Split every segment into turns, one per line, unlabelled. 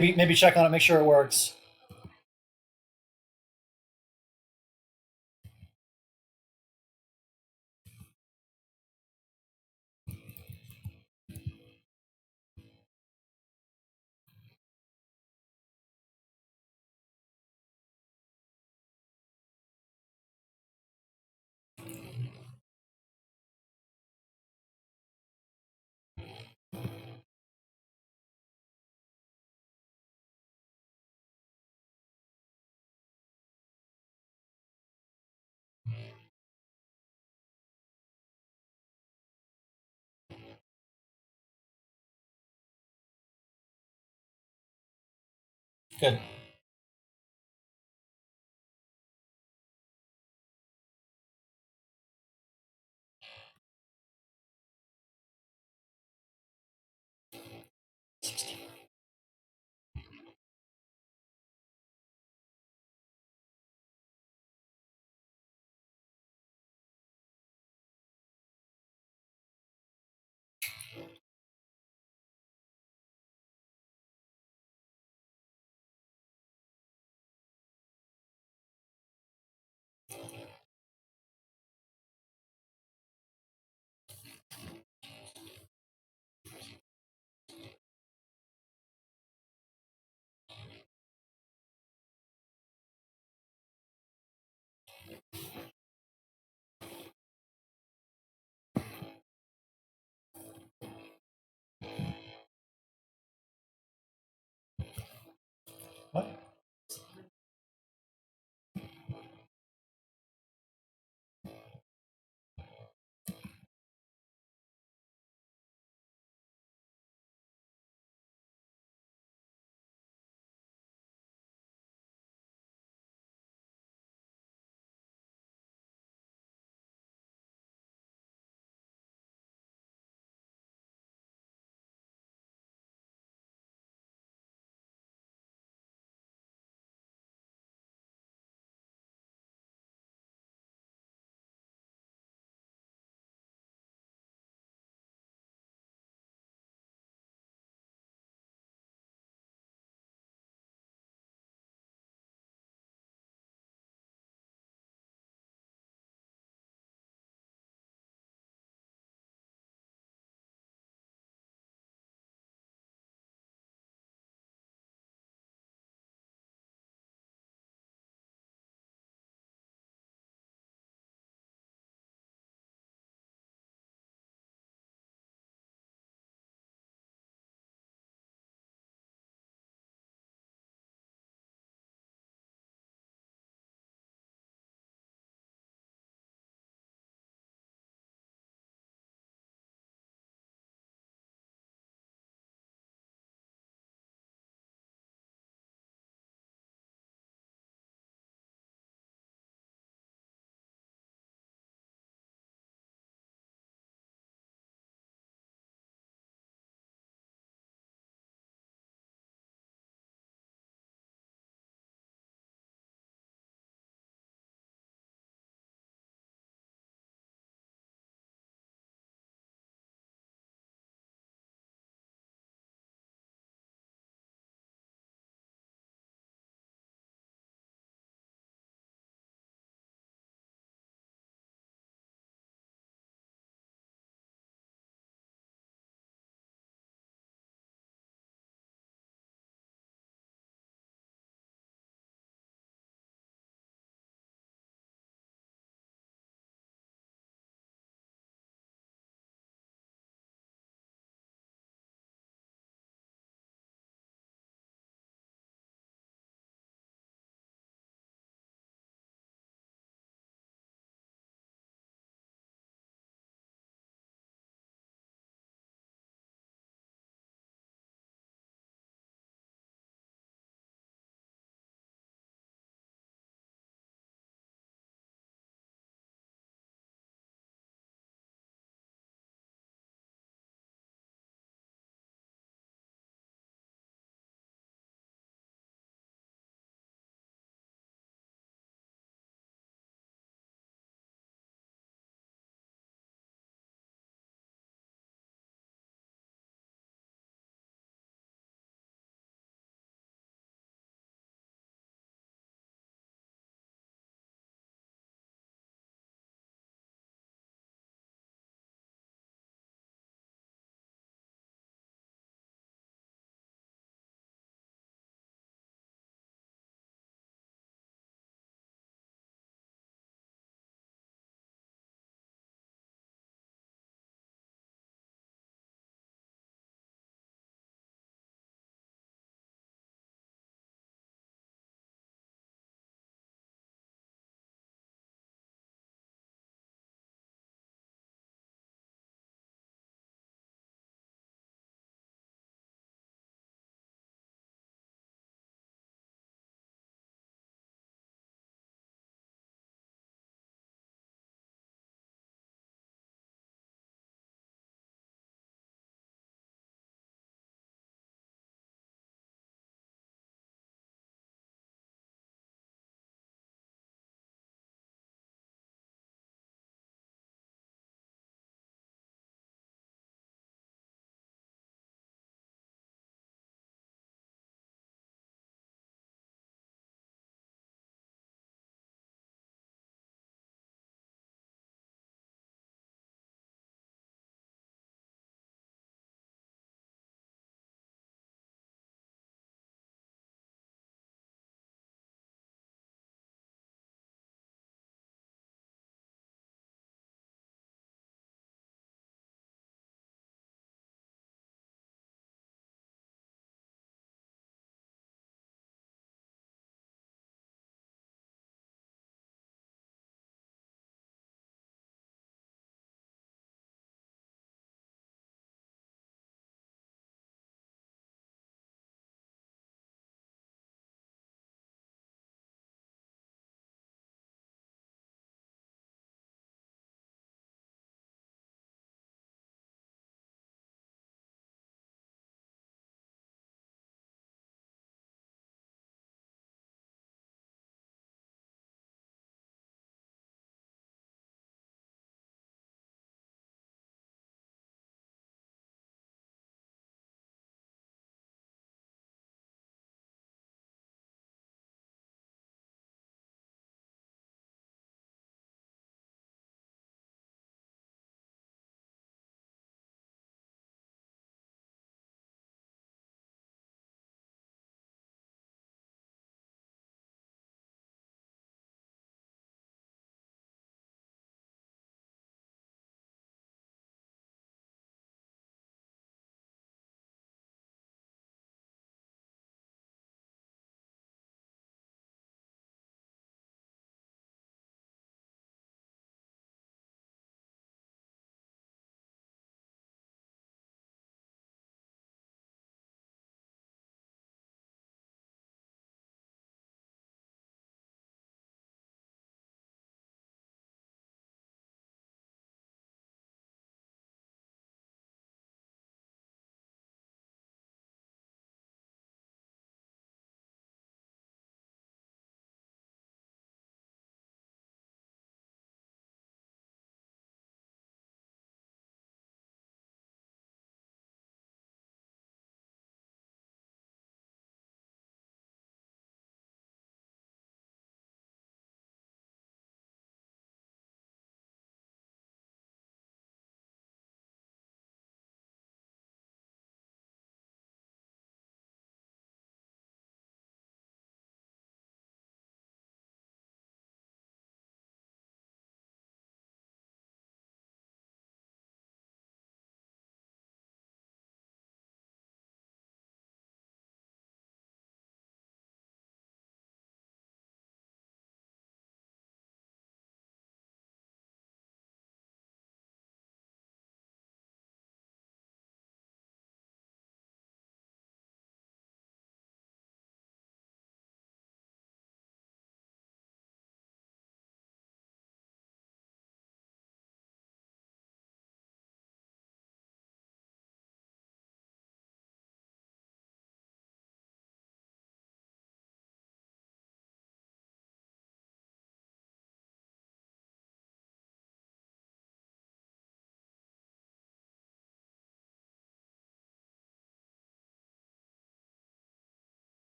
Maybe check on it, make sure it works. Good.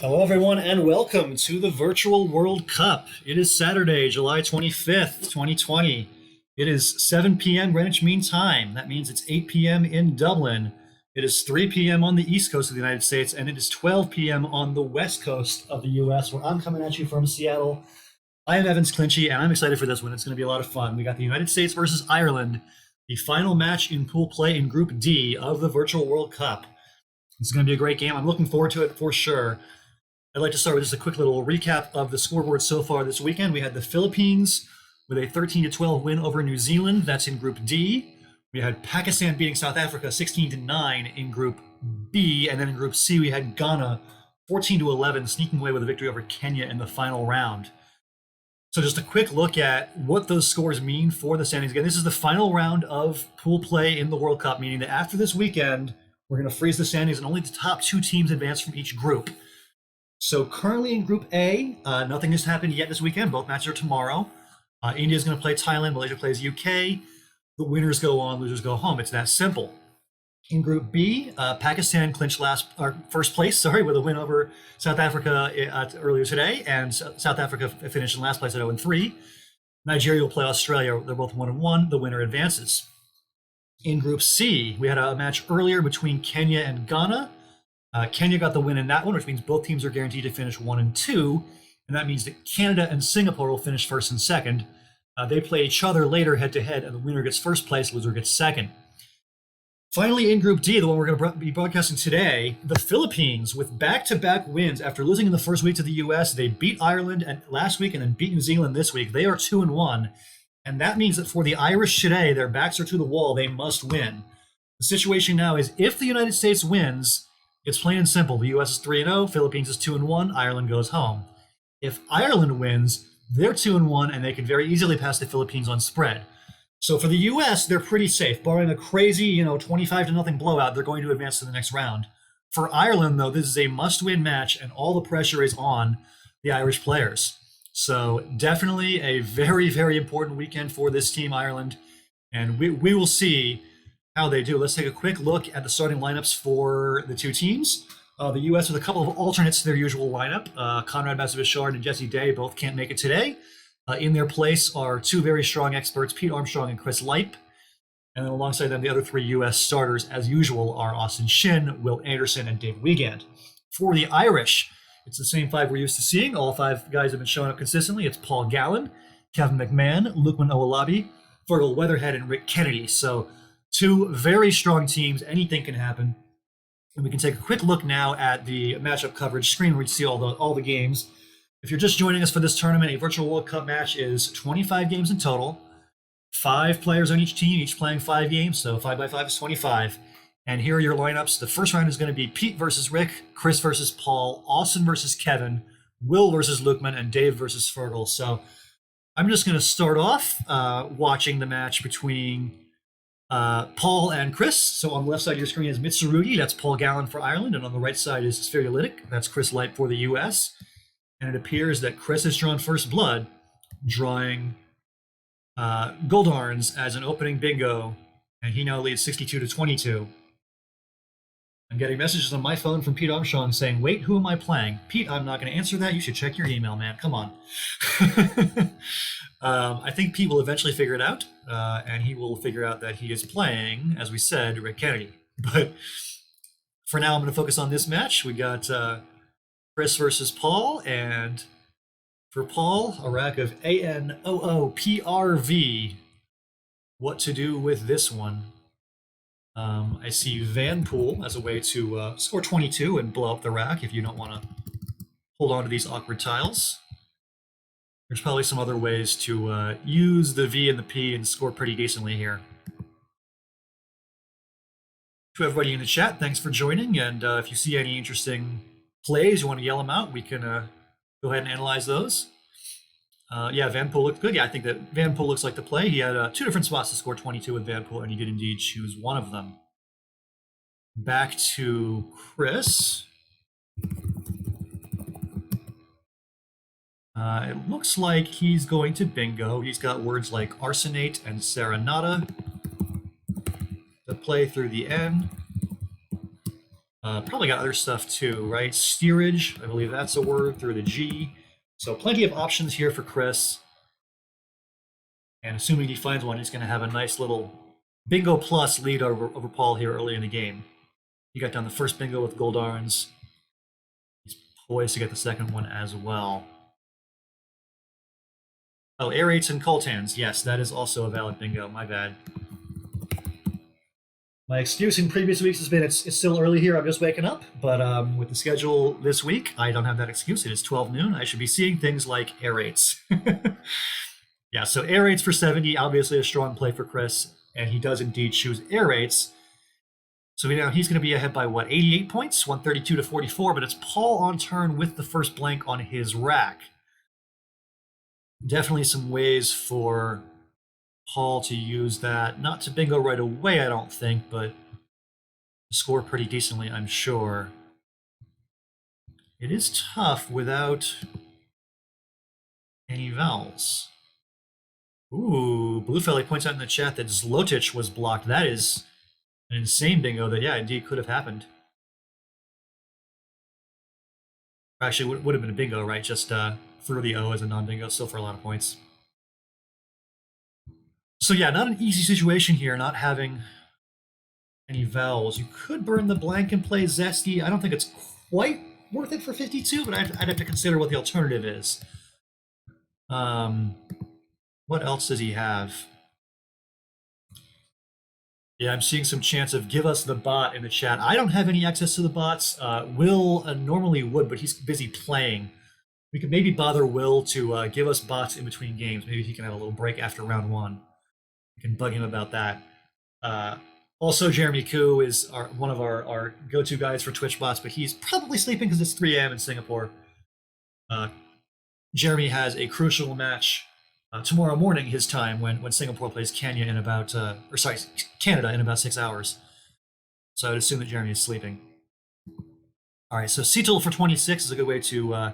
Hello, everyone, and welcome to the Virtual World Cup. It is Saturday, July 25th, 2020. It is 7 p.m. Greenwich Mean Time. That means it's 8 p.m. in Dublin. It is 3 p.m. on the East Coast of the United States, and it is 12 p.m. on the West Coast of the U.S., where I'm coming at you from Seattle. I am Evans Clinchy, and I'm excited for this one. It's going to be a lot of fun. We got the United States versus Ireland, the final match in pool play in Group D of the Virtual World Cup. It's going to be a great game. I'm looking forward to it for sure. I'd like to start with just a quick little recap of the scoreboard so far this weekend. We had the Philippines with a 13-12 win over New Zealand. That's in Group D. We had Pakistan beating South Africa 16-9 in Group B. And then in Group C, we had Ghana 14-11 sneaking away with a victory over Kenya in the final round. So just a quick look at what those scores mean for the standings. Again, this is the final round of pool play in the World Cup, meaning that after this weekend, we're going to freeze the standings and only the top two teams advance from each group. So currently in Group A, nothing has happened yet this weekend. Both matches are tomorrow. India is going to play Thailand. Malaysia plays UK. The winners go on, losers go home. It's that simple. In Group B, Pakistan clinched first place, with a win over South Africa earlier today, and South Africa finished in last place at 0-3. Nigeria will play Australia. They're both 1-1. The winner advances. In Group C, we had a match earlier between Kenya and Ghana. Kenya got the win in that one, which means both teams are guaranteed to finish 1-2, and that means that Canada and Singapore will finish first and second. They play each other later head-to-head, and the winner gets first place, loser gets second. Finally, in Group D, the one we're going to be broadcasting today, the Philippines, with back-to-back wins after losing in the first week to the U.S., they beat Ireland last week and then beat New Zealand this week. They are 2-1, and that means that for the Irish today, their backs are to the wall. They must win. The situation now is if the United States wins, it's plain and simple. The U.S. is 3-0, Philippines is 2-1, Ireland goes home. If Ireland wins, they're 2-1, and they can very easily pass the Philippines on spread. So for the U.S., they're pretty safe. Barring a crazy, 25-0 blowout, they're going to advance to the next round. For Ireland, though, this is a must-win match, and all the pressure is on the Irish players. So definitely a very, very important weekend for this team, Ireland, and we will see how they do. Let's take a quick look at the starting lineups for the two teams. The U.S. with a couple of alternates to their usual lineup. Conrad Massabichard and Jesse Day both can't make it today. In their place are two very strong experts, Pete Armstrong and Chris Leip. And then alongside them, the other three U.S. starters, as usual, are Austin Shin, Will Anderson, and Dave Wiegand. For the Irish, it's the same five we're used to seeing. All five guys have been showing up consistently. It's Paul Gallen, Kevin McMahon, Lukman Owolabi, Fergal Weatherhead, and Rick Kennedy. So two very strong teams. Anything can happen. And we can take a quick look now at the matchup coverage screen where you see all the games. If you're just joining us for this tournament, a Virtual World Cup match is 25 games in total. 5 players on each team, each playing 5 games, so 5 by 5 is 25. And here are your lineups. The first round is going to be Pete versus Rick, Chris versus Paul, Austin versus Kevin, Will versus Lukman, and Dave versus Fergal. So I'm just going to start off watching the match between Paul and Chris. So on the left side of your screen is Mitsurugi, that's Paul Gallen for Ireland, and on the right side is Spheriolitic, that's Chris Leip for the US. And it appears that Chris has drawn first blood, drawing Goldarns as an opening bingo, and he now leads 62-22. I'm getting messages on my phone from Pete Armstrong saying, wait, who am I playing? Pete, I'm not going to answer that. You should check your email, man. Come on. I think Pete will eventually figure it out, and he will figure out that he is playing, as we said, Rick Kennedy. But for now, I'm going to focus on this match. We got Chris versus Paul, and for Paul, a rack of ANOOPRV. What to do with this one? I see Vanpool as a way to score 22 and blow up the rack if you don't want to hold on to these awkward tiles. There's probably some other ways to use the V and the P and score pretty decently here. To everybody in the chat, thanks for joining, and if you see any interesting plays, you want to yell them out, we can go ahead and analyze those. Yeah, Vanpool looked good. Yeah, I think that Vanpool looks like the play. He had 2 different spots to score 22 with Vanpool, and he did indeed choose one of them. Back to Chris. It looks like he's going to bingo. He's got words like arsenate and serenata to play through the end. Probably got other stuff too, right? Steerage, I believe that's a word through the G. So plenty of options here for Chris. And assuming he finds one, he's going to have a nice little bingo plus lead over Paul here early in the game. He got down the first bingo with Goldarns. He's poised to get the second one as well. Oh, aerates and coltans. Yes, that is also a valid bingo. My bad. My excuse in previous weeks has been it's still early here. I'm just waking up. But with the schedule this week, I don't have that excuse. It is 12 noon. I should be seeing things like aerates. Yeah, so aerates for 70, obviously a strong play for Chris. And he does indeed choose aerates. So now he's going to be ahead by what, 88 points, 132 to 44. But it's Paul on turn with the first blank on his rack. Definitely some ways for Paul to use that. Not to bingo right away, I don't think, but score pretty decently, I'm sure. It is tough without any vowels. Ooh, Bluefelly points out in the chat that Zlotich was blocked. That is an insane bingo that, yeah, indeed could have happened. Actually, would have been a bingo, right? Just through the O as a non-bingo, still for a lot of points. So yeah, not an easy situation here, not having any vowels. You could burn the blank and play Zesty. I don't think it's quite worth it for 52, but I'd have to consider what the alternative is. What else does he have? Yeah, I'm seeing some chance of give us the bot in the chat. I don't have any access to the bots. Will normally would, but he's busy playing. We could maybe bother Will to give us bots in between games. Maybe he can have a little break after round one. We can bug him about that. Also, Jeremy Koo is one of our go-to guys for Twitch bots, but he's probably sleeping because it's 3 a.m. in Singapore. Jeremy has a crucial match tomorrow morning, his time, when Singapore plays Canada in about 6 hours. So I would assume that Jeremy is sleeping. All right, so Seatle for 26 is a good way to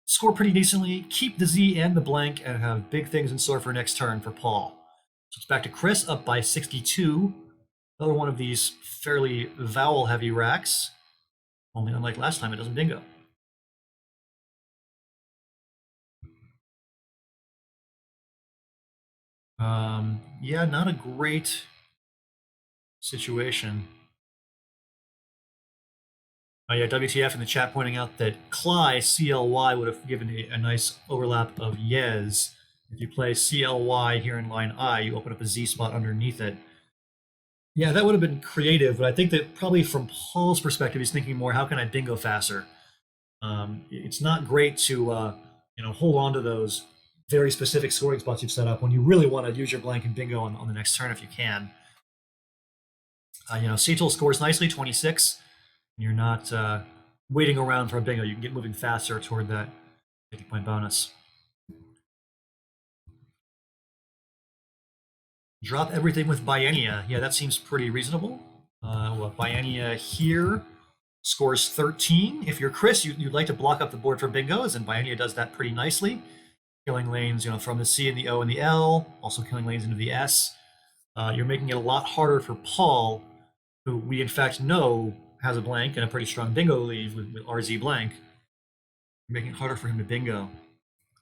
score pretty decently, keep the Z and the blank, and have big things in store for next turn for Paul. So it's back to Chris, up by 62. Another one of these fairly vowel-heavy racks. Only unlike last time, it doesn't bingo. Yeah, not a great situation. Oh yeah, WTF in the chat pointing out that Cly, CLY, would have given a nice overlap of Yes. If you play CLY here in line I, you open up a Z spot underneath it. Yeah, that would have been creative, but I think that probably from Paul's perspective, he's thinking more, how can I bingo faster? It's not great to hold on to those very specific scoring spots you've set up when you really want to use your blank and bingo on the next turn if you can. Seatle scores nicely, 26. And you're not waiting around for a bingo. You can get moving faster toward that 50-point bonus. Drop everything with Biennia. Yeah, that seems pretty reasonable. Biennia here scores 13. If you're Chris, you'd like to block up the board for bingos, and Biennia does that pretty nicely. Killing lanes, from the C and the O and the L, also killing lanes into the S. You're making it a lot harder for Paul, who we in fact know has a blank and a pretty strong bingo lead with RZ blank. You're making it harder for him to bingo.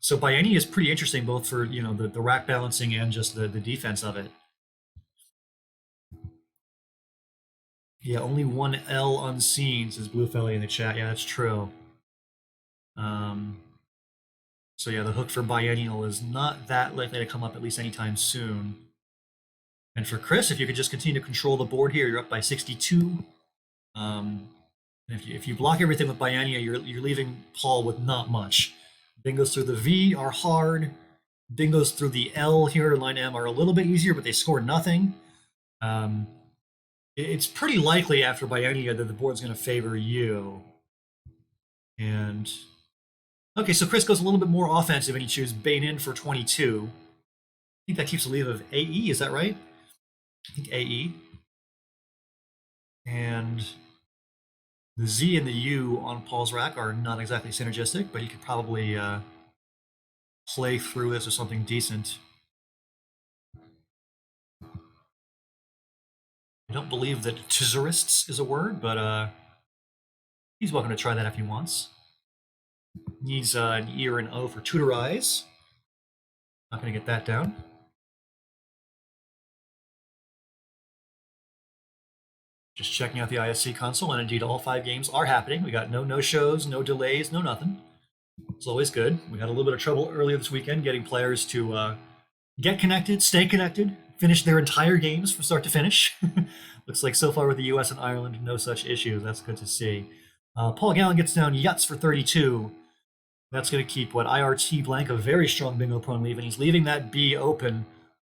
So Biennia is pretty interesting, both for the rack balancing and just the defense of it. Yeah, only one L unseen, says Bluefelly in the chat. Yeah, that's true. So yeah, the hook for Biennial is not that likely to come up at least anytime soon. And for Chris, if you could just continue to control the board here, you're up by 62. If you block everything with Biennia, you're leaving Paul with not much. Bingos through the V are hard. Bingos through the L here in line M are a little bit easier, but they score nothing. It's pretty likely after Biennia that the board's going to favor you. And okay, so Chris goes a little bit more offensive and he chooses Bane in for 22. I think that keeps a lead of AE, is that right? I think AE. And the Z and the U on Paul's rack are not exactly synergistic, but you could probably play through this with something decent. I don't believe that teaserists is a word, but He's welcome to try that if he wants. Needs an E or an O for tutorize. Not going to get that down. Just checking out the ISC console, and indeed all 5 games are happening. We got no shows, no delays, no nothing. It's always good. We had a little bit of trouble earlier this weekend getting players to get connected, stay connected, finish their entire games from start to finish. Looks like so far with the US and Ireland, no such issues. That's good to see. Paul Gallen gets down Yuts for 32. That's going to keep what IRT blank, a very strong bingo prone leave, and he's leaving that B open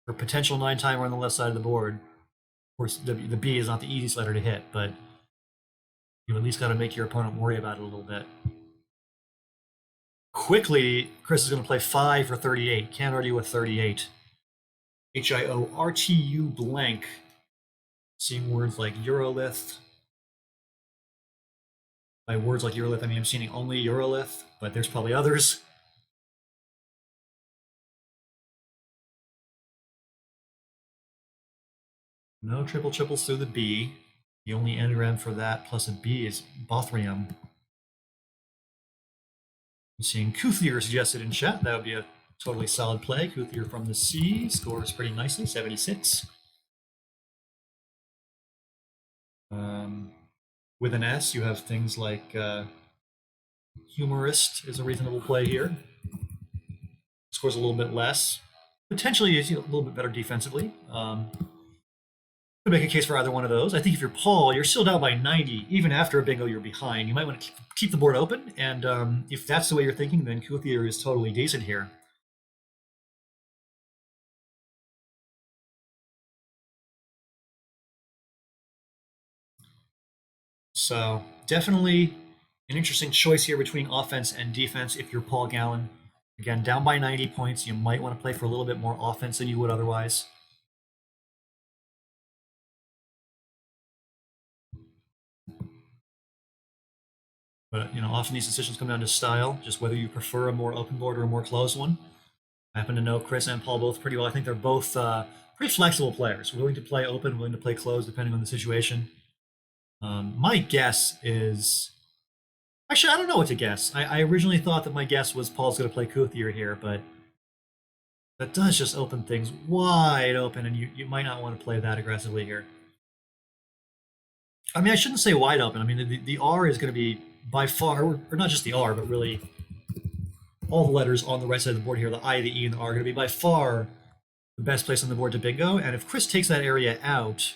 for potential 9-timer on the left side of the board. Of course, the B is not the easiest letter to hit, but you at least got to make your opponent worry about it a little bit. Quickly, Chris is going to play 5 for 38. Can't argue with 38. HIORTU blank. Seeing words like Eurolith. By words like Eurolith, I mean I'm seeing only Eurolith, but there's probably others. No triple triples through the B. The only anagram for that plus a B is Bothrium. I'm seeing Kuthier suggested in chat. That would be a totally solid play. Kuthier from the C scores pretty nicely, 76. With an S, you have things like Humorist is a reasonable play here. Scores a little bit less. Potentially is a little bit better defensively. Could make a case for either one of those. I think if you're Paul, you're still down by 90. Even after a bingo, you're behind. You might want to keep the board open. And if that's the way you're thinking, then Kuthier is totally decent here. So definitely an interesting choice here between offense and defense if you're Paul Gallen. Again, down by 90 points, you might want to play for a little bit more offense than you would otherwise. But often these decisions come down to style, just whether you prefer a more open board or a more closed one. I happen to know Chris and Paul both pretty well. I think they're both pretty flexible players, willing to play open, willing to play closed, depending on the situation. My guess is... Actually, I don't know what to guess. I originally thought that my guess was Paul's going to play Kuthier here, but that does just open things wide open, and you might not want to play that aggressively here. I mean, I shouldn't say wide open. I mean, the R is going to be by far, or not just the R, but really all the letters on the right side of the board here, the I, the E, and the R, are going to be by far the best place on the board to bingo. And if Chris takes that area out,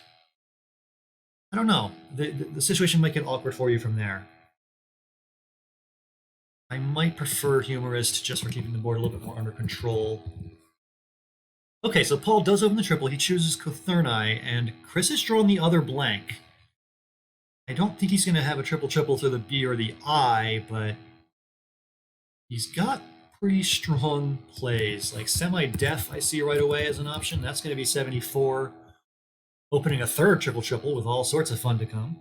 I don't know. The situation might get awkward for you from there. I might prefer Humorist just for keeping the board a little bit more under control. Okay, so Paul does open the triple. He chooses Cotherni, and Chris has drawn the other blank. I don't think he's going to have a triple-triple through the B or the I, but he's got pretty strong plays. Like semi-def, I see right away as an option. That's going to be 74. Opening a third triple-triple with all sorts of fun to come.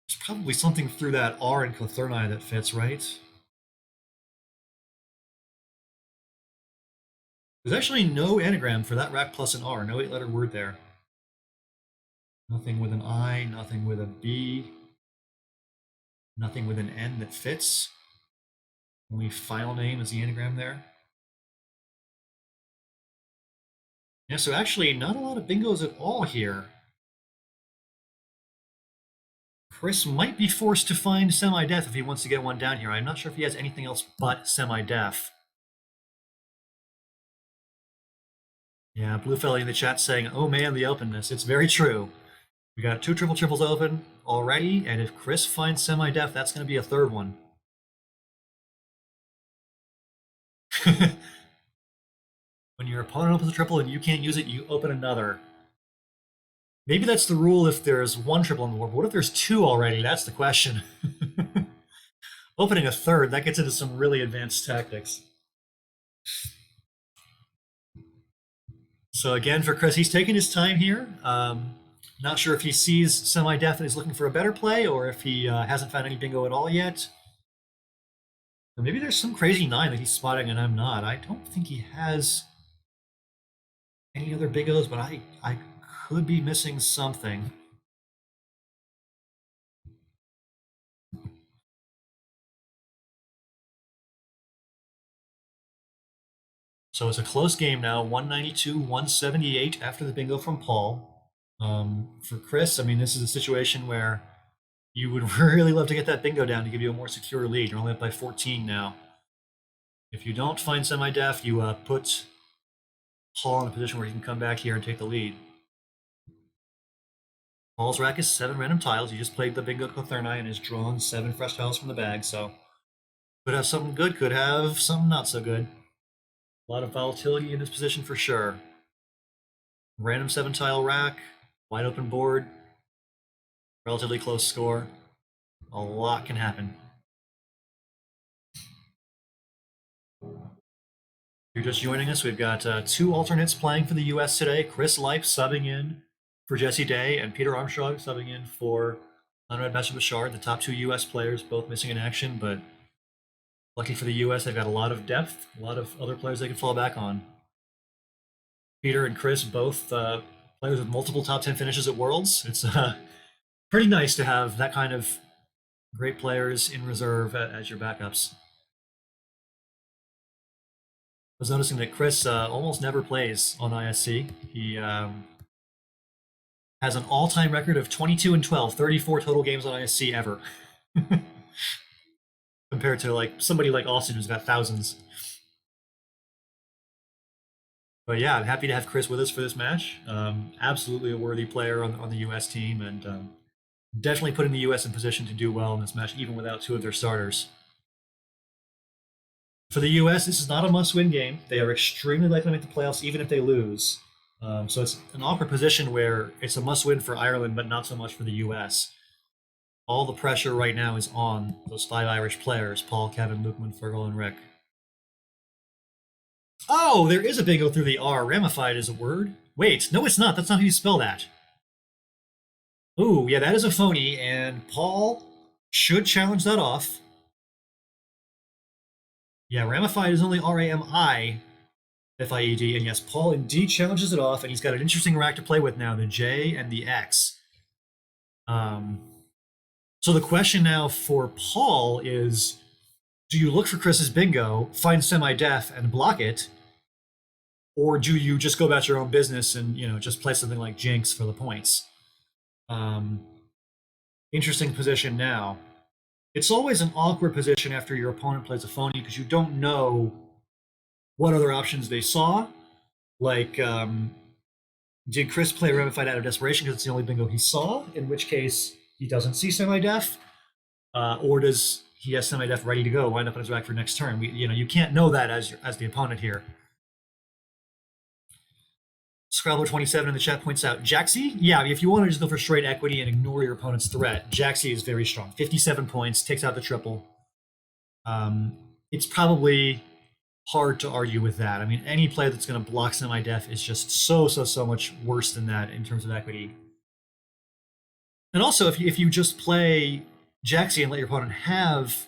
There's probably something through that R in Cotherni that fits, right? There's actually no anagram for that rack plus an R, no 8-letter word there. Nothing with an I, nothing with a B, nothing with an N that fits. Only file name is the anagram there. Yeah, so actually not a lot of bingos at all here. Chris might be forced to find semi-def if he wants to get one down here. I'm not sure if he has anything else but semi-def. Yeah, Bluefelly in the chat saying, oh man, the openness. It's very true. We got 2 triple triples open already, and if Chris finds semi-def, that's going to be a third one. When your opponent opens a triple and you can't use it, you open another. Maybe that's the rule if there's 1 triple on the board, but what if there's 2 already? That's the question. Opening a third, that gets into some really advanced tactics. So again, for Chris, he's taking his time here. Not sure if he sees semi-def and is looking for a better play, or if he hasn't found any bingo at all yet. Or maybe there's some crazy 9 that he's spotting and I'm not. I don't think he has any other bingos, but I could be missing something. So it's a close game now, 192, 178 after the bingo from Paul. For Chris, I mean, this is a situation where you would really love to get that bingo down to give you a more secure lead. You're only up by 14 now. If you don't find semi-def, you put Paul in a position where he can come back here and take the lead. Paul's rack is 7 random tiles. He just played the bingo Cotherni and has drawn 7 fresh tiles from the bag, so could have something good, could have something not so good. A lot of volatility in this position for sure. Random 7 tile rack, wide open board, relatively close score. A lot can happen. If you're just joining us, we've got 2 alternates playing for the US today. Chris Lipe subbing in for Jesse Day and Peter Armstrong subbing in for Conrad Bashar, the top 2 US players, both missing in action, but lucky for the US, they've got a lot of depth, a lot of other players they can fall back on. Peter and Chris, both players with multiple top 10 finishes at Worlds. It's pretty nice to have that kind of great players in reserve as your backups. I was noticing that Chris almost never plays on ISC. He has an all-time record of 22 and 12, 34 total games on ISC ever. Compared to like somebody like Austin who's got thousands. But yeah, I'm happy to have Chris with us for this match. Absolutely a worthy player on the US team, and definitely putting the US in position to do well in this match, even without 2 of their starters. For the US, this is not a must-win game. They are extremely likely to make the playoffs, even if they lose. So it's an awkward position where it's a must-win for Ireland, but not so much for the US. All the pressure right now is on those 5 Irish players, Paul, Kevin, Lukeman, Fergal, and Rick. Oh, there is a bingo through the R. Ramified is a word. Wait, no, it's not. That's not how you spell that. Ooh, yeah, that is a phony, and Paul should challenge that off. Yeah, ramified is only RAMIFIED, and yes, Paul indeed challenges it off, and he's got an interesting rack to play with now, the J and the X. So the question now for Paul is, do you look for Chris's bingo, find semi-def, and block it, or do you just go about your own business and just play something like Jinx for the points? Interesting position now. It's always an awkward position after your opponent plays a phony because you don't know what other options they saw. Like, did Chris play Ramified out of desperation because it's the only bingo he saw? In which case, he doesn't see semi-def, or does he have semi-def ready to go, wind up on his rack for next turn? You can't know that as the opponent here. Scrabble27 in the chat points out, Jaxie? Yeah, if you want to just go for straight equity and ignore your opponent's threat, Jaxie is very strong. 57 points, takes out the triple. It's probably hard to argue with that. I mean, any play that's going to block semi-def is just so much worse than that in terms of equity. And also, if you just play Jaxie and let your opponent have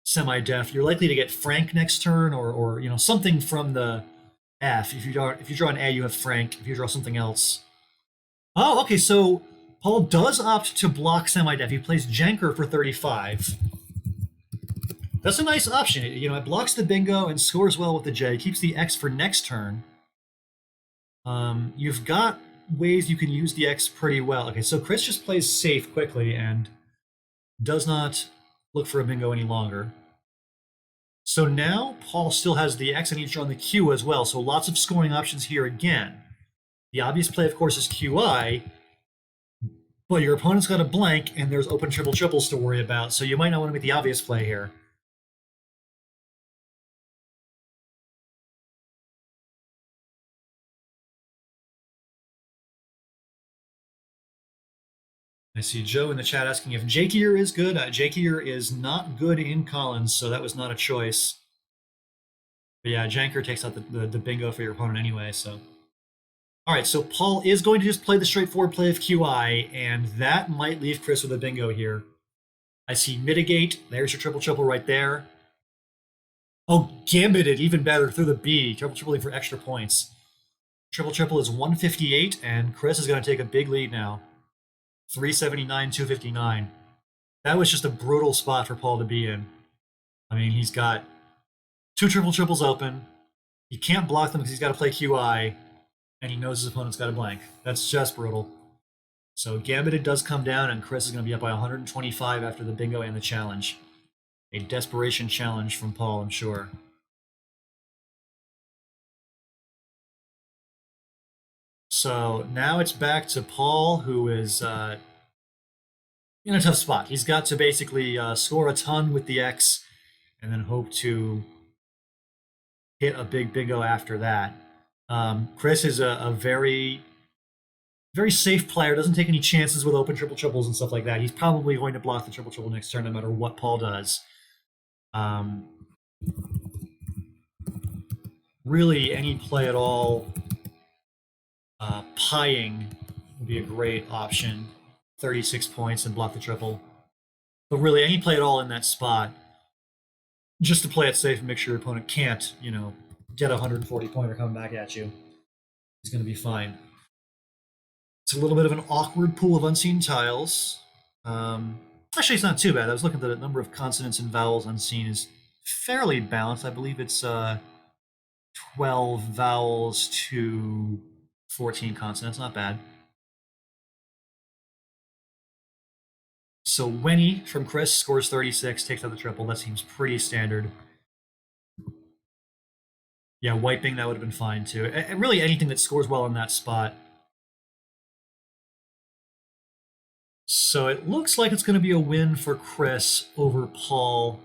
semi-def, you're likely to get Frank next turn, or something from the F. If you draw an A, you have Frank. If you draw something else. Oh, okay, so Paul does opt to block semi-def. He plays Janker for 35. That's a nice option. It blocks the bingo and scores well with the J. Keeps the X for next turn. You've got ways you can use the X pretty well. Okay, so Chris just plays safe quickly and does not look for a bingo any longer. So now Paul still has the X and he's drawn the Q as well. So lots of scoring options here again. The obvious play, of course, is QI, but your opponent's got a blank and there's open triples to worry about. So you might not want to make the obvious play here. I see Joe in the chat asking if Jakier is good. Jakier is not good in Collins, so that was not a choice. But yeah, Janker takes out the bingo for your opponent anyway, so. All right, so Paul is going to just play the straightforward play of QI, and that might leave Chris with a bingo here. I see mitigate. There's your triple right there. Oh, gambited, even better, through the B. Tripling for extra points. Triple is 158, and Chris is going to take a big lead now. 379, 259. That was just a brutal spot for Paul to be in. I mean, he's got 2 triples open. He can't block them because he's got to play QI, and he knows his opponent's got a blank. That's just brutal. So Gambit does come down, and Chris is going to be up by 125 after the bingo and the challenge. A desperation challenge from Paul, I'm sure. So now it's back to Paul, who is in a tough spot. He's got to basically score a ton with the X and then hope to hit a big bingo after that. Chris is a very, very safe player, doesn't take any chances with open triple triples and stuff like that. He's probably going to block the triple triple next turn no matter what Paul does. Really, any play at all, pieing would be a great option. 36 points and block the triple. But really, any play at all in that spot, just to play it safe and make sure your opponent can't, get a 140 pointer coming back at you. He's going to be fine. It's a little bit of an awkward pool of unseen tiles. Actually, it's not too bad. I was looking at the number of consonants and vowels unseen is fairly balanced. I believe it's 12 vowels to 14 consonants. Not bad. So Winnie from Chris scores 36, takes out the triple. That seems pretty standard. Yeah, wiping, that would have been fine too. And really anything that scores well in that spot. So it looks like it's going to be a win for Chris over Paul.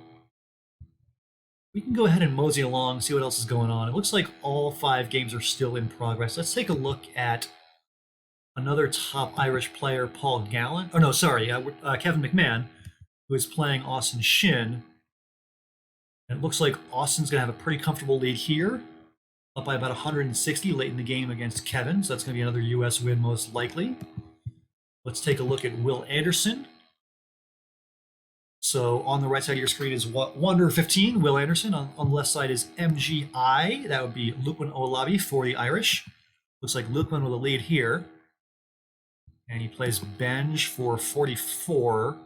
We can go ahead and mosey along, see what else is going on. It looks like all 5 games are still in progress. Let's take a look at another top Irish player, Paul Gallen. Oh, no, sorry, Kevin McMahon, who is playing Austin Shin. And it looks like Austin's going to have a pretty comfortable lead here, up by about 160 late in the game against Kevin. So that's going to be another U.S. win, most likely. Let's take a look at Will Anderson. So on the right side of your screen is Wonder 15, Will Anderson. On the left side is MGI. That would be Lukman Olabi for the Irish. Looks like Lukman with a lead here. And he plays Benj for 44.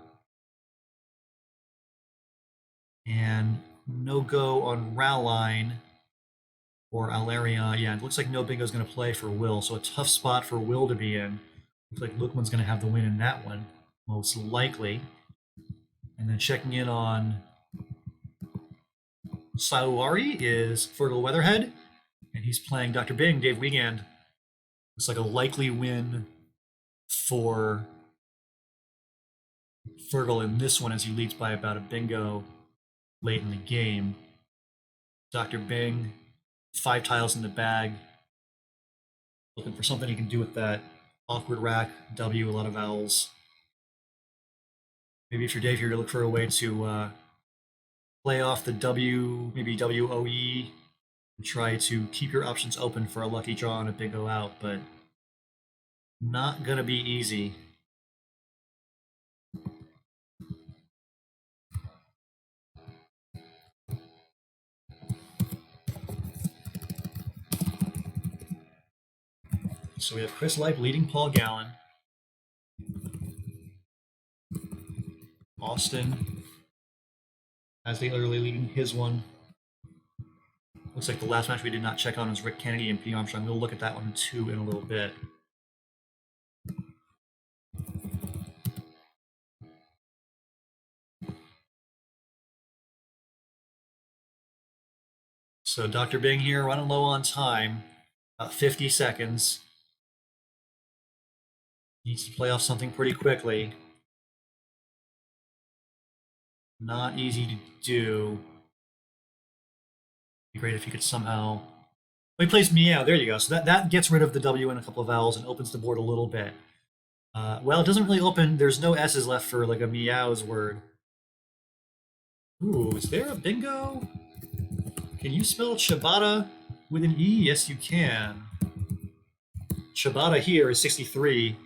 And no go on Rowline or Alarion. Yeah, it looks like no bingo is going to play for Will. So a tough spot for Will to be in. Looks like Lukman's going to have the win in that one, most likely. And then checking in on Sawari is Fergal Weatherhead, and he's playing Dr. Bing, Dave Wiegand. Looks like a likely win for Fergal in this one as he leads by about a bingo late in the game. Dr. Bing, 5 tiles in the bag. Looking for something he can do with that awkward rack, W, a lot of vowels. Maybe if you're Dave here, you look for a way to play off the W, maybe WOE, and try to keep your options open for a lucky draw and a bingo out, but not going to be easy. So we have Chris Lipe leading Paul Gallen. Austin as the early leading his one. Looks like the last match we did not check on was Rick Kennedy and P. Armstrong. We'll look at that one too in a little bit. So Dr. Bing here running low on time, about 50 seconds. Needs to play off something pretty quickly. Not easy to do. Be great if you could somehow. Oh, he plays meow. There you go. So that gets rid of the W and a couple of vowels and opens the board a little bit. Well, it doesn't really open. There's no S's left for like a meows word. Ooh, is there a bingo? Can you spell ciabatta with an E? Yes, you can. Ciabatta here is 63.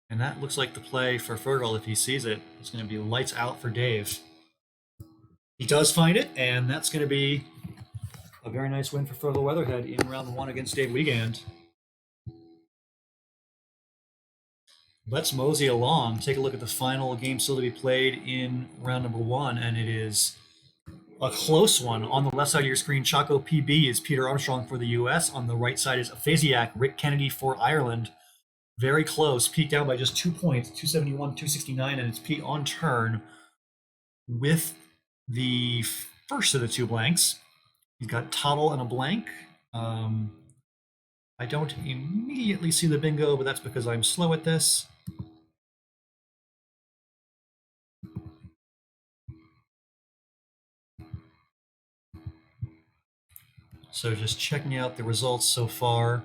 And that looks like the play for Fergal if he sees it. It's going to be lights out for Dave. He does find it, and that's going to be a very nice win for Fergal Weatherhead in round 1 against Dave Wiegand. Let's mosey along, take a look at the final game still to be played in round number 1, and it is a close one. On the left side of your screen, Choco PB is Peter Armstrong for the US. On the right side is Aphasiac, Rick Kennedy for Ireland. Very close. Pete down by just 2 points, 271, 269, and it's Pete on turn with the first of the two blanks. He's got Toddle and a blank. I don't immediately see the bingo, but that's because I'm slow at this. So just checking out the results so far.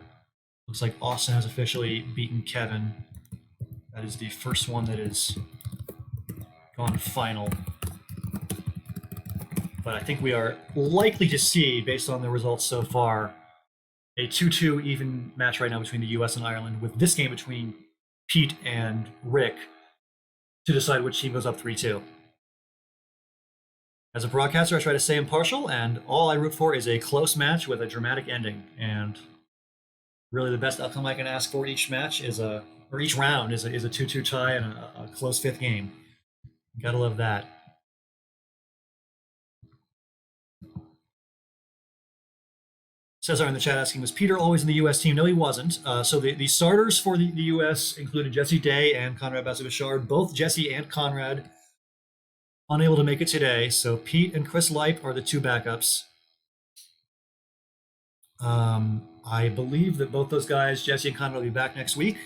Looks like Austin has officially beaten Kevin. That is the first one that is gone final. But I think we are likely to see, based on the results so far, a 2-2 even match right now between the US and Ireland, with this game between Pete and Rick to decide which team goes up 3-2. As a broadcaster, I try to stay impartial, and all I root for is a close match with a dramatic ending. And really, the best outcome I can ask for each match is each round is a 2-2 tie and a close fifth game. Gotta love that. Cesar in the chat asking, was Peter always in the U.S. team? No, he wasn't. So the starters for the U.S. included Jesse Day and Conrad Bassett-Bichard. Both Jesse and Conrad unable to make it today. So Pete and Chris Leip are the two backups. I believe that both those guys, Jesse and Conrad, will be back next week,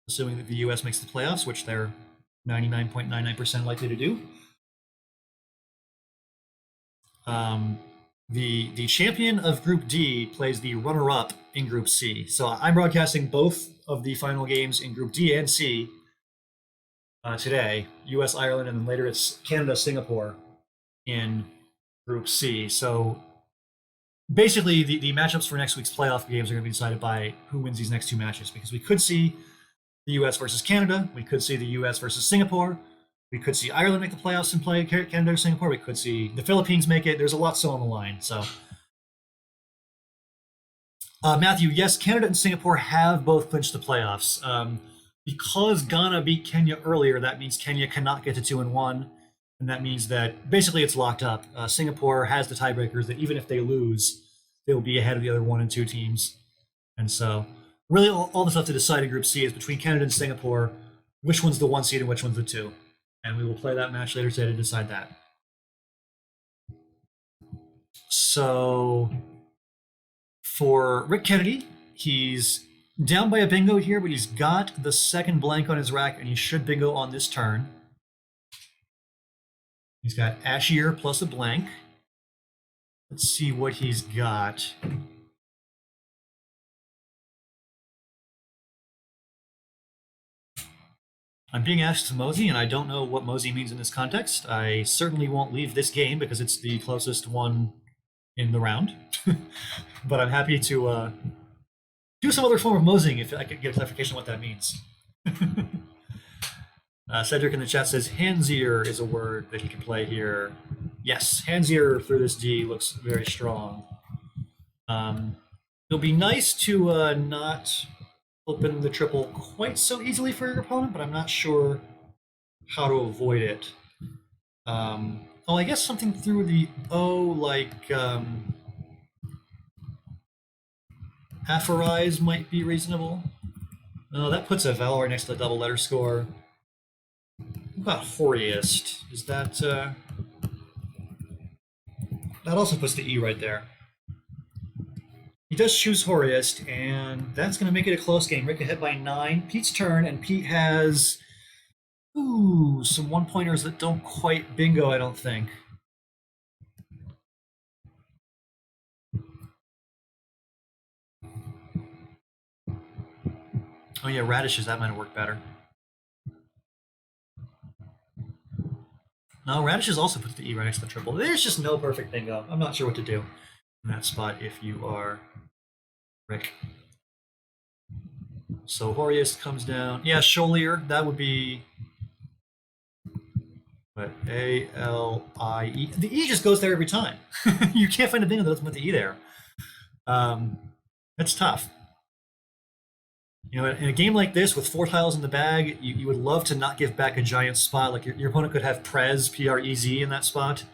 assuming that the U.S. makes the playoffs, which they're 99.99% likely to do. The champion of Group D plays the runner-up in Group C. So I'm broadcasting both of the final games in Group D and C today, U.S., Ireland, and then later it's Canada, Singapore in Group C. So basically, the matchups for next week's playoff games are going to be decided by who wins these next two matches, because we could see the U.S. versus Canada, we could see the U.S. versus Singapore, we could see Ireland make the playoffs and play Canada or Singapore, we could see the Philippines make it. There's a lot still on the line. So, Matthew, yes, Canada and Singapore have both clinched the playoffs. Because Ghana beat Kenya earlier, that means Kenya cannot get to 2-1. And that means that basically it's locked up. Singapore has the tiebreakers that even if they lose, they'll be ahead of the other 1 and 2 teams. And so really all that's left to decide in Group C is between Canada and Singapore, which one's the 1 seed and which one's the 2. And we will play that match later today to decide that. So for Rick Kennedy, he's down by a bingo here, but he's got the second blank on his rack, and he should bingo on this turn. He's got Ashier plus a blank. Let's see what he's got. I'm being asked to Mosey, and I don't know what Mosey means in this context. I certainly won't leave this game because it's the closest one in the round. But I'm happy to do some other form of moseying if I could get clarification on what that means. Cedric in the chat says handsier is a word that he can play here. Yes, handsier through this D looks very strong. It'll be nice to not open the triple quite so easily for your opponent, but I'm not sure how to avoid it. I guess something through the O, like aphorize might be reasonable. No, that puts a vowel right next to the double letter score. What about horiest? Is that that also puts the E right there. He does choose horiest, and that's going to make it a close game. Rick ahead by 9. Pete's turn, and Pete has some one-pointers that don't quite bingo, I don't think. Oh yeah, radishes, that might have worked better. No, radishes also puts the E right next to the triple. There's just no perfect bingo. I'm not sure what to do in that spot if you are Rick. So horiest comes down. Yeah, Scholier, that would be but A-L-I-E. The E just goes there every time. You can't find a bingo that doesn't put the E there. That's tough. You know, in a game like this with 4 tiles in the bag, you would love to not give back a giant spot. Like your opponent could have Prez, P-R-E-Z in that spot.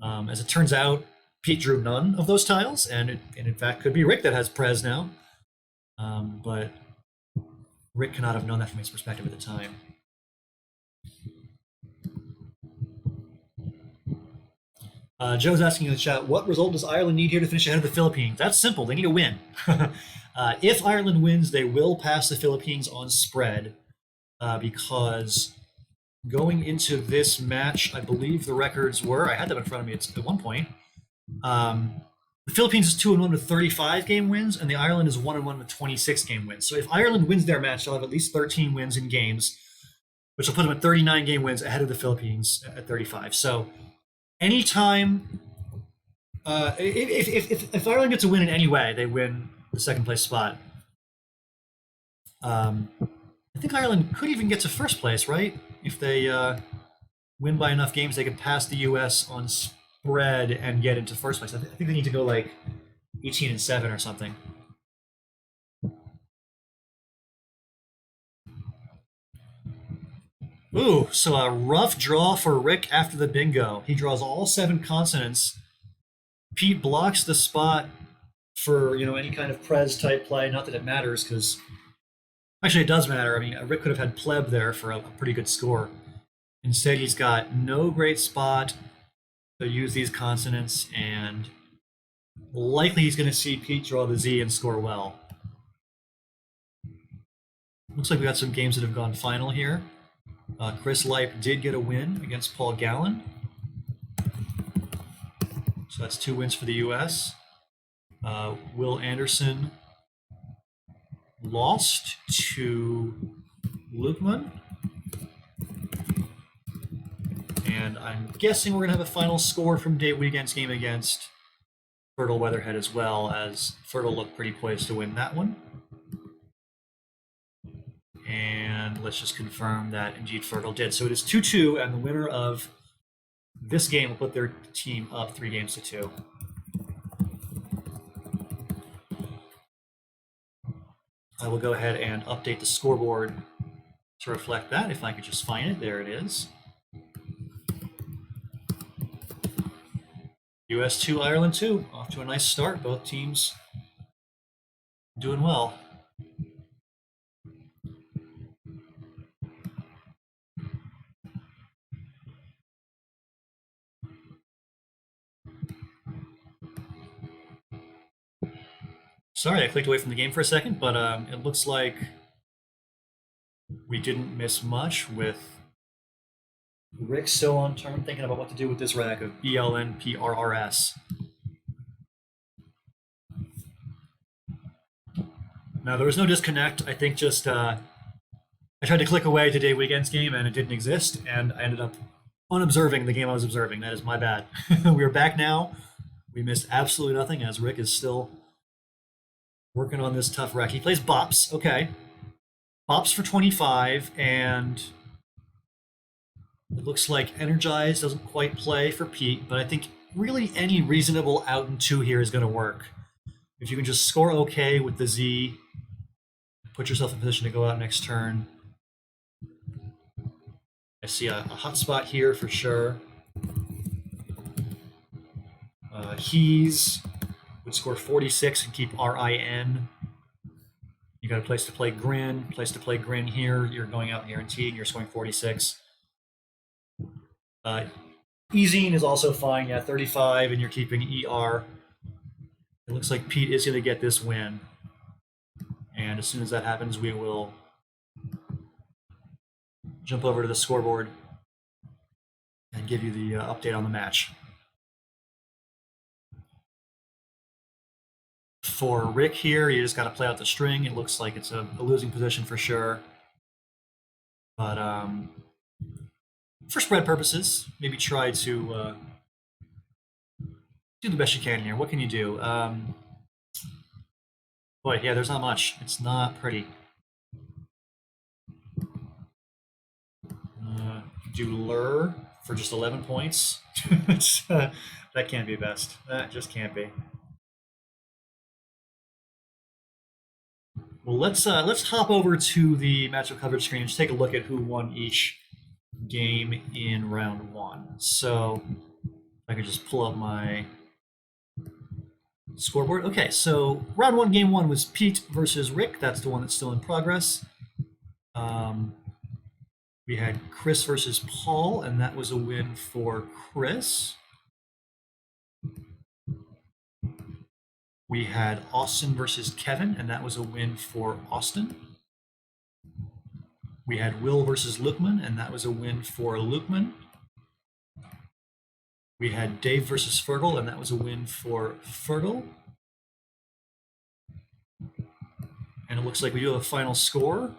As it turns out, Pete drew none of those tiles, and it in fact could be Rick that has Prez now. But Rick cannot have known that from his perspective at the time. Joe's asking in the chat, what result does Ireland need here to finish ahead of the Philippines? That's simple. They need a win. If Ireland wins, they will pass the Philippines on spread because going into this match, I believe the records were, I had them in front of me at one point. The Philippines is 2-1 with 35 game wins, and the Ireland is 1-1 with 26 game wins. So if Ireland wins their match, they'll have at least 13 wins in games, which will put them at 39 game wins ahead of the Philippines at 35. So anytime, if Ireland gets a win in any way, they win the second place spot. I think Ireland could even get to first place, right? If they win by enough games, they could pass the U.S. on spread and get into first place. I think they need to go like 18-7 or something. Ooh, so a rough draw for Rick after the bingo. He draws all 7 consonants. Pete blocks the spot for any kind of Prez type play. Not that it matters, because actually it does matter. I mean, Rick could have had pleb there for a pretty good score. Instead, he's got no great spot to use these consonants, and likely he's going to see Pete draw the Z and score well. Looks like we got some games that have gone final here. Chris Lipe did get a win against Paul Gallen. So that's 2 wins for the U.S. Will Anderson lost to Lukman. And I'm guessing we're going to have a final score from Date Weekend's game against Fertile Weatherhead as well, as Fertile looked pretty poised to win that one. And let's just confirm that indeed Fertile did. So it is 2-2, and the winner of this game will put their team up 3 games to 2. I will go ahead and update the scoreboard to reflect that, if I could just find it. There it is. US 2, Ireland 2. Off to a nice start. Both teams doing well. Sorry, I clicked away from the game for a second, but it looks like we didn't miss much with Rick still on turn, thinking about what to do with this rack of BLNPRRS. Now, there was no disconnect. I think just I tried to click away to Day Weekend's game, and it didn't exist, and I ended up unobserving the game I was observing. That is my bad. We are back now. We missed absolutely nothing, as Rick is still working on this tough rack. He plays Bops. Okay. Bops for 25, and it looks like Energize doesn't quite play for Pete, but I think really any reasonable out and 2 here is going to work. If you can just score okay with the Z, put yourself in position to go out next turn. I see a hot spot here for sure. He's would score 46 and keep RIN. You got a place to play Grin, here. You're going out guaranteed, you're scoring 46. Ezine is also fine, yeah, 35, and you're keeping ER. It looks like Pete is going to get this win. And as soon as that happens, we will jump over to the scoreboard and give you the update on the match. For Rick here, you just got to play out the string. It looks like it's a losing position for sure. But for spread purposes, maybe try to do the best you can here. What can you do? Boy, yeah, there's not much. It's not pretty. Do Lure for just 11 points. That can't be best. That just can't be. Well, let's hop over to the matchup coverage screen and just take a look at who won each game in round 1. So I could just pull up my scoreboard. Okay, so round one, game one was Pete versus Rick. That's the one that's still in progress. Um, we had Chris versus Paul, and that was a win for Chris. We had Austin versus Kevin, and that was a win for Austin. We had Will versus Lukeman, and that was a win for Lukeman. We had Dave versus Fergal, and that was a win for Fergal. And it looks like we do have a final score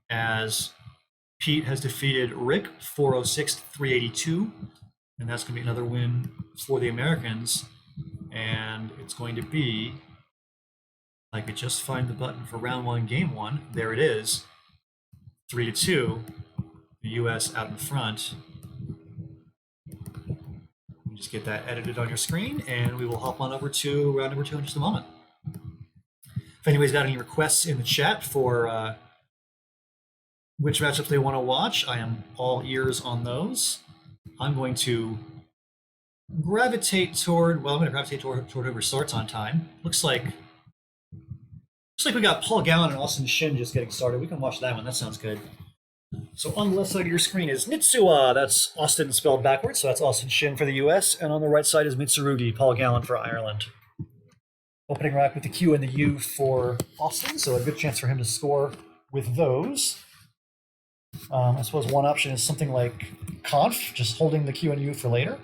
as Pete has defeated Rick 406-382, and that's going to be another win for the Americans. And it's going to be, I could just find the button for round one, game one. There it is, 3-2. The U.S. out in front. Just get that edited on your screen, and we will hop on over to round number two in just a moment. If anybody's got any requests in the chat for which matchups they want to watch, I am all ears on those. I'm going to gravitate toward, well, I'm going to gravitate toward whoever starts on time. Looks like we got Paul Gallen and Austin Shin just getting started. We can watch that one. That sounds good. So on the left side of your screen is Nitsua. That's Austin spelled backwards, so that's Austin Shin for the U.S. And on the right side is Mitsurugi, Paul Gallen for Ireland. Opening rack with the Q and the U for Austin, so a good chance for him to score with those. I suppose one option is something like Conf, just holding the Q and U for later.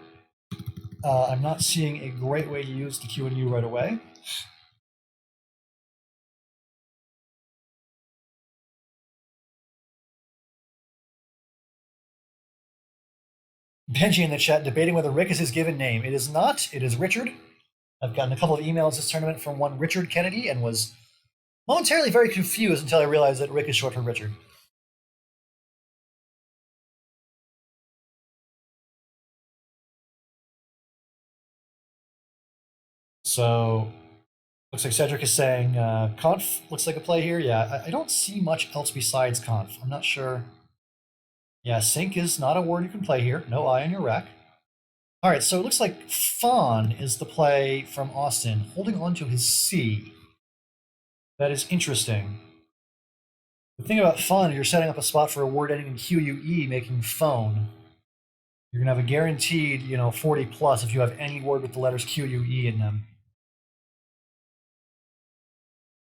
I'm not seeing a great way to use the Q and U right away. Benji in the chat debating whether Rick is his given name. It is not. It is Richard. I've gotten a couple of emails this tournament from one Richard Kennedy and was momentarily very confused until I realized that Rick is short for Richard. So, looks like Cedric is saying Conf looks like a play here. Yeah, I don't see much else besides Conf. I'm not sure. Yeah, Sync is not a word you can play here. No I on your rack. All right, so it looks like Fawn is the play from Austin, holding on to his C. That is interesting. The thing about Fawn, you're setting up a spot for a word ending in QUE, making phone. You're gonna have a guaranteed, 40 plus if you have any word with the letters QUE in them.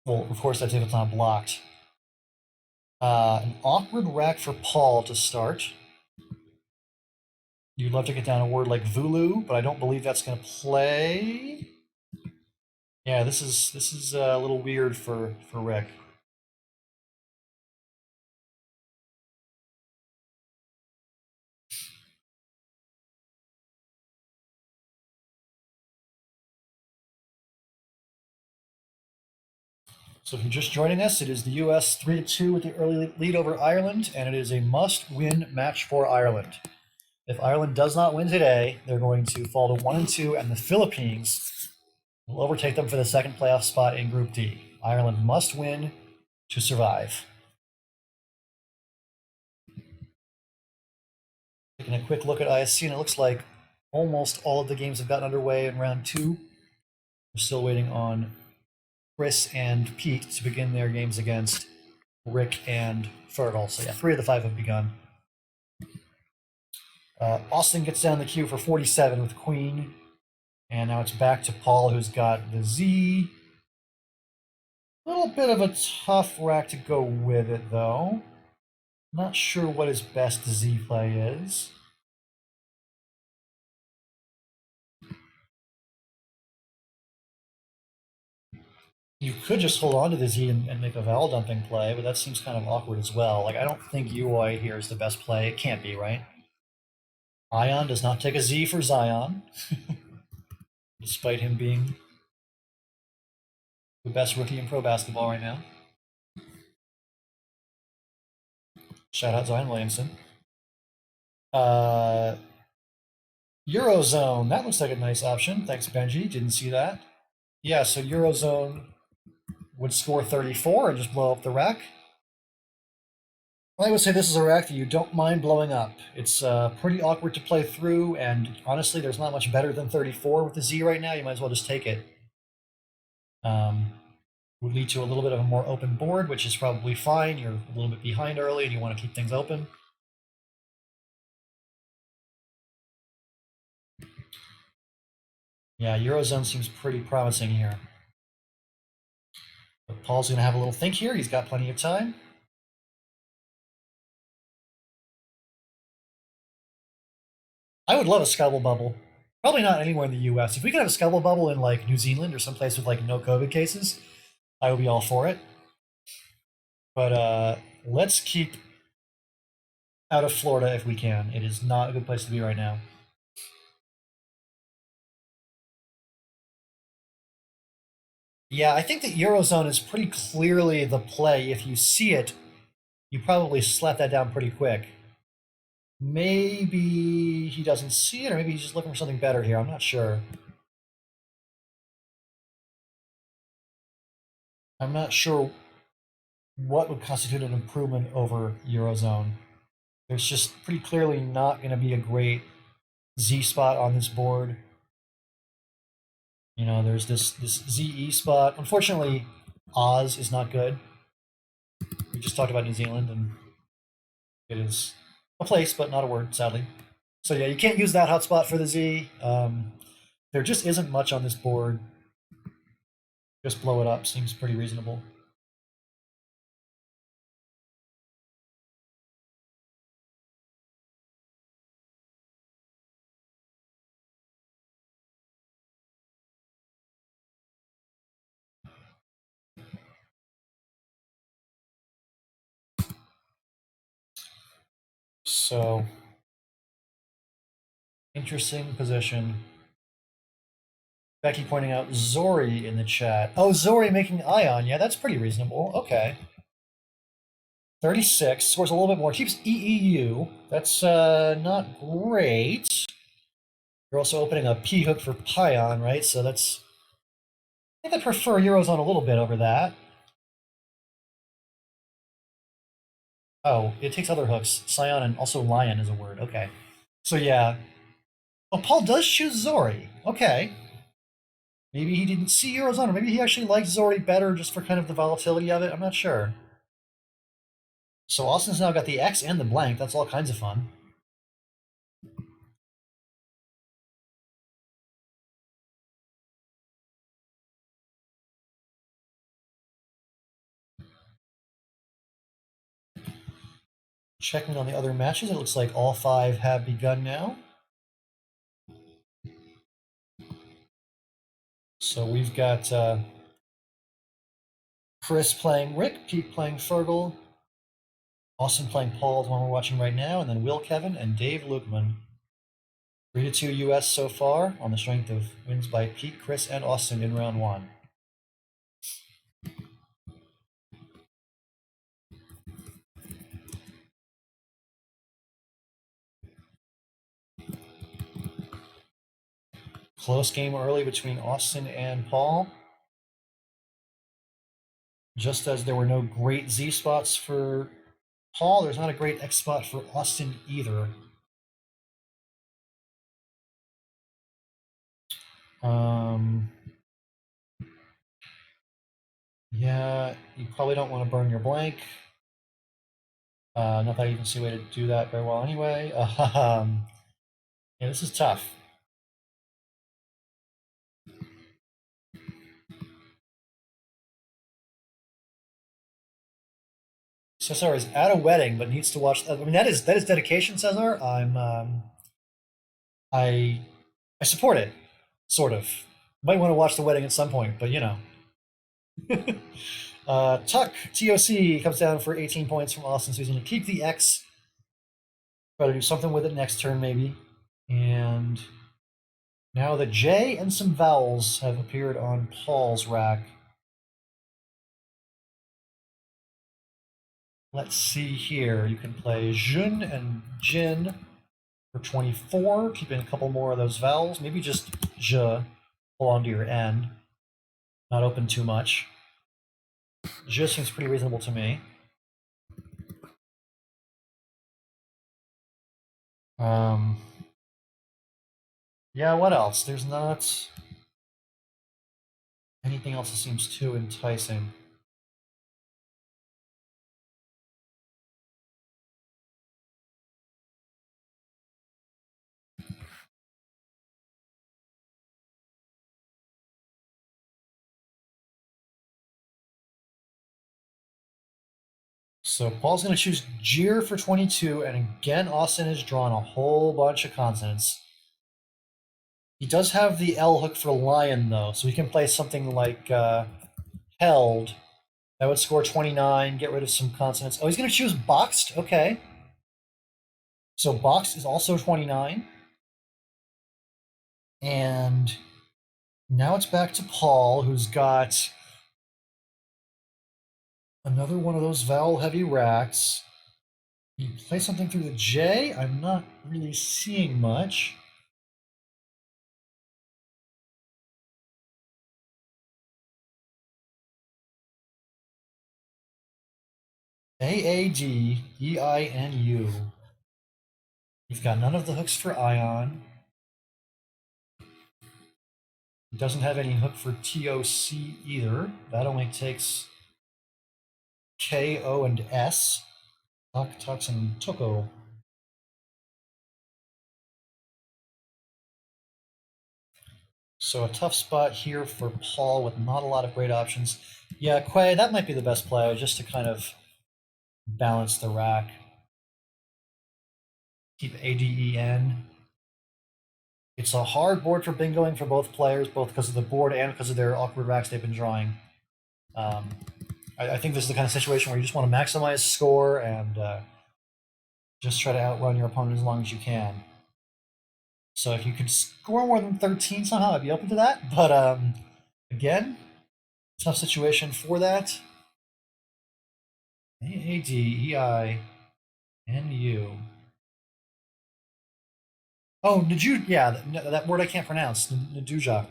Well, of course, that's if it's not blocked. An awkward rack for Paul to start. You'd love to get down a word like Vulu, but I don't believe that's going to play. Yeah, this is a little weird for Rick. So if you're just joining us, it is the U.S. 3-2 with the early lead over Ireland, and it is a must-win match for Ireland. If Ireland does not win today, they're going to fall to 1-2, and the Philippines will overtake them for the second playoff spot in Group D. Ireland must win to survive. Taking a quick look at ISC, and it looks like almost all of the games have gotten underway in round two. We're still waiting on Chris and Pete to begin their games against Rick and Fergal. So yeah, 3 of the 5 have begun. Austin gets down the queue for 47 with Queen. And now it's back to Paul, who's got the Z. A little bit of a tough rack to go with it, though. Not sure what his best Z play is. You could just hold on to the Z and make a vowel dumping play, but that seems kind of awkward as well. Like, I don't think UI here is the best play. It can't be, right? Ion does not take a Z for Zion, despite him being the best rookie in pro basketball right now. Shout out Zion Williamson. Eurozone, that looks like a nice option. Thanks, Benji. Didn't see that. Yeah, so Eurozone would score 34 and just blow up the rack. I would say this is a rack that you don't mind blowing up. It's pretty awkward to play through, and honestly, there's not much better than 34 with the Z right now. You might as well just take it. Um, would lead to a little bit of a more open board, which is probably fine. You're a little bit behind early, and you want to keep things open. Yeah, Eurozone seems pretty promising here. But Paul's going to have a little think here. He's got plenty of time. I would love a Scubble bubble. Probably not anywhere in the U.S. If we could have a Scubble bubble in like New Zealand or someplace with like no COVID cases, I would be all for it. But let's keep out of Florida if we can. It is not a good place to be right now. Yeah, I think the Eurozone is pretty clearly the play. If you see it, you probably slap that down pretty quick. Maybe he doesn't see it, or maybe he's just looking for something better here. I'm not sure. I'm not sure what would constitute an improvement over Eurozone. There's just pretty clearly not going to be a great Z spot on this board. You know, there's this ZE spot. Unfortunately, Oz is not good. We just talked about New Zealand, and it is a place, but not a word, sadly. So yeah, you can't use that hotspot for the Z. There just isn't much on this board. Just blow it up seems pretty reasonable. So interesting position. Becky pointing out Zori in the chat. Oh, Zori making Ion. Yeah, that's pretty reasonable. Okay. 36, scores a little bit more. Keeps EEU. That's not great. You're also opening a P hook for Pion, right? So that's... I think I prefer Eurozone a little bit over that. Oh, it takes other hooks. Scion and also Lion is a word. Okay. So yeah. Oh, Paul does choose Zori. Okay. Maybe he didn't see Eurozone, or maybe he actually likes Zori better just for kind of the volatility of it. I'm not sure. So Austin's now got the X and the blank. That's all kinds of fun. Checking on the other matches, it looks like all 5 have begun now. So we've got Chris playing Rick, Pete playing Fergal, Austin playing Paul, the one we're watching right now, and then Will Kevin and Dave Lukeman. 3-2 US so far on the strength of wins by Pete, Chris, and Austin in round 1. Close game early between Austin and Paul. Just as there were no great Z spots for Paul, there's not a great X spot for Austin either. Yeah, you probably don't want to burn your blank. Not that I even see a way to do that very well anyway. Yeah, this is tough. Cesar is at a wedding, but needs to watch. I mean, that is dedication, Cesar. I support it, sort of. Might want to watch the wedding at some point, but you know. Tuck TOC comes down for 18 points from Austin, so he's going to keep the X. Try to do something with it next turn, maybe. And now the J and some vowels have appeared on Paul's rack. Let's see here. You can play Jun and Jin for 24, keeping a couple more of those vowels. Maybe just Je, hold on to your N. Not open too much. Je seems pretty reasonable to me. Um, yeah, what else? There's not anything else that seems too enticing. So Paul's going to choose Jeer for 22, and again, Austin has drawn a whole bunch of consonants. He does have the L hook for lion, though, so he can play something like held. That would score 29, get rid of some consonants. Oh, he's going to choose boxed? Okay. So boxed is also 29. And now it's back to Paul, who's got another one of those vowel-heavy racks. You play something through the J? I'm not really seeing much. Aadyeinu. He's got none of the hooks for ion. He doesn't have any hook for TOC either. That only takes K, O, and S. Tok, Tox, and Toko. So a tough spot here for Paul with not a lot of great options. Yeah, Quay, that might be the best play, just to kind of balance the rack. Keep ADEN. It's a hard board for bingoing for both players, both because of the board and because of their awkward racks they've been drawing. I think this is the kind of situation where you just want to maximize score and just try to outrun your opponent as long as you can. So if you could score more than 13 somehow, I'd be open to that. But again, tough situation for that. AADEINU. Oh, Naju, yeah, that word I can't pronounce. Naduja.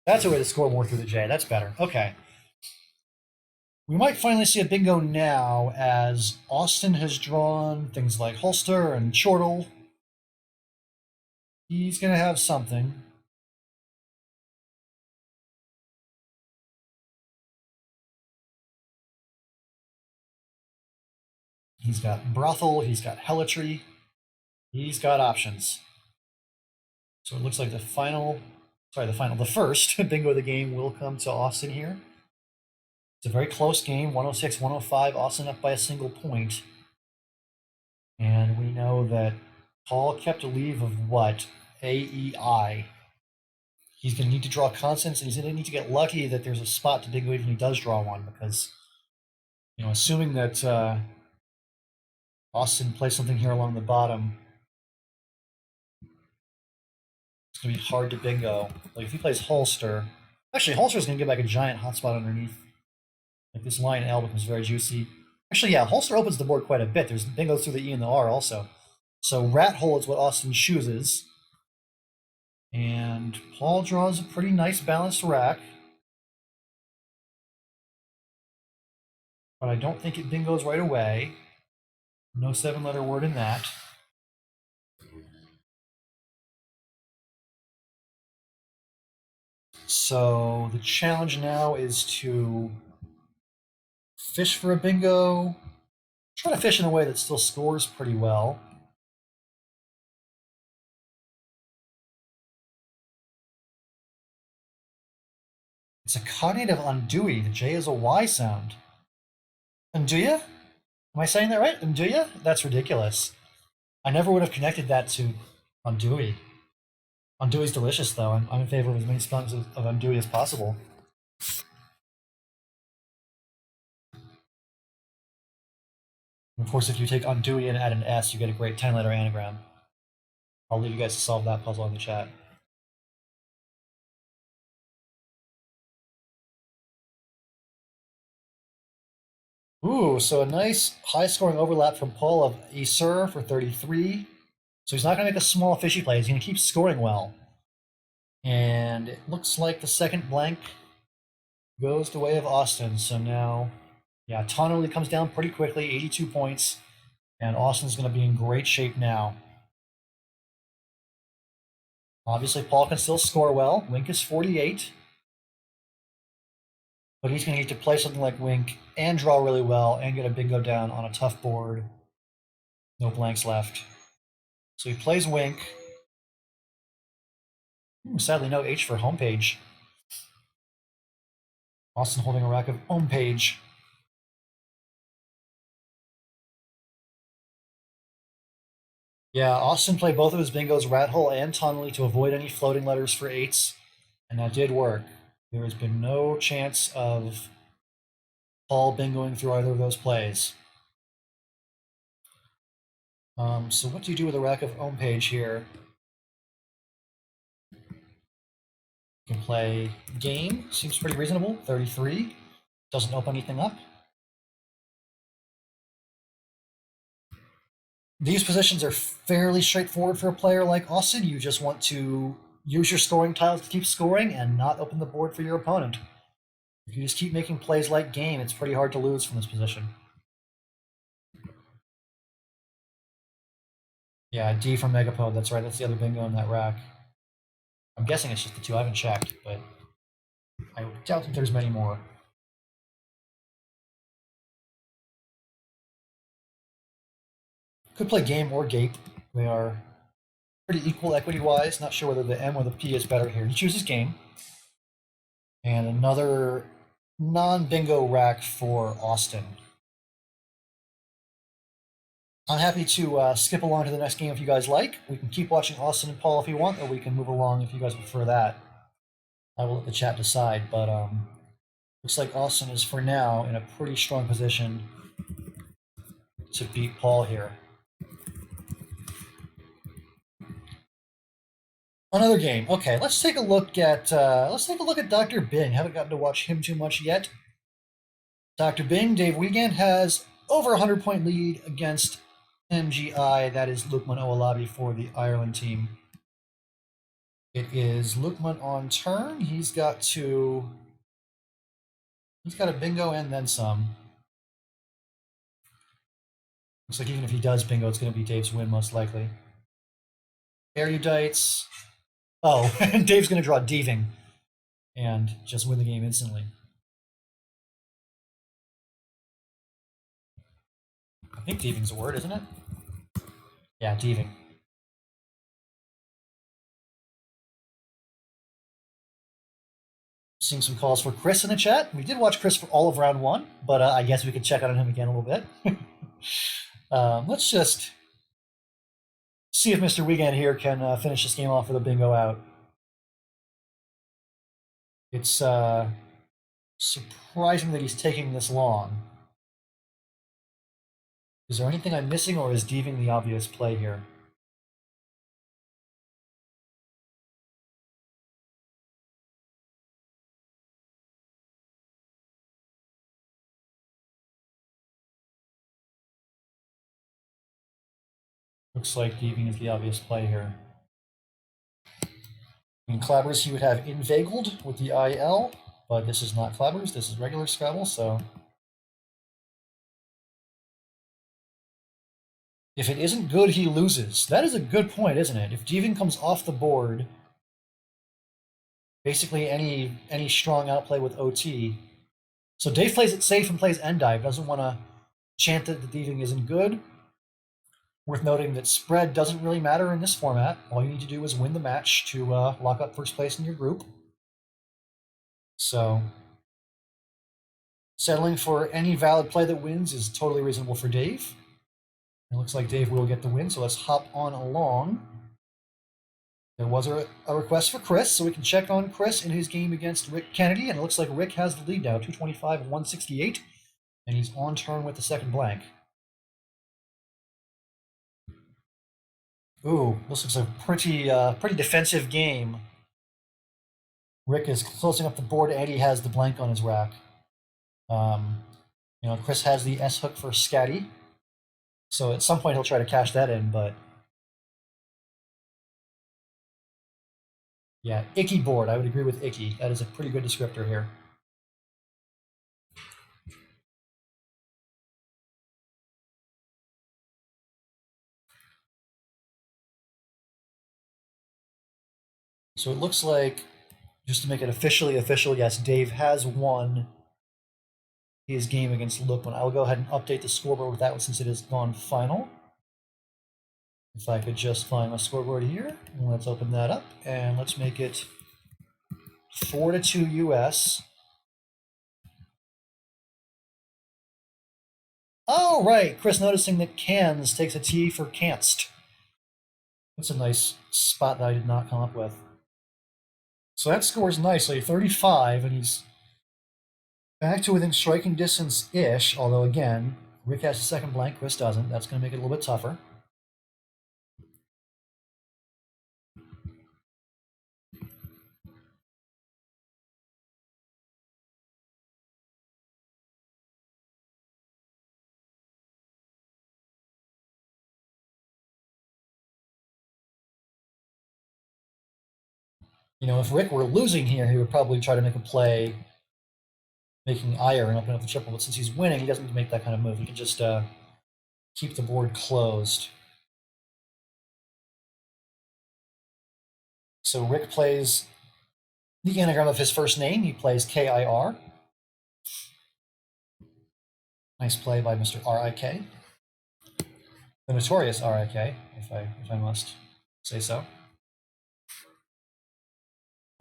That's a way to score more through the J. That's better. Okay. We might finally see a bingo now, as Austin has drawn things like Holster and Chortle. He's going to have something. He's got Brothel, he's got Hellatry, he's got options. So it looks like the first bingo of the game will come to Austin here. It's a very close game, 106, 105, Austin up by a single point. And we know that Paul kept a leave of what? AEI. He's going to need to draw consonants, and he's going to need to get lucky that there's a spot to bingo even if he does draw one, because, assuming that Austin plays something here along the bottom, it's going to be hard to bingo. Like if he plays Holster, actually Holster's going to get back a giant hotspot underneath. Like this line L becomes very juicy. Actually, yeah, Holster opens the board quite a bit. There's bingos through the E and the R also. So Rat Hole is what Austin chooses. And Paul draws a pretty nice balanced rack. But I don't think it bingos right away. No 7-letter word in that. So the challenge now is to fish for a bingo. Try to fish in a way that still scores pretty well. It's a cognate of Andui. The J is a Y sound. Anduya? Am I saying that right? Anduya? That's ridiculous. I never would have connected that to Andui. Andui's delicious, though. I'm in favor of as many spellings of Andui as possible. And of course, if you take Andui and add an S, you get a great 10-letter anagram. I'll leave you guys to solve that puzzle in the chat. Ooh, so a nice high-scoring overlap from Paul of Acer for 33. So he's not going to make a small fishy play. He's going to keep scoring well. And it looks like the second blank goes the way of Austin. So now, yeah, Tonally comes down pretty quickly, 82 points. And Austin's going to be in great shape now. Obviously, Paul can still score well. Wink is 48. But he's going to need to play something like Wink and draw really well and get a bingo down on a tough board. No blanks left. So he plays Wink. Sadly, no H for homepage. Austin holding a rack of homepage. Yeah, Austin played both of his bingos, Rat Hole and Tunnelly, to avoid any floating letters for eights, and that did work. There has been no chance of Paul bingoing through either of those plays. So what do you do with a rack of homepage here? You can play game, seems pretty reasonable, 33. Doesn't open anything up. These positions are fairly straightforward for a player like Austin. You just want to use your scoring tiles to keep scoring and not open the board for your opponent. If you just keep making plays like game, it's pretty hard to lose from this position. Yeah, D from Megapode, that's right, that's the other bingo in that rack. I'm guessing it's just the two, I haven't checked, but I doubt that there's many more. Could play game or gape. They are pretty equal equity-wise. Not sure whether the M or the P is better here. He chooses game. And another non-bingo rack for Austin. I'm happy to skip along to the next game if you guys like. We can keep watching Austin and Paul if you want, or we can move along if you guys prefer that. I will let the chat decide, but looks like Austin is, for now, in a pretty strong position to beat Paul here. Another game. Okay, let's take a look at Dr. Bing. Haven't gotten to watch him too much yet. Dr. Bing, Dave Wiegand has over a 100-point lead against MGI. That is Lukman Owolabi for the Ireland team. It is Lukman on turn. He's got a bingo and then some. Looks like even if he does bingo, it's going to be Dave's win most likely. Erudites. Oh, and Dave's going to draw Deving and just win the game instantly. I think Deving's a word, isn't it? Yeah, Deving. Seeing some calls for Chris in the chat. We did watch Chris for all of round one, but I guess we could check out on him again a little bit. Let's just see if Mr. Wiegand here can finish this game off with a bingo out. It's surprising that he's taking this long. Is there anything I'm missing, or is Deving the obvious play here? Looks like Deving is the obvious play here. In Clabbers, he would have inveigled with the IL, but this is not Clabbers, this is regular Scrabble, so if it isn't good, he loses. That is a good point, isn't it? If Deving comes off the board, basically any strong outplay with OT. So Dave plays it safe and plays Endive, doesn't want to chant that the Deving isn't good. Worth noting that spread doesn't really matter in this format. All you need to do is win the match to lock up first place in your group. So settling for any valid play that wins is totally reasonable for Dave. It looks like Dave will get the win, so let's hop on along. There was a request for Chris, so we can check on Chris in his game against Rick Kennedy, and it looks like Rick has the lead now, 225 and 168, and he's on turn with the second blank. Ooh, this looks like a pretty defensive game. Rick is closing up the board. Eddie has the blank on his rack. Chris has the S hook for Scatty, so at some point he'll try to cash that in, but yeah, icky board. I would agree with icky. That is a pretty good descriptor here. So it looks like, just to make it officially official, yes, Dave has won his game against Lookman. I will go ahead and update the scoreboard with that one since it has gone final. If I could just find my scoreboard here, and let's open that up, and let's make it 4-2 US. Oh, right, Chris noticing that cans takes a T for canst. That's a nice spot that I did not come up with. So that scores nicely, 35, and he's back to within striking distance-ish, although again, Rick has a second blank, Chris doesn't. That's going to make it a little bit tougher. You know, if Rick were losing here, he would probably try to make a play making iron and open up the triple, but since he's winning, he doesn't need to make that kind of move. He can just keep the board closed. So Rick plays the anagram of his first name. He plays KIR. Nice play by Mr. RIK. The notorious RIK, if I must say so.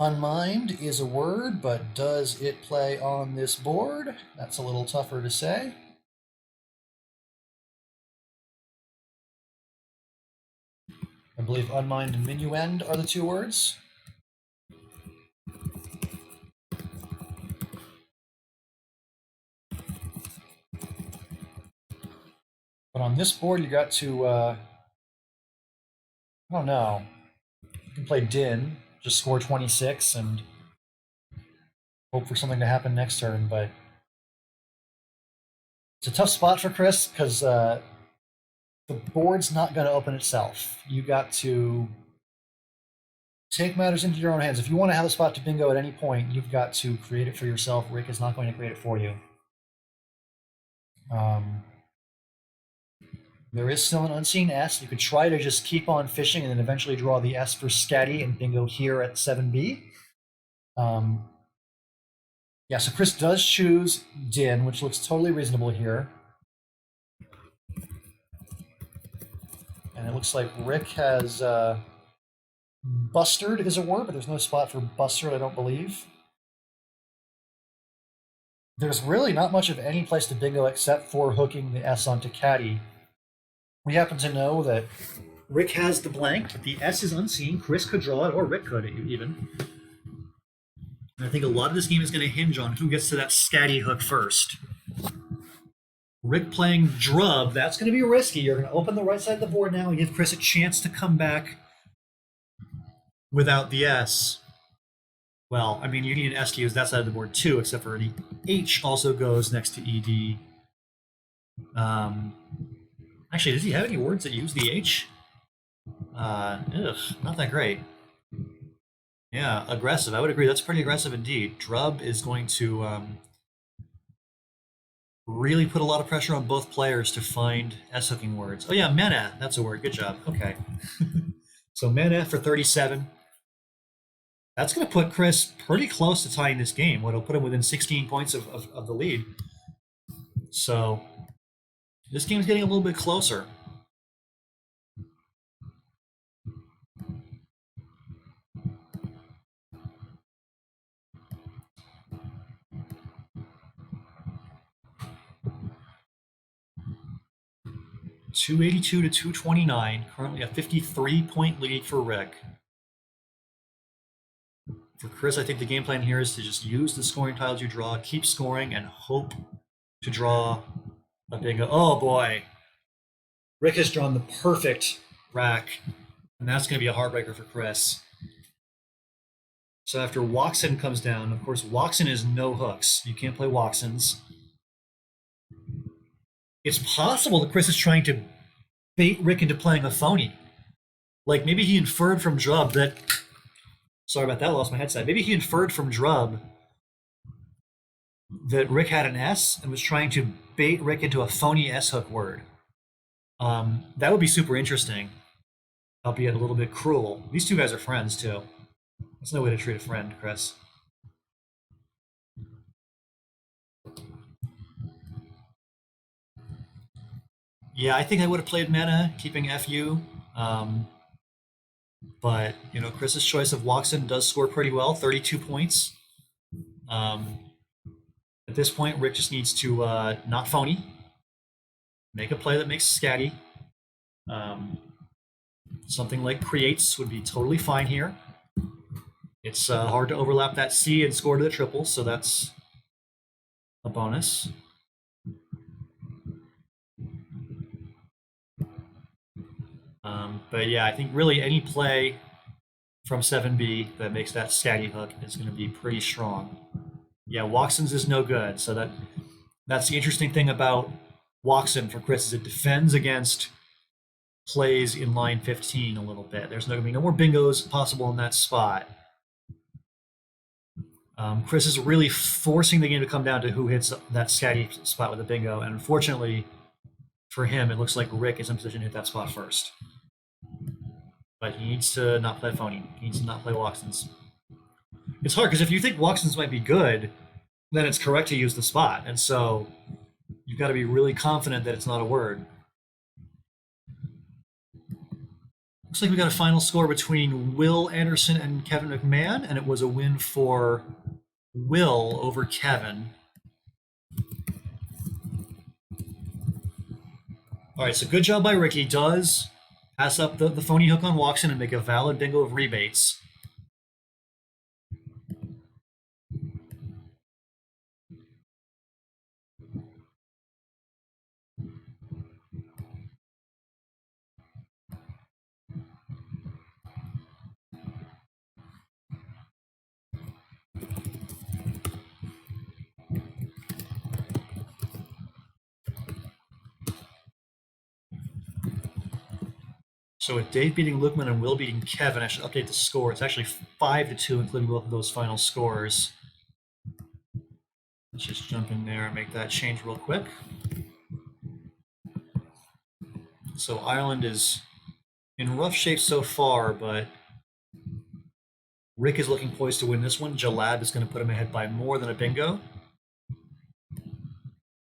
Unmined is a word, but does it play on this board? That's a little tougher to say. I believe unmined and minuend are the two words. But on this board, you got to, I don't know. You can play Din, just score 26 and hope for something to happen next turn, but it's a tough spot for Chris because the board's not going to open itself. You got to take matters into your own hands. If you want to have a spot to bingo at any point, you've got to create it for yourself. Rick is not going to create it for you. There is still an unseen S. You could try to just keep on fishing and then eventually draw the S for Scatty and bingo here at 7B. Yeah, so Chris does choose Din, which looks totally reasonable here. And it looks like Rick has Bustard is a word, but there's no spot for Bustard, I don't believe. There's really not much of any place to bingo except for hooking the S onto Caddy. We happen to know that Rick has the blank, but the S is unseen. Chris could draw it, or Rick could even. And I think a lot of this game is going to hinge on who gets to that Scatty hook first. Rick playing Drub, that's going to be risky. You're going to open the right side of the board now and give Chris a chance to come back without the S. Well, I mean, you need an S to use that side of the board too, except for the H also goes next to ED. Actually, does he have any words that use the H? Not that great. Yeah, aggressive. I would agree. That's pretty aggressive indeed. Drub is going to really put a lot of pressure on both players to find S-hooking words. Oh yeah, Mena. That's a word. Good job. Okay. So Mena for 37. That's going to put Chris pretty close to tying this game. What'll put him within 16 points of the lead. So this game's getting a little bit closer. .282 to 229. Currently a 53-point lead for Rick. For Chris, I think the game plan here is to just use the scoring tiles you draw, keep scoring, and hope to draw a bingo. Oh boy. Rick has drawn the perfect rack, and that's going to be a heartbreaker for Chris. So after Waxen comes down, of course, Waxen is no hooks. You can't play Waxens. It's possible that Chris is trying to bait Rick into playing a phony. Like maybe he inferred from Drub that. Sorry about that, I lost my headset. Maybe he inferred from Drub that Rick had an S and was trying to bait Rick into a phony S hook word. That would be super interesting, albeit a little bit cruel. These two guys are friends too. That's no way to treat a friend, Chris. Yeah, I think I would have played mana, keeping FU. Um, but, Chris's choice of Watson does score pretty well, 32 points. Um, at this point, Rick just needs to not phony, make a play that makes scatty. Um, something like creates would be totally fine here. It's hard to overlap that C and score to the triple, so that's a bonus. But yeah, I think really any play from 7B that makes that scatty hook is going to be pretty strong. Yeah, Watson's is no good, so that's the interesting thing about Watson for Chris is it defends against plays in line 15 a little bit. There's going to be no more bingos possible in that spot. Chris is really forcing the game to come down to who hits that scatty spot with a bingo, and unfortunately for him, it looks like Rick is in position to hit that spot first. But he needs to not play phony. He needs to not play Watson's. It's hard because if you think Watson's might be good, then it's correct to use the spot, and so you've got to be really confident that it's not a word. Looks like we got a final score between Will Anderson and Kevin McMahon, and it was a win for Will over Kevin. All right, so good job by Ricky. Does pass up the phony hook on Watson and make a valid bingo of rebates. So with Dave beating Lukman and Will beating Kevin, I should update the score. It's actually 5-2, including both of those final scores. Let's just jump in there and make that change real quick. So Ireland is in rough shape so far, but Rick is looking poised to win this one. Jalab is going to put him ahead by more than a bingo.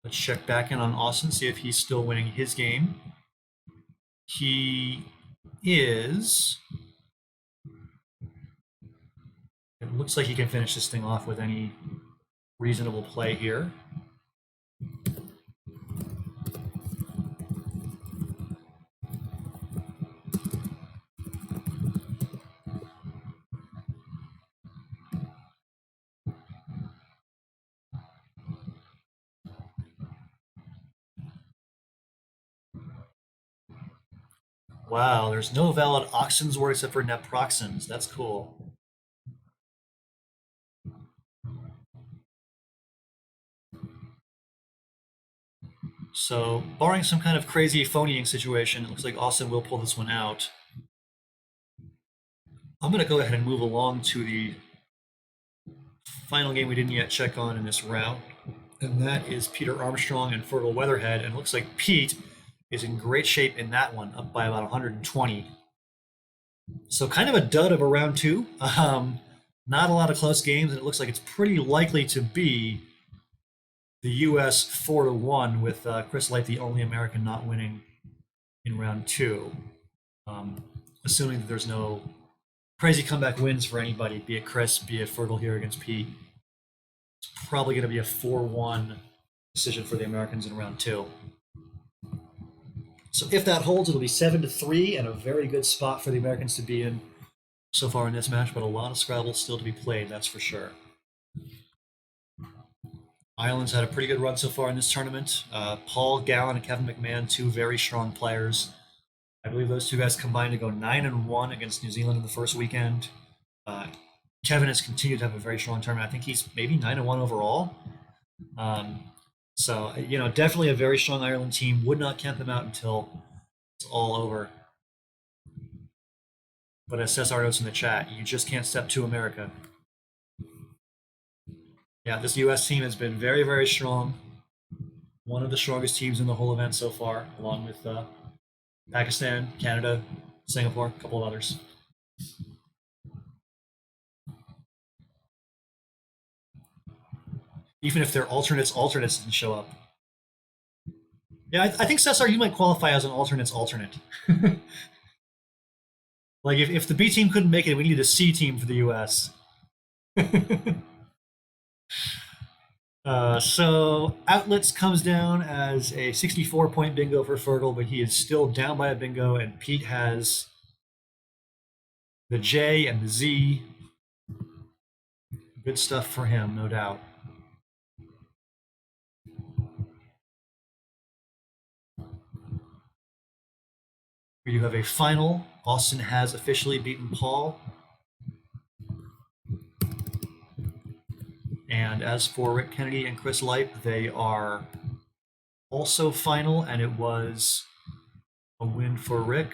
Let's check back in on Austin, see if he's still winning his game. He is. It looks like he can finish this thing off with any reasonable play here. Wow, there's no valid Oxen's word except for Naproxens. That's cool. So, barring some kind of crazy phonying situation, it looks like Austin will pull this one out. I'm going to go ahead and move along to the final game we didn't yet check on in this round, and that is Peter Armstrong and Fergal Weatherhead. And it looks like Pete is in great shape in that one, up by about 120. So kind of a dud of a round two. Not a lot of close games, and it looks like it's pretty likely to be the U.S. 4-1 with Chris Light the only American not winning in round two. Assuming that there's no crazy comeback wins for anybody, be it Chris, be it Fergal here against Pete. It's probably going to be a 4-1 decision for the Americans in round two. So if that holds, it'll be 7-3 and a very good spot for the Americans to be in so far in this match, but a lot of Scrabble still to be played, that's for sure. Ireland's had a pretty good run so far in this tournament. Paul Gallen and Kevin McMahon, two very strong players. I believe those two guys combined to go 9-1 against New Zealand in the first weekend. Kevin has continued to have a very strong tournament. I think he's maybe 9-1 overall. So, definitely a very strong Ireland team. Would not count them out until it's all over. But as Cesar notes in the chat, you just can't step to America. Yeah, this U.S. team has been very, very strong. One of the strongest teams in the whole event so far, along with Pakistan, Canada, Singapore, a couple of others. even if their alternates didn't show up. Yeah, I think Cesar, you might qualify as an alternates alternate. Like if the B team couldn't make it, we needed a C team for the US. So Outlets comes down as a 64-point bingo for Fergal, but he is still down by a bingo, and Pete has the J and the Z. Good stuff for him, no doubt. You have a final. Austin has officially beaten Paul. And as for Rick Kennedy and Chris Lipe, they are also final, and it was a win for Rick.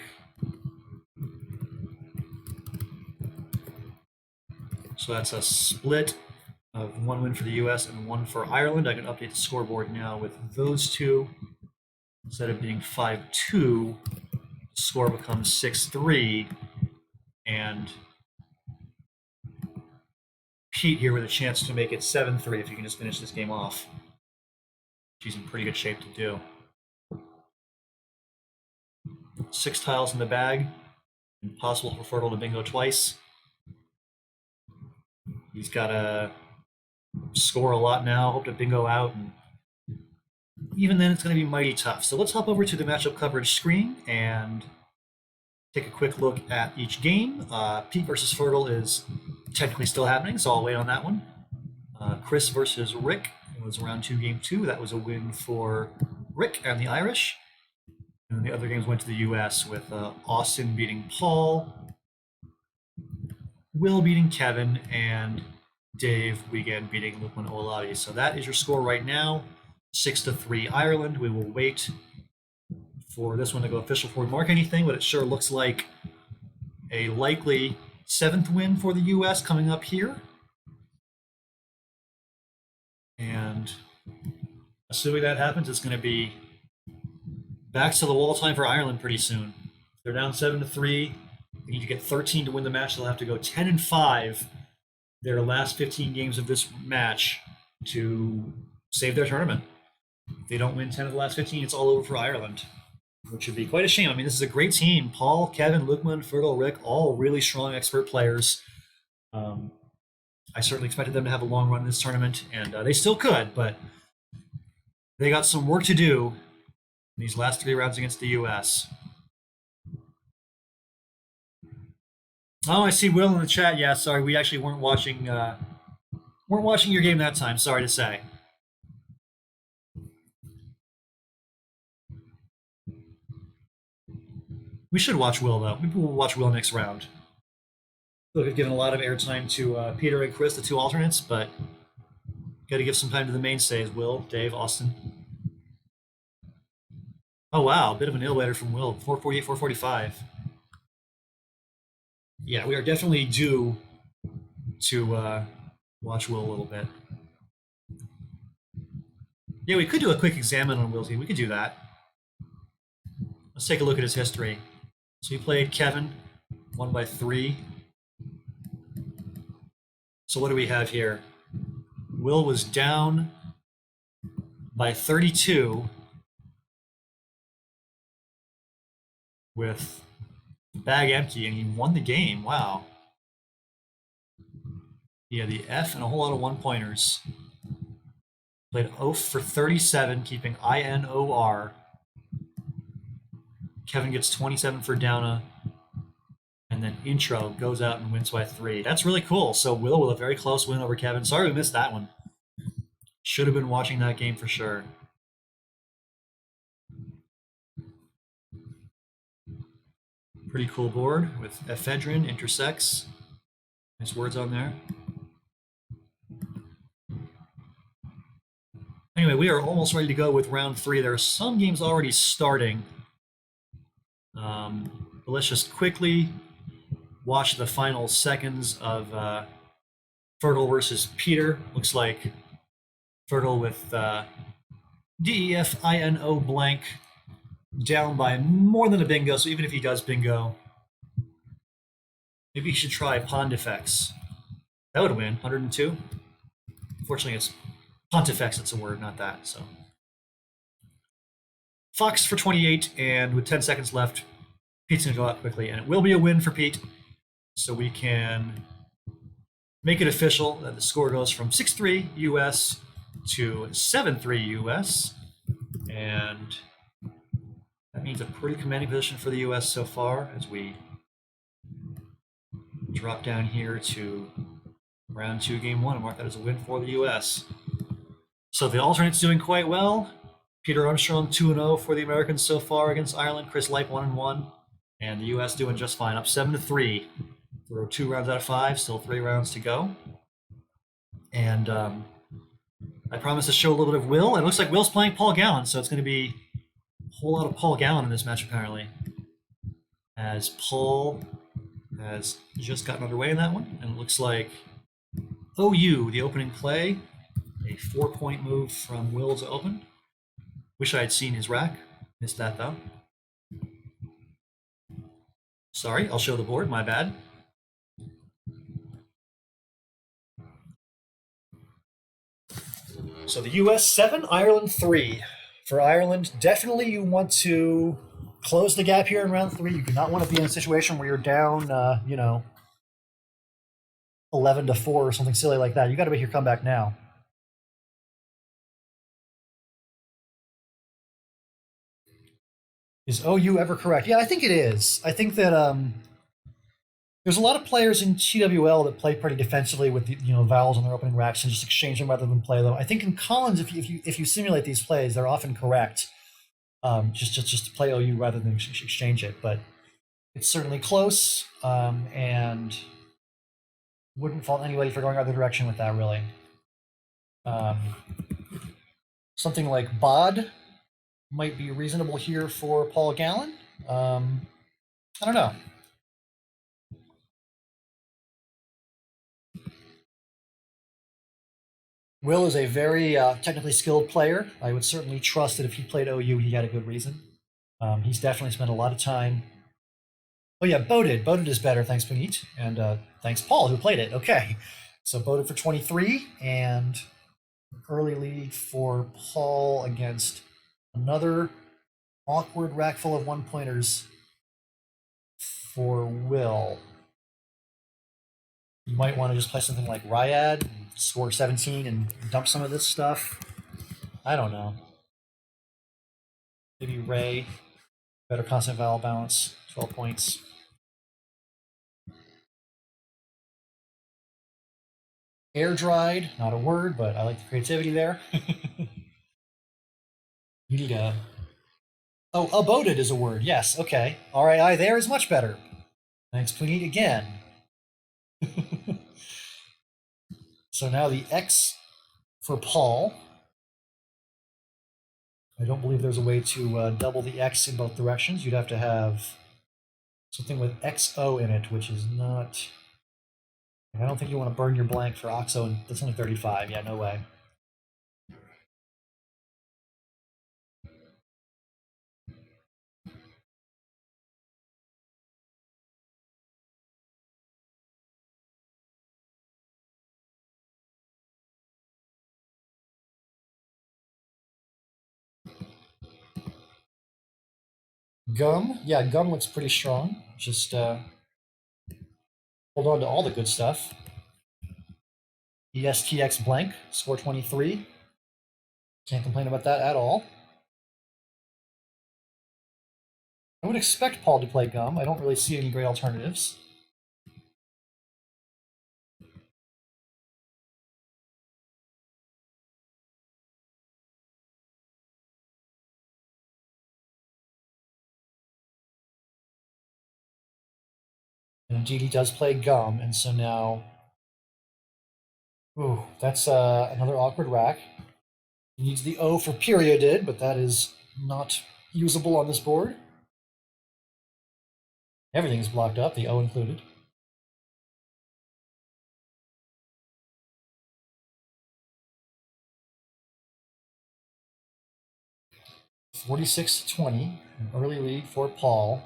So that's a split of one win for the US and one for Ireland. I can update the scoreboard now with those two. Instead of being 5-2, the score becomes 6-3. And Pete here with a chance to make it 7-3 if you can just finish this game off. She's in pretty good shape to do. 6 tiles in the bag. Impossible for Fergal to bingo twice. He's got to score a lot now, hope to bingo out, and even then it's going to be mighty tough. So let's hop over to the matchup coverage screen and take a quick look at each game. Pete versus Fergal is technically still happening, so I'll wait on that one. Chris versus Rick. It was round 2, game 2. That was a win for Rick and the Irish. And the other games went to the US with Austin beating Paul, Will beating Kevin, and Dave Wiegand beating Lukman Oladi. So that is your score right now. 6-3 Ireland. We will wait for this one to go official before we mark anything, but it sure looks like a likely 7th win for the US coming up here. And assuming that happens, it's going to be back to the wall time for Ireland pretty soon. They're down 7-3. They need to get 13 to win the match. They'll have to go 10-5 their last 15 games of this match to save their tournament. If they don't win 10 of the last 15, it's all over for Ireland, which would be quite a shame. I mean, this is a great team. Paul, Kevin, Lukman, Fergal, Rick, all really strong expert players. I certainly expected them to have a long run in this tournament, and they still could, but they got some work to do in these last 3 rounds against the US. Oh, I see Will in the chat. Yeah, sorry, we actually weren't watching your game that time. Sorry to say. We should watch Will though. Maybe we'll watch Will next round. Look, I've given a lot of airtime to Peter and Chris, the 2 alternates, but got to give some time to the mainstays: Will, Dave, Austin. Oh wow, a bit of a nail biter from Will. 448, 445. Yeah, we are definitely due to watch Will a little bit. Yeah, we could do a quick examine on Will's team. We could do that. Let's take a look at his history. So he played Kevin, won by 3. So what do we have here? Will was down by 32 with the bag empty, and he won the game. Wow. He had the F and a whole lot of 1-pointers. Played Oaf for 37, keeping INOR. Kevin gets 27 for Downa. And then Intro goes out and wins by 3. That's really cool. So Will with a very close win over Kevin. Sorry we missed that one. Should have been watching that game for sure. Pretty cool board with ephedrine, intersex. Nice words on there. Anyway, we are almost ready to go with round 3. There are some games already starting. But let's just quickly watch the final seconds of Fergal versus Peter. Looks like Fergal with DEFINO blank down by more than a bingo. So even if he does bingo, maybe he should try Pontifex. That would win, 102. Unfortunately, it's Pontifex, that's a word, not that. So Fox for 28, and with 10 seconds left, Pete's going to go out quickly, and it will be a win for Pete. So we can make it official that the score goes from 6-3 US to 7-3 US. And that means a pretty commanding position for the US so far as we drop down here to round 2, game 1, and mark that as a win for the US. So the alternate's doing quite well. Peter Armstrong 2-0 for the Americans so far against Ireland. Chris Lipe 1-1, and the U.S. doing just fine, up 7-3 through 2 rounds out of 5, still 3 rounds to go. And I promised to show a little bit of Will, and it looks like Will's playing Paul Gallen, so it's going to be a whole lot of Paul Gallen in this match apparently, as Paul has just gotten underway in that one, and it looks like OU, the opening play, a 4-point move from Will to open. Wish I had seen his rack. Missed that though. Sorry, I'll show the board, my bad. So the US 7, Ireland 3. For Ireland, definitely you want to close the gap here in round 3. You do not want to be in a situation where you're down, 11-4 or something silly like that. You got to make your comeback now. Is OU ever correct? Yeah, I think it is. I think that there's a lot of players in TWL that play pretty defensively with the, vowels on their opening racks and just exchange them rather than play them. I think in Collins, if you simulate these plays, they're often correct. Just to play OU rather than exchange it, but it's certainly close, and wouldn't fault anybody for going either direction with that, really. Something like Bod might be reasonable here for Paul Gallen. I don't know. Will is a very technically skilled player. I would certainly trust that if he played OU, he had a good reason. He's definitely spent a lot of time. Oh yeah, Boded. Boded is better, thanks Puneet, and thanks Paul, who played it. Okay, so Boded for 23, and early lead for Paul against another awkward rack full of one-pointers for Will. You might want to just play something like Ryad, and score 17, and dump some of this stuff. I don't know. Maybe Ray, better constant vowel balance, 12 points. Air dried, not a word, but I like the creativity there. You need a. Oh, aboded is a word. Yes, okay. RAI there is much better. Thanks, Puneet, again. So now the X for Paul. I don't believe there's a way to double the X in both directions. You'd have to have something with XO in it, which is not. I don't think you want to burn your blank for OXO, and that's only 35. Yeah, no way. Gum, yeah, gum looks pretty strong. Just hold on to all the good stuff. ESTX blank, score 23. Can't complain about that at all. I would expect Paul to play gum. I don't really see any great alternatives. And indeed, he does play gum, and so now. Ooh, that's another awkward rack. He needs the O for perioded, but that is not usable on this board. Everything is blocked up, the O included. $46-20, an early lead for Paul.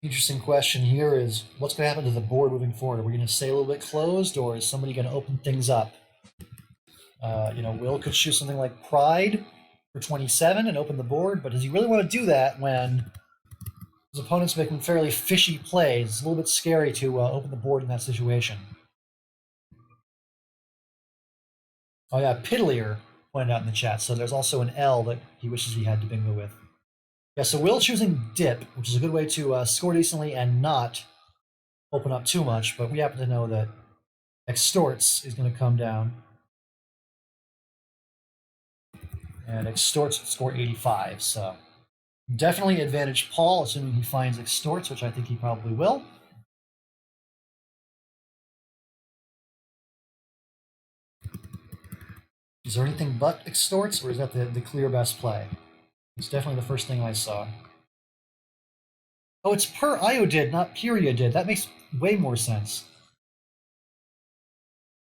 Interesting question here is what's going to happen to the board moving forward? Are we going to stay a little bit closed, or is somebody going to open things up? Will could choose something like Pride for 27 and open the board, but does he really want to do that when his opponent's making fairly fishy plays? It's a little bit scary to open the board in that situation. Oh yeah, Piddlier pointed out in the chat, so there's also an L that he wishes he had to bingo with. Yeah, so Will choosing Dip, which is a good way to score decently and not open up too much, but we happen to know that Extorts is going to come down. And Extorts score 85, so definitely advantage Paul, assuming he finds Extorts, which I think he probably will. Is there anything but Extorts, or is that the clear best play? It's definitely the first thing I saw. Oh, it's per iodid, not periodid. That makes way more sense.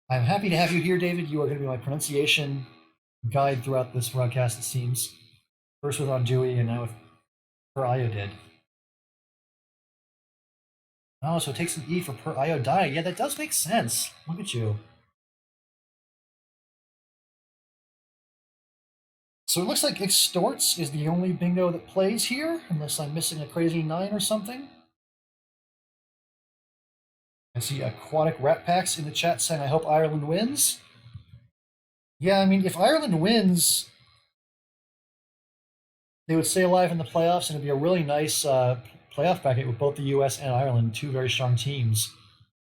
I'm happy to have you here, David. You are going to be my pronunciation guide throughout this broadcast, it seems. First with Andui, and now with per iodid. Oh, so it takes an E for per iodide. Yeah, that does make sense. Look at you. So it looks like Extorts is the only bingo that plays here, unless I'm missing a crazy 9 or something. I see Aquatic Rat Packs in the chat saying, I hope Ireland wins. Yeah, I mean, if Ireland wins, they would stay alive in the playoffs, and it'd be a really nice playoff bracket with both the U.S. and Ireland, two very strong teams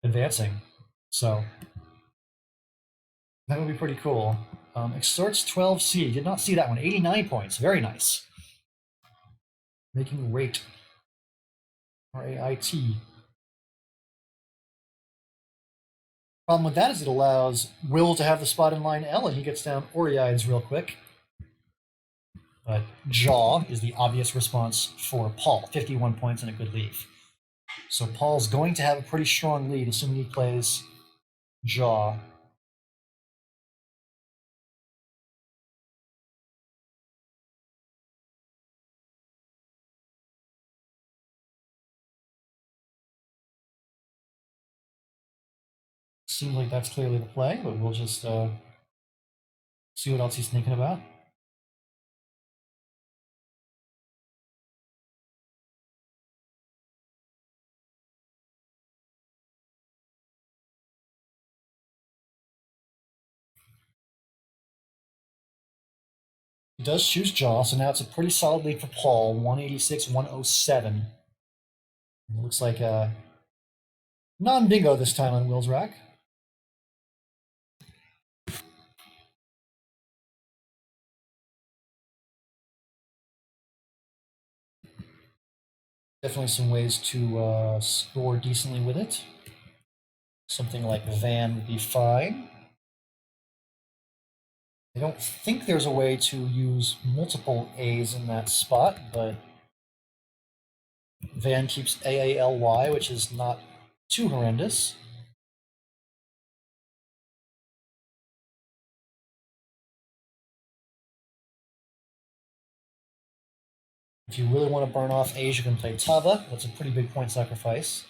advancing. So that would be pretty cool. Extorts 12C. Did not see that one. 89 points. Very nice. Making rate. R-A-I-T. Problem with that is it allows Will to have the spot in line L, and he gets down Oreides real quick. But Jaw is the obvious response for Paul. 51 points and a good leave. So Paul's going to have a pretty strong lead, assuming he plays Jaw. Seems like that's clearly the play, but we'll just see what else he's thinking about. He does choose Jaw, so now it's a pretty solid lead for Paul, 186, 107. It looks like a non-bingo this time on Will's rack. Definitely some ways to score decently with it. Something like Van would be fine. I don't think there's a way to use multiple A's in that spot, but Van keeps AALY, which is not too horrendous. If you really want to burn off A's, you can play Tava. That's a pretty big point sacrifice.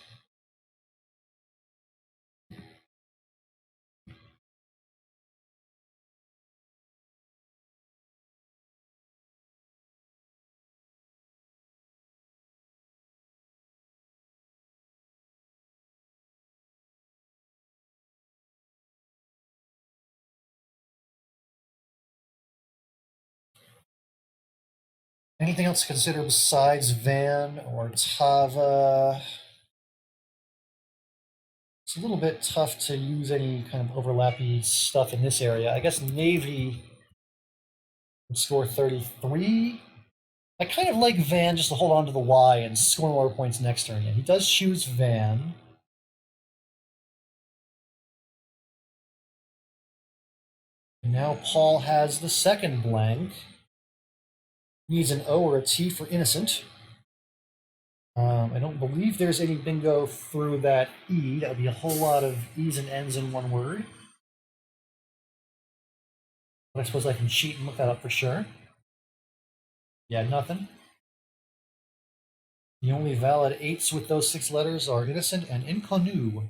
Anything else to consider besides Van or Tava? It's a little bit tough to use any kind of overlappy stuff in this area. I guess Navy would score 33. I kind of like Van just to hold on to the Y and score more points next turn. Yeah, he does choose Van. And now Paul has the second blank. Needs an O or a T for innocent. I don't believe there's any bingo through that E. That would be a whole lot of E's and N's in one word. But I suppose I can cheat and look that up for sure. Yeah, nothing. The only valid 8s with those 6 letters are innocent and inconnu.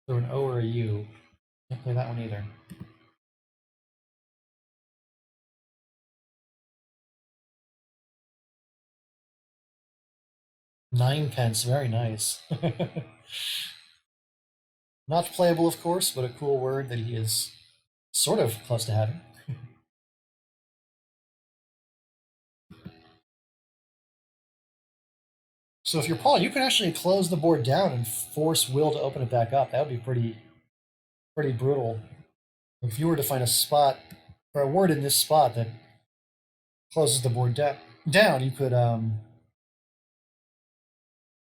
So an O or a U. Can't play that one either. Ninepence, very nice. Not playable, of course, but a cool word that he is sort of close to having. So if you're Paul, you can actually close the board down and force Will to open it back up. That would be pretty brutal. If you were to find a spot or a word in this spot that closes the board down, you could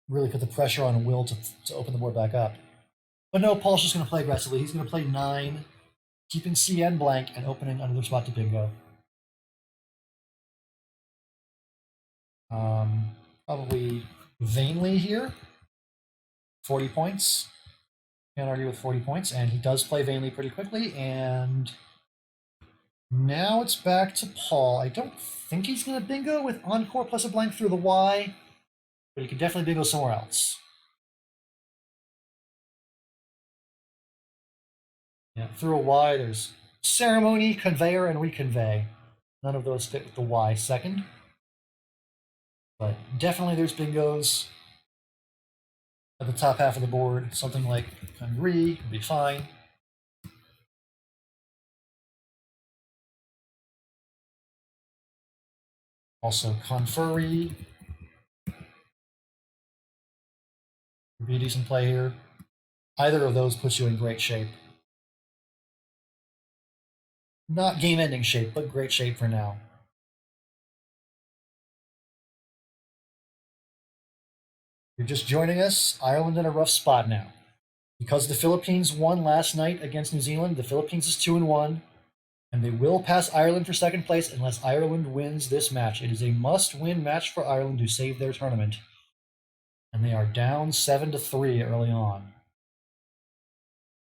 really put the pressure on Will to open the board back up. But no, Paul's just going to play aggressively. He's going to play 9, keeping CN blank and opening another spot to bingo. Probably vainly here. 40 points. Can't argue with 40 points, and he does play vainly pretty quickly, and now it's back to Paul. I don't think he's going to bingo with Encore plus a blank through the Y, but he could definitely bingo somewhere else. Yeah, through a Y, there's ceremony, conveyor, and reconvey. None of those fit with the Y second. But definitely there's bingos at the top half of the board. Something like Congree would be fine. Also Conferee would be a decent play here. Either of those puts you in great shape. Not game-ending shape, but great shape for now. You're just joining us, Ireland in a rough spot now. Because the Philippines won last night against New Zealand, the Philippines is 2-1, and they will pass Ireland for second place unless Ireland wins this match. It is a must-win match for Ireland to save their tournament. And they are down 7-3 early on.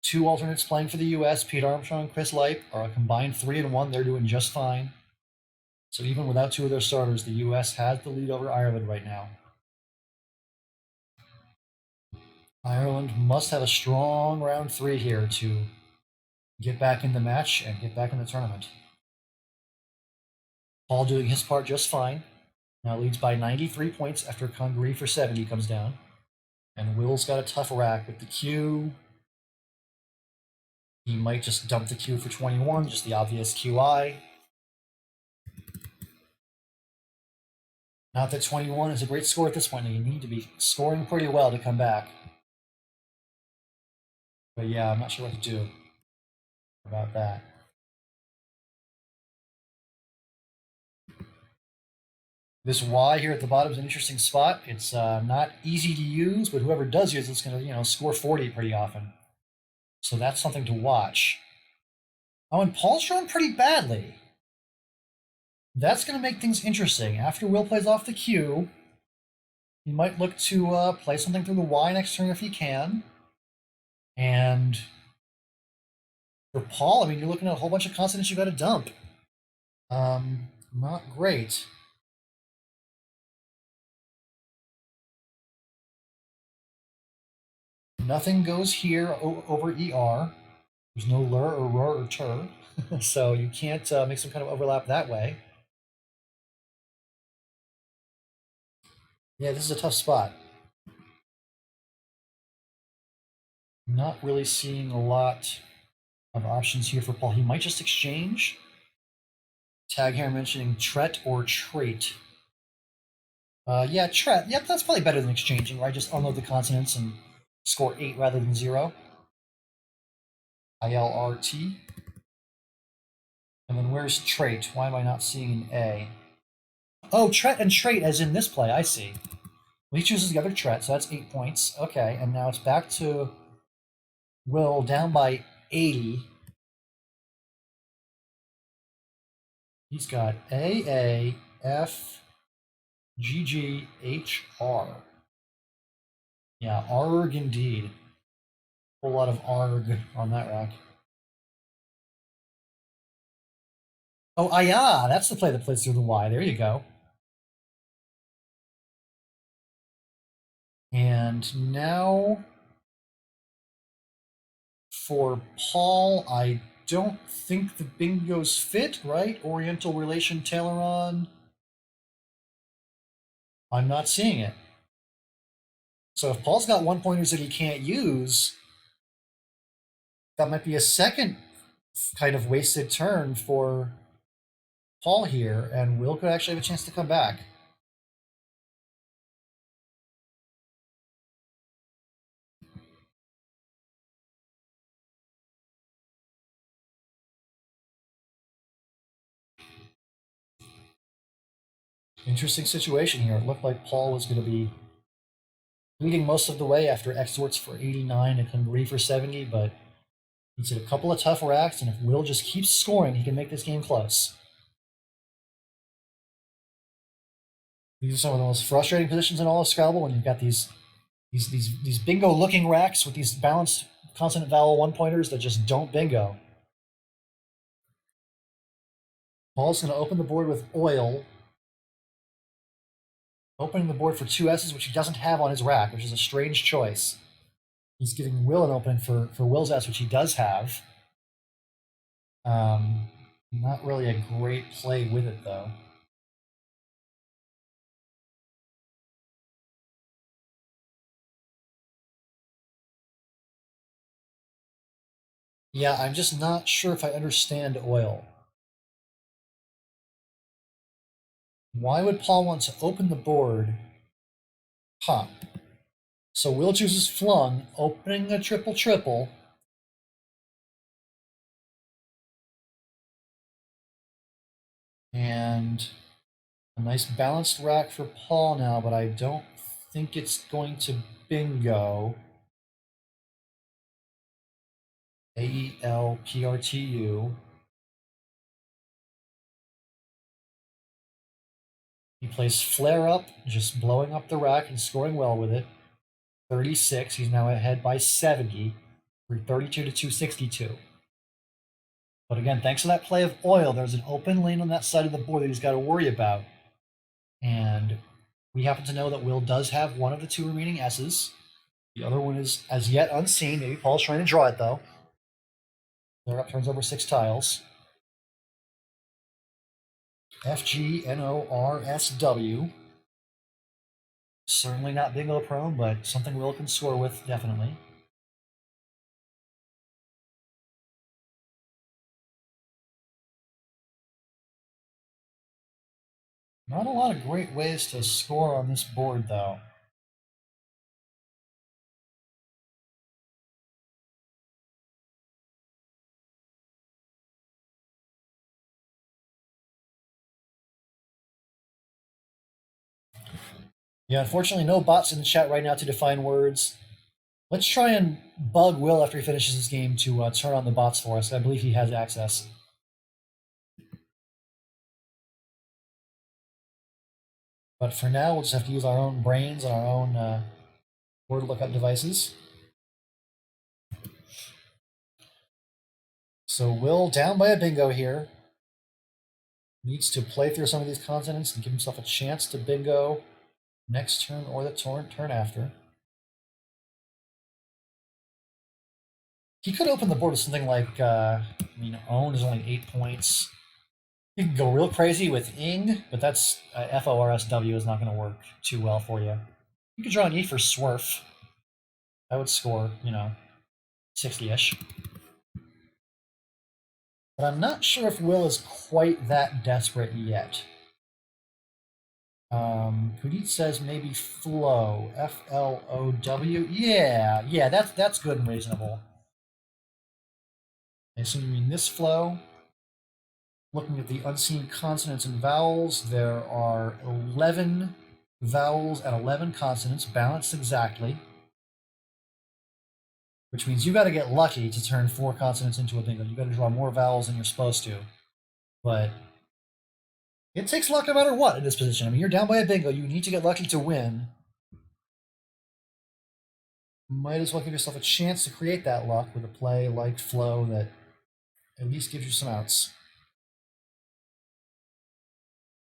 2 alternates playing for the US, Pete Armstrong and Chris Lipe, are a combined 3-1. They're doing just fine. So even without 2 of their starters, the US has the lead over Ireland right now. Ireland must have a strong round 3 here to get back in the match and get back in the tournament. Paul doing his part just fine. Now leads by 93 points after Congree for 70 comes down. And Will's got a tough rack with the Q. He might just dump the Q for 21, just the obvious QI. Not that 21 is a great score at this point. You need to be scoring pretty well to come back. But yeah, I'm not sure what to do about that. This Y here at the bottom is an interesting spot. It's not easy to use, but whoever does use it's going to score 40 pretty often. So that's something to watch. Oh, and Paul's showing pretty badly. That's going to make things interesting. After Will plays off the Q, he might look to play something through the Y next turn if he can. And for Paul, I mean, you're looking at a whole bunch of consonants you got to dump. Not great. Nothing goes here over ER. There's no lur or roar or tur, so you can't make some kind of overlap that way. Yeah, this is a tough spot. Not really seeing a lot of options here for Paul. He might just exchange. Tag here mentioning tret or trait. Yeah, tret. Yep, that's probably better than exchanging, right? Just unload the consonants and score 8 rather than 0. ILRT. And then where's trait? Why am I not seeing an A? Oh, tret and trait as in this play, I see. Well, he chooses the other tret, so that's 8 points. Okay, and now it's back to Will down by 80. He's got A, F, G, G, H, R. Yeah, ARG indeed. A whole lot of ARG on that rack. Oh, Aya! That's the play that plays through the Y. There you go. And now for Paul, I don't think the bingos fit, right? Oriental relation Tailoron. I'm not seeing it. So if Paul's got one pointers that he can't use, that might be a second kind of wasted turn for Paul here, and Will could actually have a chance to come back. Interesting situation here. It looked like Paul was going to be leading most of the way after exports for 89 and Hungary for 70, but he's hit a couple of tough racks, and if Will just keeps scoring, he can make this game close. These are some of the most frustrating positions in all of Scrabble when you've got these bingo looking racks with these balanced consonant vowel one pointers that just don't bingo. Paul's going to open the board with oil, opening the board for two S's, which he doesn't have on his rack, which is a strange choice. He's giving Will an opening for Will's S, which he does have. Not really a great play with it, though. Yeah, I'm just not sure if I understand oil. Why would Paul want to open the board? Huh. So Will chooses flung, opening a triple-triple. And a nice balanced rack for Paul now, but I don't think it's going to bingo. AELPRTU. He plays flare up, just blowing up the rack and scoring well with it. 36. He's now ahead by 70 for 32 to 262. But again, thanks to that play of oil, there's an open lane on that side of the board that he's got to worry about. And we happen to know that Will does have one of the two remaining S's. The other one is as yet unseen. Maybe Paul's trying to draw it, though. Flare up turns over 6 tiles. FGNORSW. Certainly not bingo prone, but something Will can score with, definitely. Not a lot of great ways to score on this board, though. Yeah, unfortunately, no bots in the chat right now to define words. Let's try and bug Will after he finishes his game to turn on the bots for us. I believe he has access. But for now, we'll just have to use our own brains and our own word lookup devices. So Will, down by a bingo here, needs to play through some of these consonants and give himself a chance to bingo next turn or the turn after. He could open the board with something like, own is only 8 points. You can go real crazy with ing, but that's FORSW is not going to work too well for you. You could draw an E for swerf. That would score, 60-ish. But I'm not sure if Will is quite that desperate yet. Pudit says maybe flow. FLOW. Yeah, that's good and reasonable. I assume you mean this flow. Looking at the unseen consonants and vowels, there are 11 vowels and 11 consonants balanced exactly, which means you got to get lucky to turn 4 consonants into a bingo. You got to draw more vowels than you're supposed to. But it takes luck no matter what in this position. I mean, you're down by a bingo. You need to get lucky to win. Might as well give yourself a chance to create that luck with a play like flow that at least gives you some outs.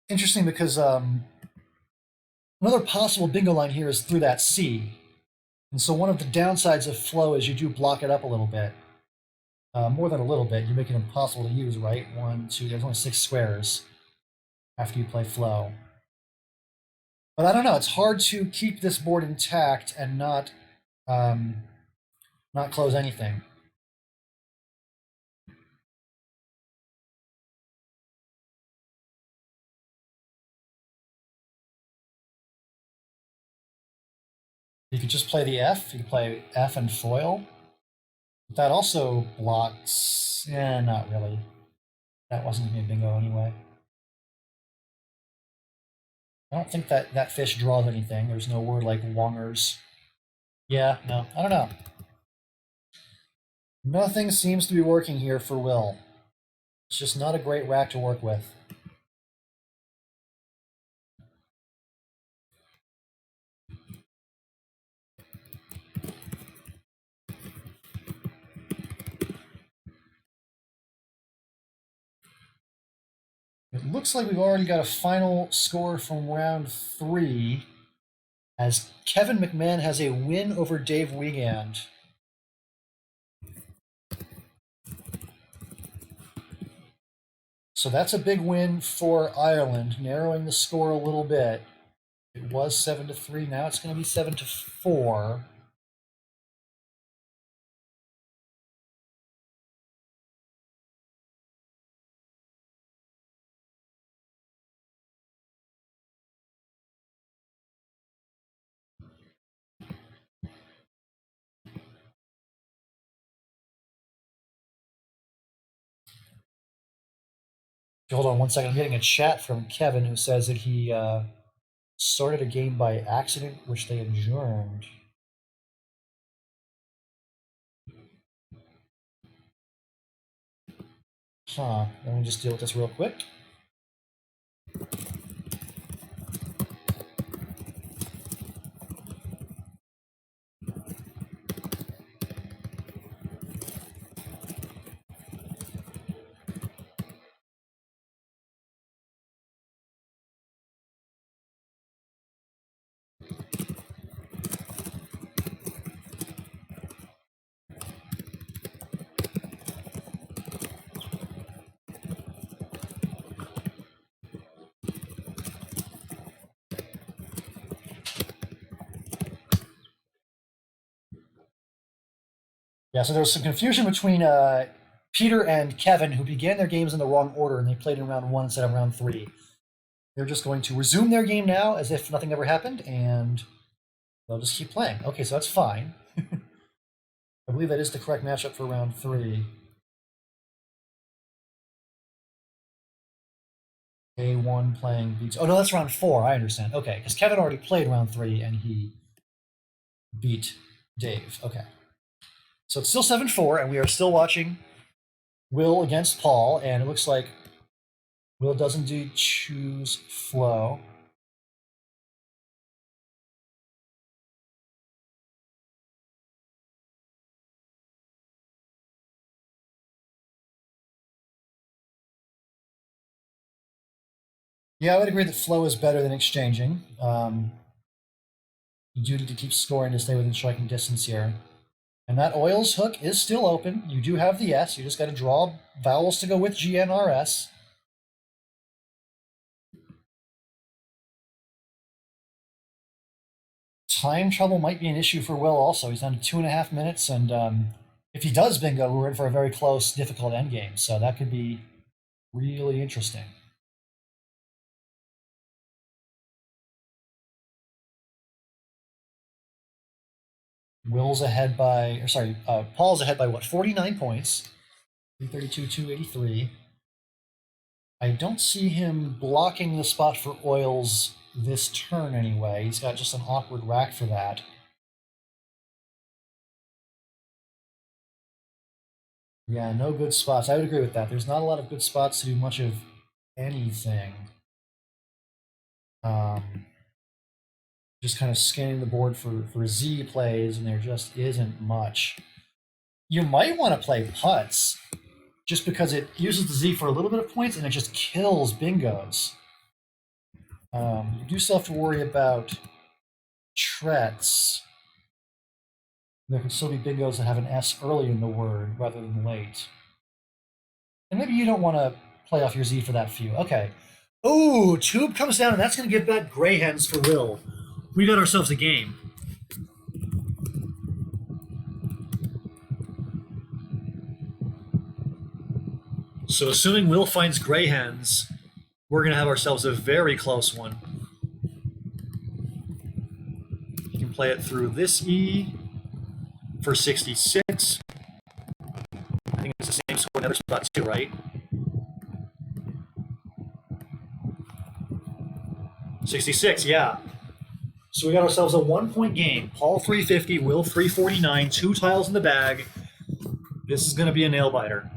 Interesting because another possible bingo line here is through that C. And so one of the downsides of flow is you do block it up a little bit. More than a little bit. You make it impossible to use, right? 1, 2, there's only 6 squares after you play flow. But I don't know. It's hard to keep this board intact and not close anything. You could just play the F. You could play F and foil. But that also blocks. Not really. That wasn't going to be a bingo anyway. I don't think that fish draws anything. There's no word like wongers. Yeah, no. I don't know. Nothing seems to be working here for Will. It's just not a great rack to work with. It looks like we've already got a final score from round 3, as Kevin McMahon has a win over Dave Wiegand. So that's a big win for Ireland, narrowing the score a little bit. It was 7-3. Now it's going to be 7-4. Hold on one second. I'm getting a chat from Kevin who says that he started a game by accident, which they adjourned. Let me just deal with this real quick. Yeah, so there was some confusion between Peter and Kevin, who began their games in the wrong order, and they played in round 1 instead of round 3. They're just going to resume their game now as if nothing ever happened, and they'll just keep playing. Okay, so that's fine. I believe that is the correct matchup for round 3. A1 playing B2. Oh, no, that's round 4. I understand. Okay, because Kevin already played round 3, and he beat Dave. Okay. So it's still 7-4, and we are still watching Will against Paul, and it looks like Will does indeed choose flow. Yeah, I would agree that flow is better than exchanging. You do need to keep scoring to stay within striking distance here. And that oils hook is still open. You do have the S. You just got to draw vowels to go with GNRS. Time trouble might be an issue for Will also. He's down to 2.5 minutes, and if he does bingo, we're in for a very close, difficult endgame. So that could be really interesting. Paul's ahead by what, 49 points, 332, 283. I don't see him blocking the spot for oils this turn anyway. He's got just an awkward rack for that. Yeah, no good spots. I would agree with that. There's not a lot of good spots to do much of anything. Just kind of scanning the board for Z plays, and there just isn't much. You might want to play putts, just because it uses the Z for a little bit of points, and it just kills bingos. You do still have to worry about Tretz. There can still be bingos that have an S early in the word rather than late. And maybe you don't want to play off your Z for that few. Okay. Oh, tube comes down, and that's going to give back gray hens for Will. We got ourselves a game. So assuming Will finds gray hens, we're going to have ourselves a very close one. You can play it through this E for 66. I think it's the same score in the other spot too, right? 66, yeah. So we got ourselves a 1-point game. Paul 350, Will 349, 2 tiles in the bag. This is going to be a nail biter.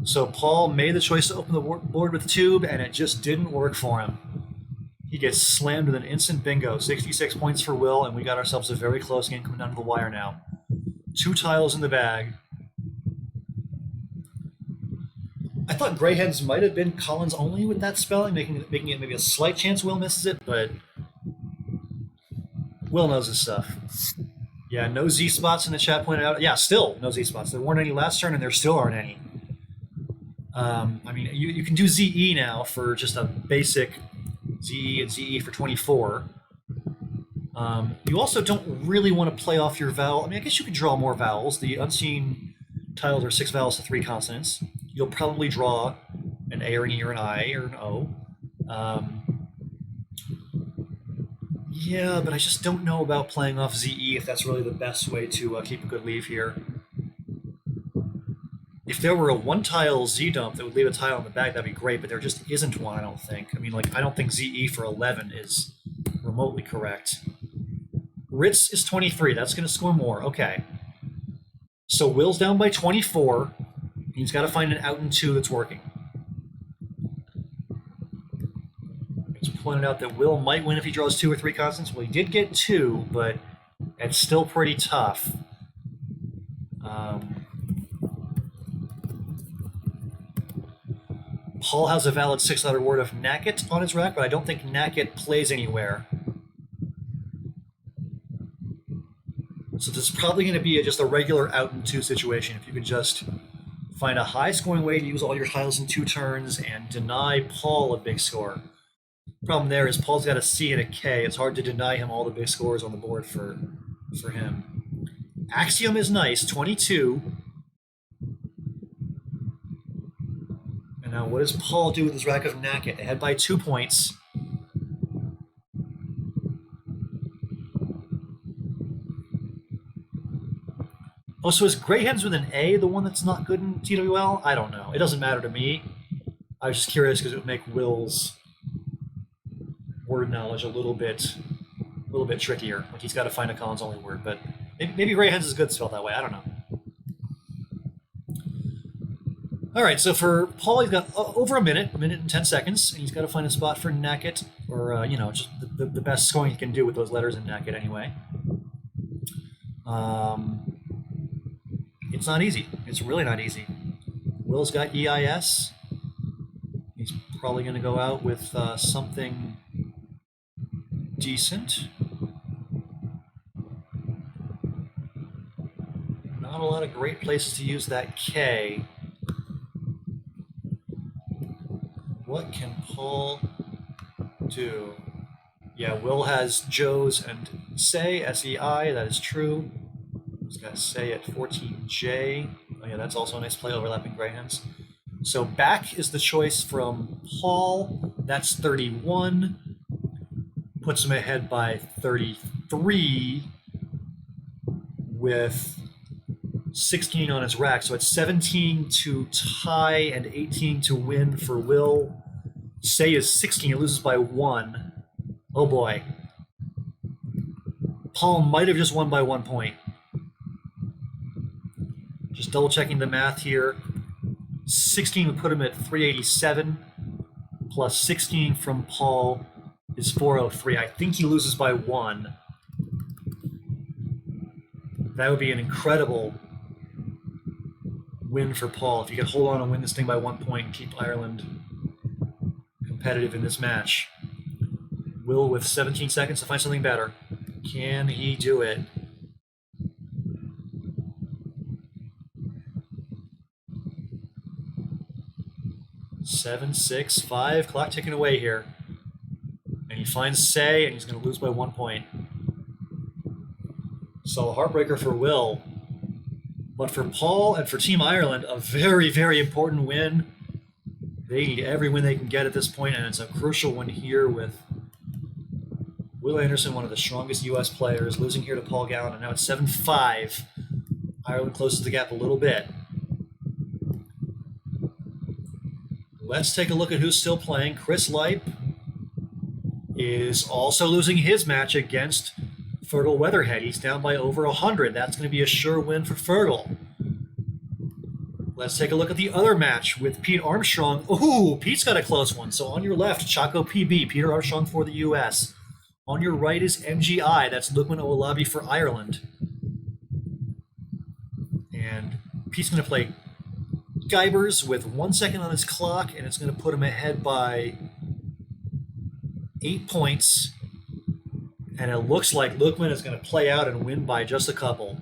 So Paul made the choice to open the board with tube, and it just didn't work for him. He gets slammed with an instant bingo. 66 points for Will, and we got ourselves a very close game coming down to the wire now. 2 tiles in the bag. I thought gray hens might have been Collins only with that spelling, making it maybe a slight chance Will misses it, but Will knows his stuff. Yeah, no Z spots in the chat pointed out. Yeah, still no Z spots. There weren't any last turn, and there still aren't any. I mean, you can do ZE now for just a basic ZE and ZE for 24. You also don't really want to play off your vowel. I mean, I guess you could draw more vowels. The unseen tiles are 6 vowels to 3 consonants. You'll probably draw an A or an E or an I or an O. Yeah, but I just don't know about playing off ZE if that's really the best way to keep a good leave here. If there were a 1-tile Z dump that would leave a tile in the bag, that'd be great, but there just isn't one, I don't think. I mean, like, I don't think ZE for 11 is remotely correct. Ritz is 23. That's going to score more. Okay. So Will's down by 24. He's got to find an out and 2 that's working. It's pointed out that Will might win if he draws 2 or 3 constants. Well, he did get 2, but it's still pretty tough. Paul has a valid 6-letter word of Knacket on his rack, but I don't think Knacket plays anywhere. So this is probably going to be just a regular out and 2 situation. If you can just find a high-scoring way to use all your tiles in 2 turns and deny Paul a big score. Problem there is Paul's got a C and a K. It's hard to deny him all the big scores on the board for him. Axiom is nice, 22. And now what does Paul do with his rack of Knacket? Ahead by 2 points. Oh, so is Gray Hens with an A the one that's not good in TWL? I don't know. It doesn't matter to me. I was just curious because it would make Will's word knowledge a little bit trickier. Like he's got to find a Collins only word, but maybe Gray Hens is good spelled that way. I don't know. All right, so for Paul, he's got over a minute and 10 seconds, and he's got to find a spot for Knacket, or just the best scoring he can do with those letters in Knacket anyway. It's not easy. It's really not easy. Will's got EIS. He's probably going to go out with something decent. Not a lot of great places to use that K. What can Paul do? Yeah, Will has Joe's and Say, S-E-I, that is true. He's got Say at 14J. Oh yeah, that's also a nice play, overlapping Gray Hens. So back is the choice from Paul. That's 31. Puts him ahead by 33 with 16 on his rack. So it's 17 to tie and 18 to win for Will. Say is 16. It loses by 1. Oh boy. Paul might have just won by 1 point. Just double checking the math here. 16 would put him at 387, plus 16 from Paul is 403. I think he loses by 1. That would be an incredible win for Paul if he could hold on and win this thing by 1 point and keep Ireland competitive in this match. Will with 17 seconds to find something better. Can he do it? 7, 6, 5. Clock ticking away here. And he finds Say, and he's going to lose by 1 point. So a heartbreaker for Will. But for Paul and for Team Ireland, a very, very important win. They need every win they can get at this point, and it's a crucial one here with Will Anderson, one of the strongest U.S. players, losing here to Paul Gallen, and now it's 7-5. Ireland closes the gap a little bit. Let's take a look at who's still playing. Chris Leip is also losing his match against Fergal Weatherhead. He's down by over 100. That's going to be a sure win for Fergal. Let's take a look at the other match with Pete Armstrong. Ooh, Pete's got a close one. So on your left, Chaco PB, Peter Armstrong for the U.S. On your right is MGI. That's Lukman Owolabi for Ireland. And Pete's going to play Guybers with 1 second on his clock, and it's going to put him ahead by 8 points. And it looks like Lukman is going to play out and win by just a couple.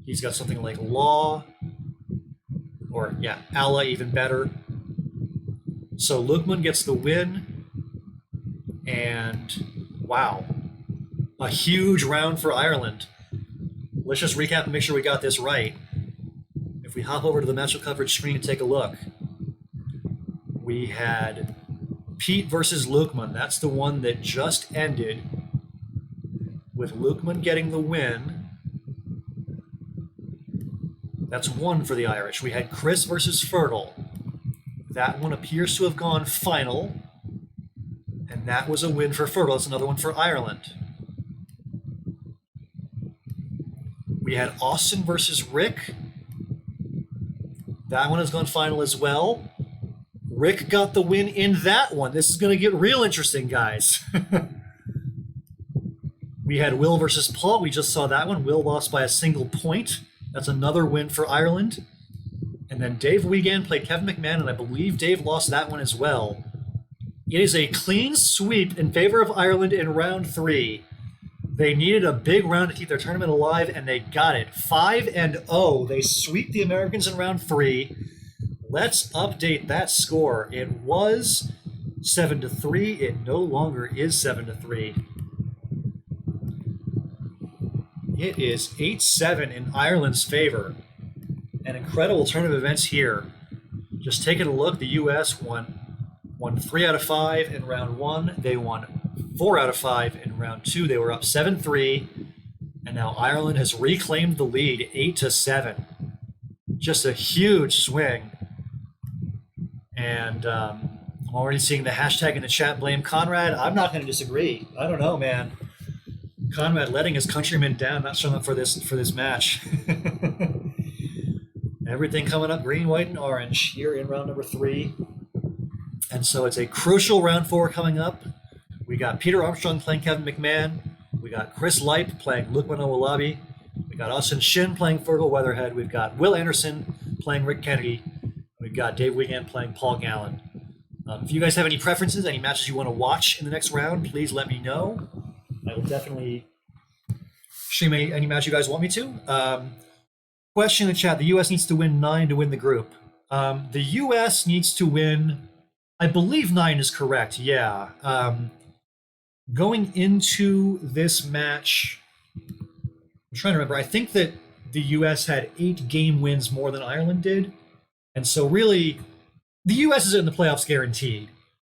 He's got something like Law, or yeah, Allah, even better. So Lukman gets the win, and wow, a huge round for Ireland. Let's just recap and make sure we got this right. If we hop over to the matchup coverage screen and take a look, we had Pete versus Lukman. That's the one that just ended, with Lukman getting the win. That's 1 for the Irish. We had Chris versus Fergal. That one appears to have gone final, and that was a win for Fergal. That's another one for Ireland. We had Austin versus Rick. That one has gone final as well. Rick got the win in that one. This is going to get real interesting, guys. We had Will versus Paul. We just saw that one. Will lost by a single point. That's another win for Ireland. And then Dave Wiegand played Kevin McMahon, and I believe Dave lost that one as well. It is a clean sweep in favor of Ireland in round 3. They needed a big round to keep their tournament alive, and they got it. 5-0. They sweep the Americans in round 3. Let's update that score. It was 7-3. It no longer is 7-3. It is 8-7 in Ireland's favor. An incredible turn of events here. Just taking a look, the U.S. won 3 out of 5 in round 1. They won 4 out of 5 in round 2. They were up 7-3, and now Ireland has reclaimed the lead, 8-7. Just a huge swing. And I'm already seeing the hashtag in the chat, blame Conrad. I'm not going to disagree. I don't know, man. Conrad letting his countrymen down, not showing up for this match. Everything coming up green, white, and orange here in round number 3. And so it's a crucial round 4 coming up. We got Peter Armstrong playing Kevin McMahon. We got Chris Leip playing Lukman Owolabi. We got Austin Shin playing Fergal Weatherhead. We've got Will Anderson playing Rick Kennedy. We've got Dave Wiegand playing Paul Gallen. If you guys have any preferences, any matches you want to watch in the next round, please let me know. I will definitely stream any match you guys want me to. Question in the chat, the U.S. needs to win 9 to win the group. The U.S. needs to win, I believe 9 is correct, yeah. Going into this match, I'm trying to remember, I think that the U.S. had 8 game wins more than Ireland did. And so really, the U.S. is in the playoffs guaranteed.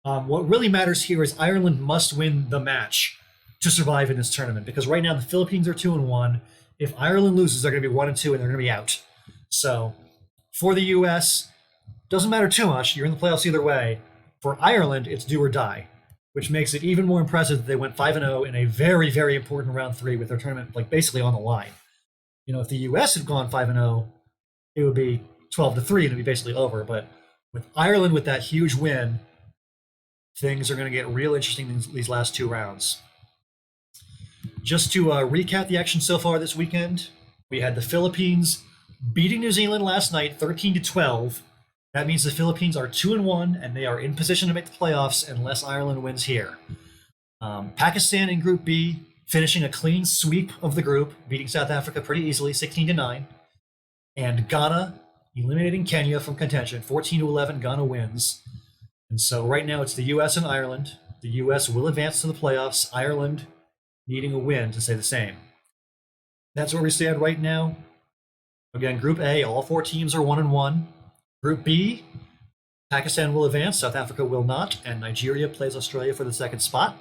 What really matters here is Ireland must win the match to survive in this tournament, because right now the Philippines are 2-1. If Ireland loses, they're going to be 1-2, and they're going to be out. So for the U.S., doesn't matter too much. You're in the playoffs either way. For Ireland, it's do or die, which makes it even more impressive that they went 5-0 in a very, very important round 3 with their tournament like basically on the line. You know, if the U.S. had gone 5-0, it would be 12-3 and it'd be basically over. But with Ireland with that huge win, things are going to get real interesting in these last 2 rounds. Just to recap the action so far this weekend, we had the Philippines beating New Zealand last night, 13-12. That means the Philippines are 2-1, and they are in position to make the playoffs unless Ireland wins here. Pakistan in Group B, finishing a clean sweep of the group, beating South Africa pretty easily, 16-9. And Ghana eliminating Kenya from contention, 14-11. Ghana wins. And so right now it's the U.S. and Ireland. The U.S. will advance to the playoffs. Ireland needing a win to stay the same. That's where we stand right now. Again, Group A, all four teams are 1-1. Group B, Pakistan will advance, South Africa will not, and Nigeria plays Australia for the second spot.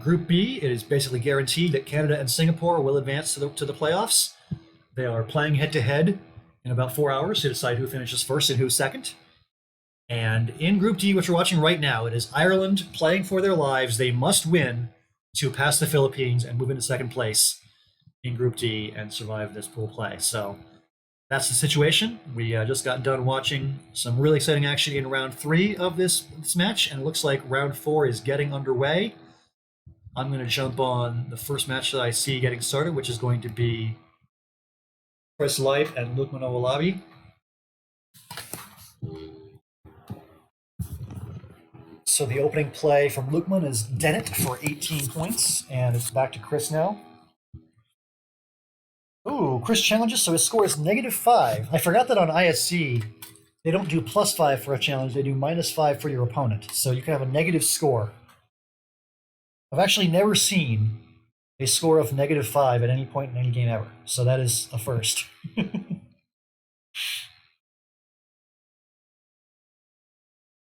Group B, it is basically guaranteed that Canada and Singapore will advance to the playoffs. They are playing head to head in about 4 hours to decide who finishes first and who's second. And in Group D, which we're watching right now, it is Ireland playing for their lives. They must win to pass the Philippines and move into second place in Group D and survive this pool play. So that's the situation. We just got done watching some really exciting action in round 3 of this match, and it looks like round 4 is getting underway. I'm going to jump on the first match that I see getting started, which is going to be Chris Light and Lukman Owolabi. So the opening play from Lukman is Dennett for 18 points, and it's back to Chris now. Ooh, Chris challenges, so his score is -5. I forgot that on ISC, they don't do +5 for a challenge, they do -5 for your opponent. So you can have a negative score. I've actually never seen a score of -5 at any point in any game ever. So that is a first.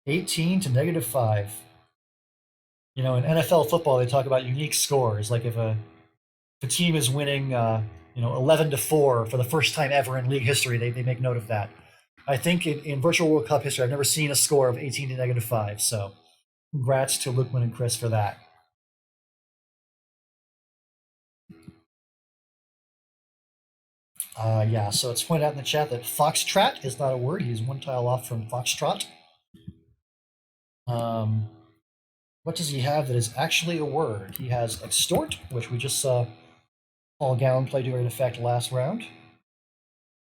18 to -5. You know, in NFL football, they talk about unique scores. Like if a team is winning, 11-4 for the first time ever in league history, they make note of that. I think in Virtual World Cup history, I've never seen a score of 18 to -5. So congrats to Lukman and Chris for that. Yeah, so it's pointed out in the chat that foxtrot is not a word. He's one tile off from foxtrot. What does he have that is actually a word? He has extort, which we just saw Paul Gallen play to great effect last round.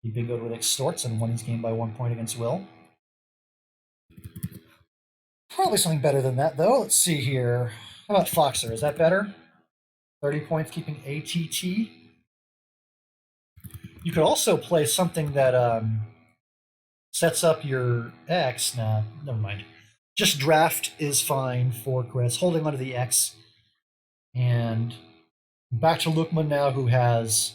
He bingoed with extorts and won his game by 1 point against Will. Probably something better than that, though. Let's see here. How about Foxer? Is that better? 30 points keeping ATT. You could also play something that sets up your X. Nah, never mind. Just draft is fine for Chris. Holding onto the X. And back to Lukman now, who has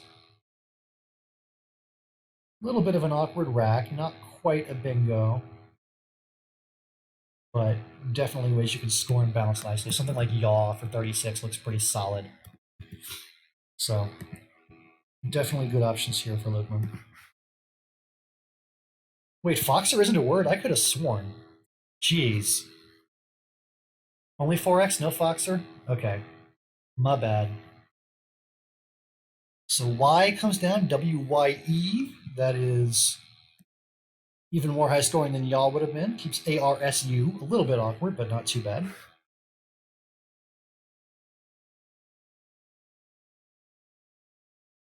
a little bit of an awkward rack. Not quite a bingo. But definitely ways you can score and balance nicely. Something like Yaw for 36 looks pretty solid. So definitely good options here for Lukman. Wait, Foxer isn't a word? I could have sworn. Jeez. Only 4x, no Foxer? Okay. My bad. So Y comes down, WYE. That is even more high scoring than y'all would have been. Keeps ARSU. A little bit awkward, but not too bad.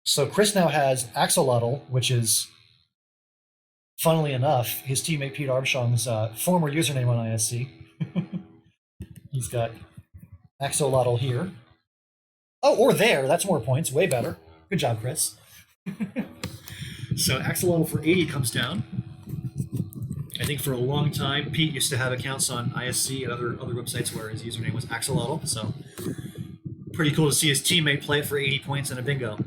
So Chris now has Axolotl, which is, funnily enough, his teammate Pete Armstrong's former username on ISC. He's got Axolotl here. Oh, or there. That's more points. Way better. Good job, Chris. So Axolotl for 80 comes down. I think for a long time, Pete used to have accounts on ISC and other websites where his username was Axolotl. So pretty cool to see his teammate play it for 80 points in a bingo.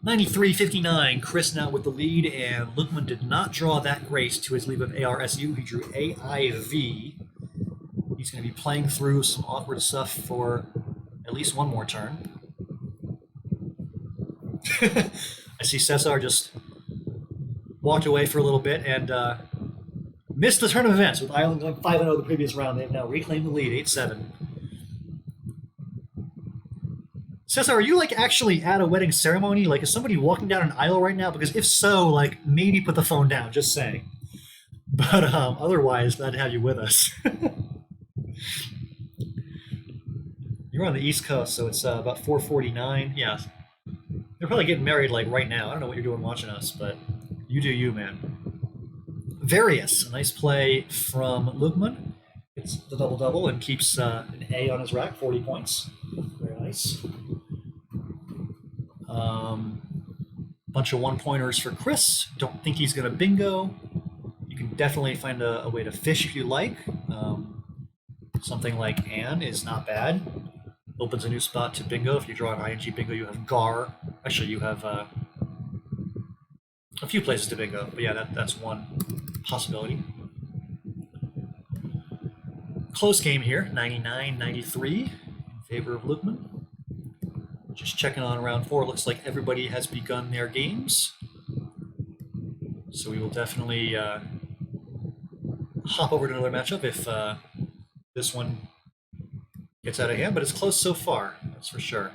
93-59, Chris now with the lead, and Lukman did not draw that great to his lead of ARSU. He drew AIV. He's going to be playing through some awkward stuff for at least one more turn. I see Cesar just walked away for a little bit and missed the turn of events with Ireland going 5-0 the previous round. They've now reclaimed the lead, 8-7. Cesar, are you like actually at a wedding ceremony? Like, is somebody walking down an aisle right now? Because if so, like, maybe put the phone down, just saying. But otherwise, glad to have you with us. You're on the East Coast, so it's about 4:49. Yeah. They're probably getting married like right now. I don't know what you're doing watching us, but you do you, man. Various, a nice play from Lukman. It's the double-double and keeps an A on his rack, 40 points. Very nice. Bunch of one-pointers for Chris. Don't think he's going to bingo. You can can definitely find a way to fish if you like. Something like Anne is not bad. Opens a new spot to bingo. If you draw an ING bingo, you have Gar. Actually, you have a few places to bingo. But yeah, that's one possibility. Close game here, 99-93 in favor of Lukman. Just checking on round 4. Looks like everybody has begun their games. So we will definitely hop over to another matchup if this one gets out of hand, but it's close so far, that's for sure.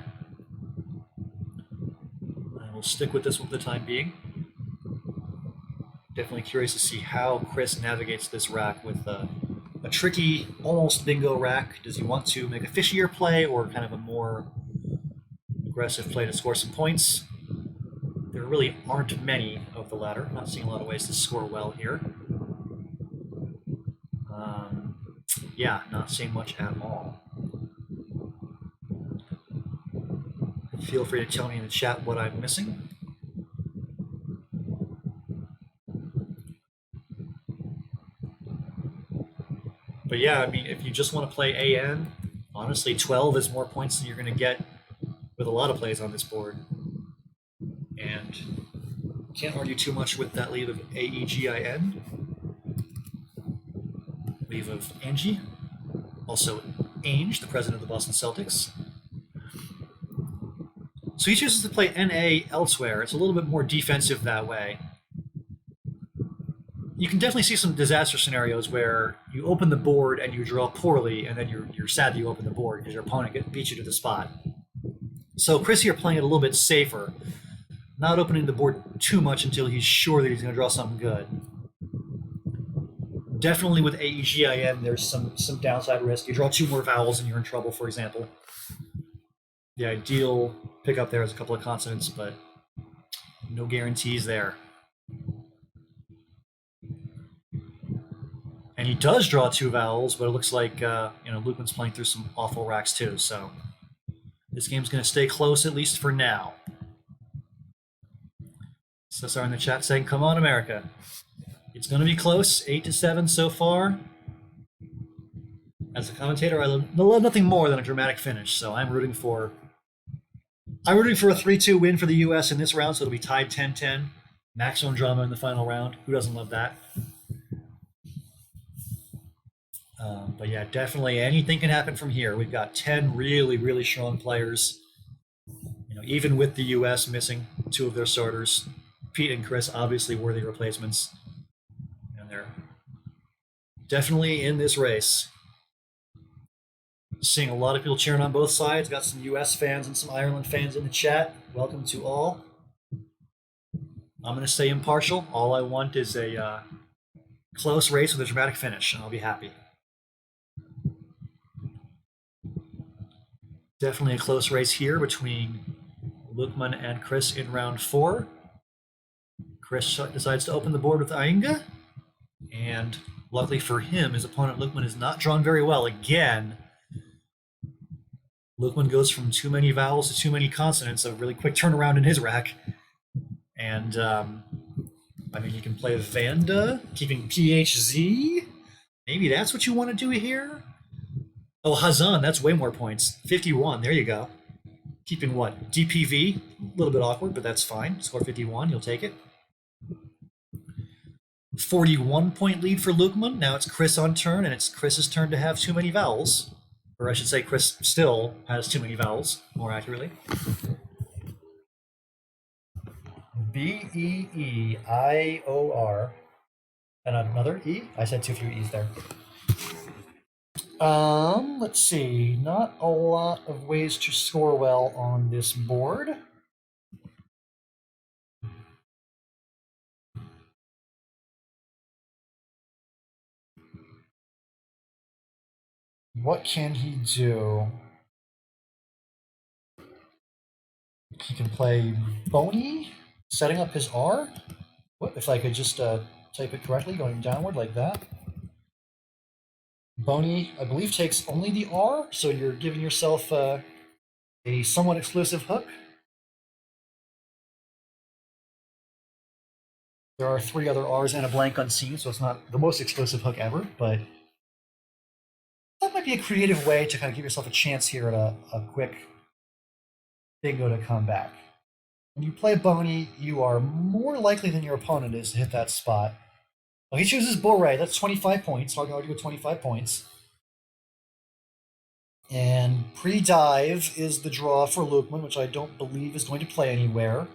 And we'll stick with this one for the time being. Definitely curious to see how Chris navigates this rack with a tricky, almost bingo rack. Does he want to make a fishier play or kind of a more aggressive play to score some points? There really aren't many of the latter. I'm not seeing a lot of ways to score well here. Yeah, not seeing much at all. Feel free to tell me in the chat what I'm missing. But yeah, I mean, if you just want to play AN, honestly, 12 is more points than you're going to get with a lot of plays on this board. And can't argue too much with that lead of AEGIN. Leave of Angie. Also, Ainge, the president of the Boston Celtics. So he chooses to play NA elsewhere. It's a little bit more defensive that way. You can definitely see some disaster scenarios where you open the board and you draw poorly, and then you're sad that you opened the board because your opponent beat you to the spot. So Chris here playing it a little bit safer, not opening the board too much until he's sure that he's going to draw something good. Definitely with AEGIN, there's some downside risk. You draw 2 more vowels and you're in trouble, for example. The ideal pickup there is a couple of consonants, but no guarantees there. And he does draw 2 vowels, but it looks like Lukman's playing through some awful racks too. So this game's going to stay close at least for now. Cesar in the chat saying, "Come on, America." It's going to be close, 8-7 so far. As a commentator, I love nothing more than a dramatic finish, so I'm rooting for a 3-2 win for the U.S. in this round, so it'll be tied 10-10. Maximum drama in the final round. Who doesn't love that? But yeah, definitely anything can happen from here. We've got 10 really, really strong players. Even with the U.S. missing 2 of their starters, Pete and Chris obviously worthy replacements. And they're definitely in this race. Seeing a lot of people cheering on both sides. Got some U.S. fans and some Ireland fans in the chat. Welcome to all. I'm going to stay impartial. All I want is a close race with a dramatic finish, and I'll be happy. Definitely a close race here between Lukman and Chris in round 4. Chris decides to open the board with Ainga, and luckily for him, his opponent Lukman is not drawn very well again. Lukman goes from too many vowels to too many consonants, a really quick turnaround in his rack. And, you can play Vanda, keeping PHZ. Maybe that's what you want to do here? Oh, Hazan, that's way more points. 51, there you go. Keeping what? DPV? A little bit awkward, but that's fine. Score 51, you'll take it. 41-point lead for Lukman. Now it's Chris on turn, and it's Chris's turn to have too many vowels. Or I should say Chris still has too many vowels, more accurately. B-E-E-I-O-R. And another E? I said too few E's there. Let's see. Not a lot of ways to score well on this board. What can he do? He can play Boney, setting up his R. What if I could just type it correctly, going downward like that? Boney, I believe, takes only the R, so you're giving yourself a somewhat exclusive hook. There are 3 other R's and a blank unseen, so it's not the most exclusive hook ever, but that might be a creative way to kind of give yourself a chance here at a quick bingo to come back. When you play Boney, you are more likely than your opponent is to hit that spot. Well, he chooses Bore. That's 25 points. Hard to argue with 25 points. And pre-dive is the draw for Lukman, which I don't believe is going to play anywhere.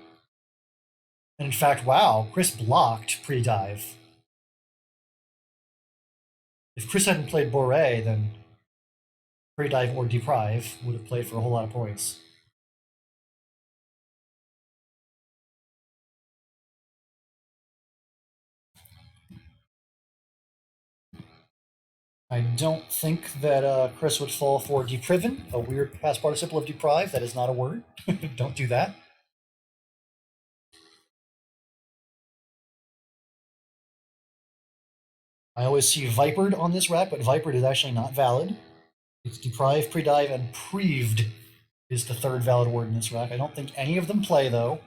And in fact, wow, Chris blocked pre-dive. If Chris hadn't played Bore, then pre-dive or deprive would have played for a whole lot of points. I don't think that Chris would fall for depriven, a weird past participle of deprive. That is not a word. Don't do that. I always see vipered on this rack, but vipered is actually not valid. It's deprive, pre-dive, and preved is the third valid word in this rack. I don't think any of them play, though.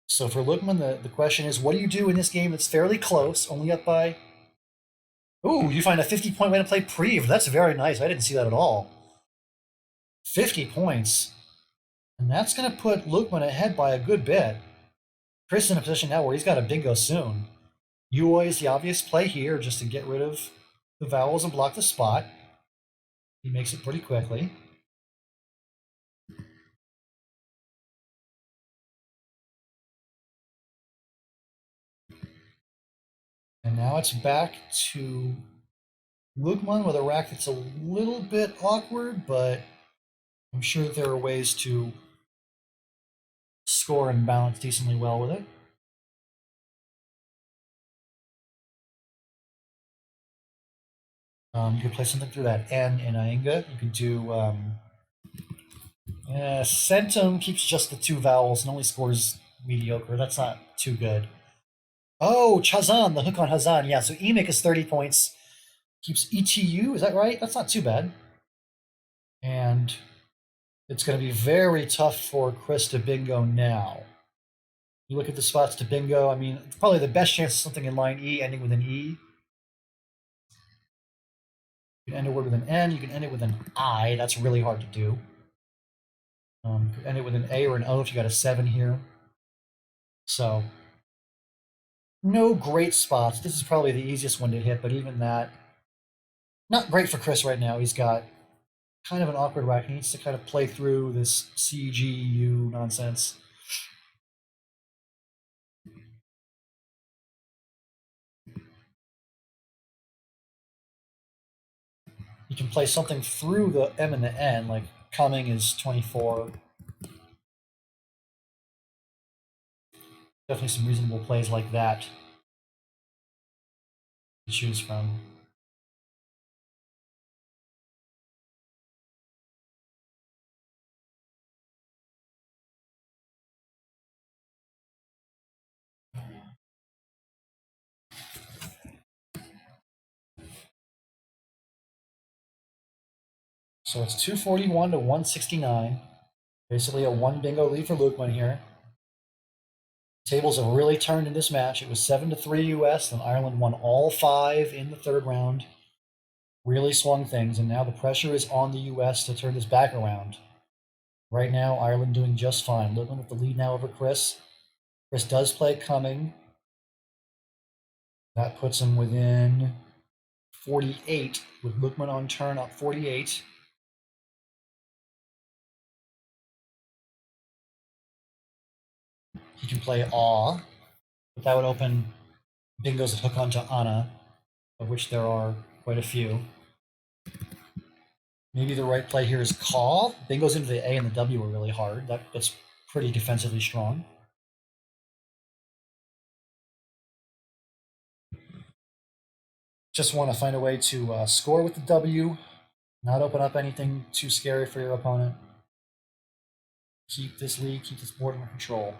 So for Lukman, the question is, what do you do in this game that's fairly close, only up by... Ooh, you find a 50-point way to play preved. That's very nice. I didn't see that at all. 50 points. And that's going to put Lukman ahead by a good bit. Chris is in a position now where he's got a bingo soon. Uoi is the obvious play here, just to get rid of the vowels and block the spot. He makes it pretty quickly. And now it's back to Lukman with a rack that's a little bit awkward, but I'm sure that there are ways to score and balance decently well with it. You could play something through that N in Ainga. You could do Centum keeps just the 2 vowels and only scores mediocre. That's not too good. Oh, Chazan, the hook on Hazan. Yeah, so Emic is 30 points. Keeps ETU, is that right? That's not too bad. And it's going to be very tough for Chris to bingo now. You look at the spots to bingo, I mean, probably the best chance is something in line E ending with an E. You can end a word with an N, you can end it with an I. That's really hard to do. You could end it with an A or an O if you got a 7 here. So, no great spots. This is probably the easiest one to hit, but even that, not great for Chris right now. He's got kind of an awkward rack. He needs to kind of play through this CGU nonsense. You can play something through the M and the N, like coming is 24. Definitely some reasonable plays like that to choose from. So it's 241 to 169. Basically a 1 bingo lead for Lukman here. Tables have really turned in this match. It was 7-3 US, and Ireland won all 5 in the third round. Really swung things, and now the pressure is on the US to turn this back around. Right now, Ireland doing just fine. Lukman with the lead now over Chris. Chris does play coming. That puts him within 48, with Lukman on turn up 48. He can play Awe, but that would open bingos that hook onto Anna, of which there are quite a few. Maybe the right play here is Call. Bingos into the A and the W are really hard. That's pretty defensively strong. Just want to find a way to score with the W, not open up anything too scary for your opponent. Keep this lead, keep this board under control.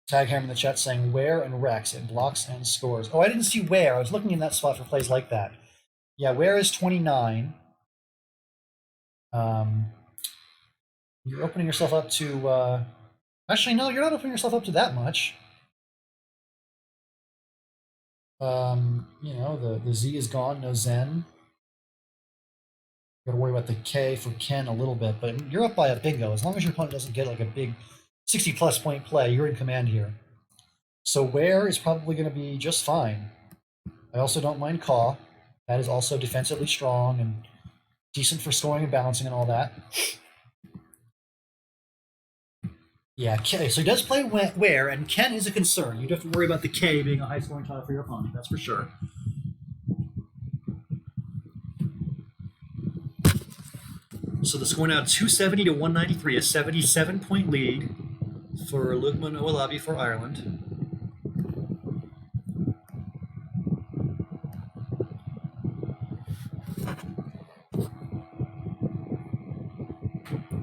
Tag Hammer in the chat saying where and Rex. It blocks and scores. Oh, I didn't see where. I was looking in that spot for plays like that. Yeah, where is 29? You're opening yourself up to. Actually, no, you're not opening yourself up to that much. The Z is gone, no Zen. Got to worry about the K for Ken a little bit, but you're up by a bingo. As long as your opponent doesn't get like a big 60-plus point play, you're in command here. So where is probably going to be just fine. I also don't mind Caw. That is also defensively strong and decent for scoring and balancing and all that. Yeah, K. So he does play where, and Ken is a concern. You do have to worry about the K being a high-scoring tile for your opponent. That's for sure. So the score now 270 to 193, a 77-point lead for Lukman Owolabi for Ireland.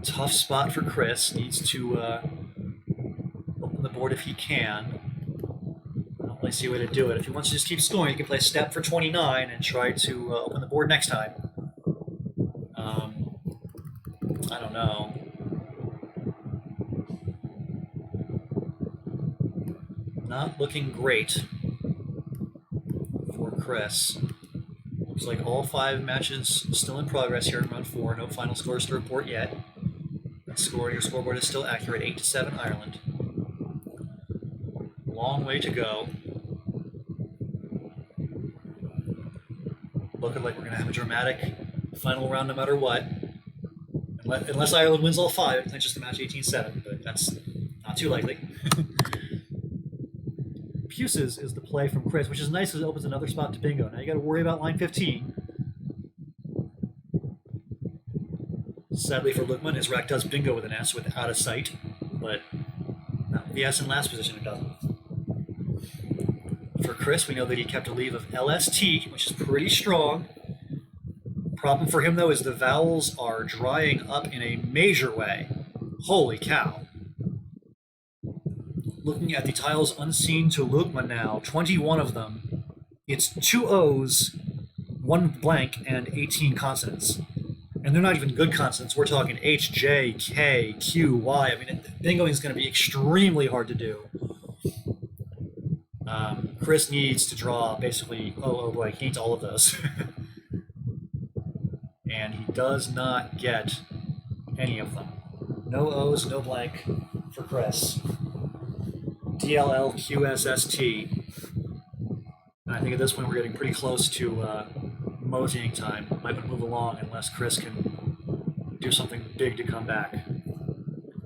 Tough spot for Chris. Needs to open the board if he can. I don't really see a way to do it. If he wants to just keep scoring, he can play step for 29 and try to open the board next time. I don't know. Not looking great for Chris. Looks like all 5 matches still in progress here in round 4. No final scores to report yet. That score on your scoreboard is still accurate, 8-7 Ireland. Long way to go. Looking like we're going to have a dramatic final round no matter what. Unless Ireland wins all 5, it clinches the match 18-7, but that's not too likely. Puces is the play from Chris, which is nice because it opens another spot to bingo. Now you got to worry about line 15. Sadly for Lukman, his rack does bingo with an S without a sight, but not with the S in last position, it doesn't. For Chris, we know that he kept a leave of LST, which is pretty strong. Problem for him, though, is the vowels are drying up in a major way. Holy cow. Looking at the tiles unseen to Lukman now, 21 of them. It's 2 O's, 1 blank, and 18 consonants. And they're not even good consonants. We're talking H, J, K, Q, Y. I mean, bingoing is going to be extremely hard to do. Chris needs to draw basically, oh boy, he needs all of those. And he does not get any of them. No O's, no blank for Chris. DLLQSST. And I think at this point we're getting pretty close to moseying time. Might move along unless Chris can do something big to come back.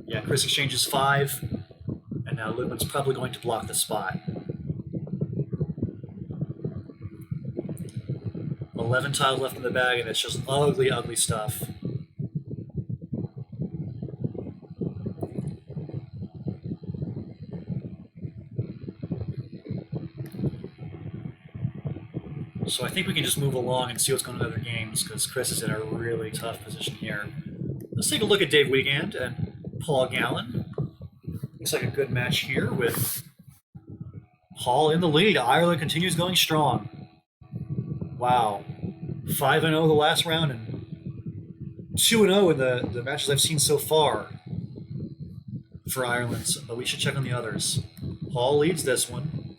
Yeah, Chris exchanges 5, and now Lukman's probably going to block the spot. 11 tiles left in the bag, and it's just ugly, ugly stuff. So I think we can just move along and see what's going on in other games, because Chris is in a really tough position here. Let's take a look at Dave Wiegand and Paul Gallen. Looks like a good match here with Paul in the lead. Ireland continues going strong. Wow. 5-0 the last round and 2-0 in the matches I've seen so far for Ireland, but we should check on the others. Paul leads this one.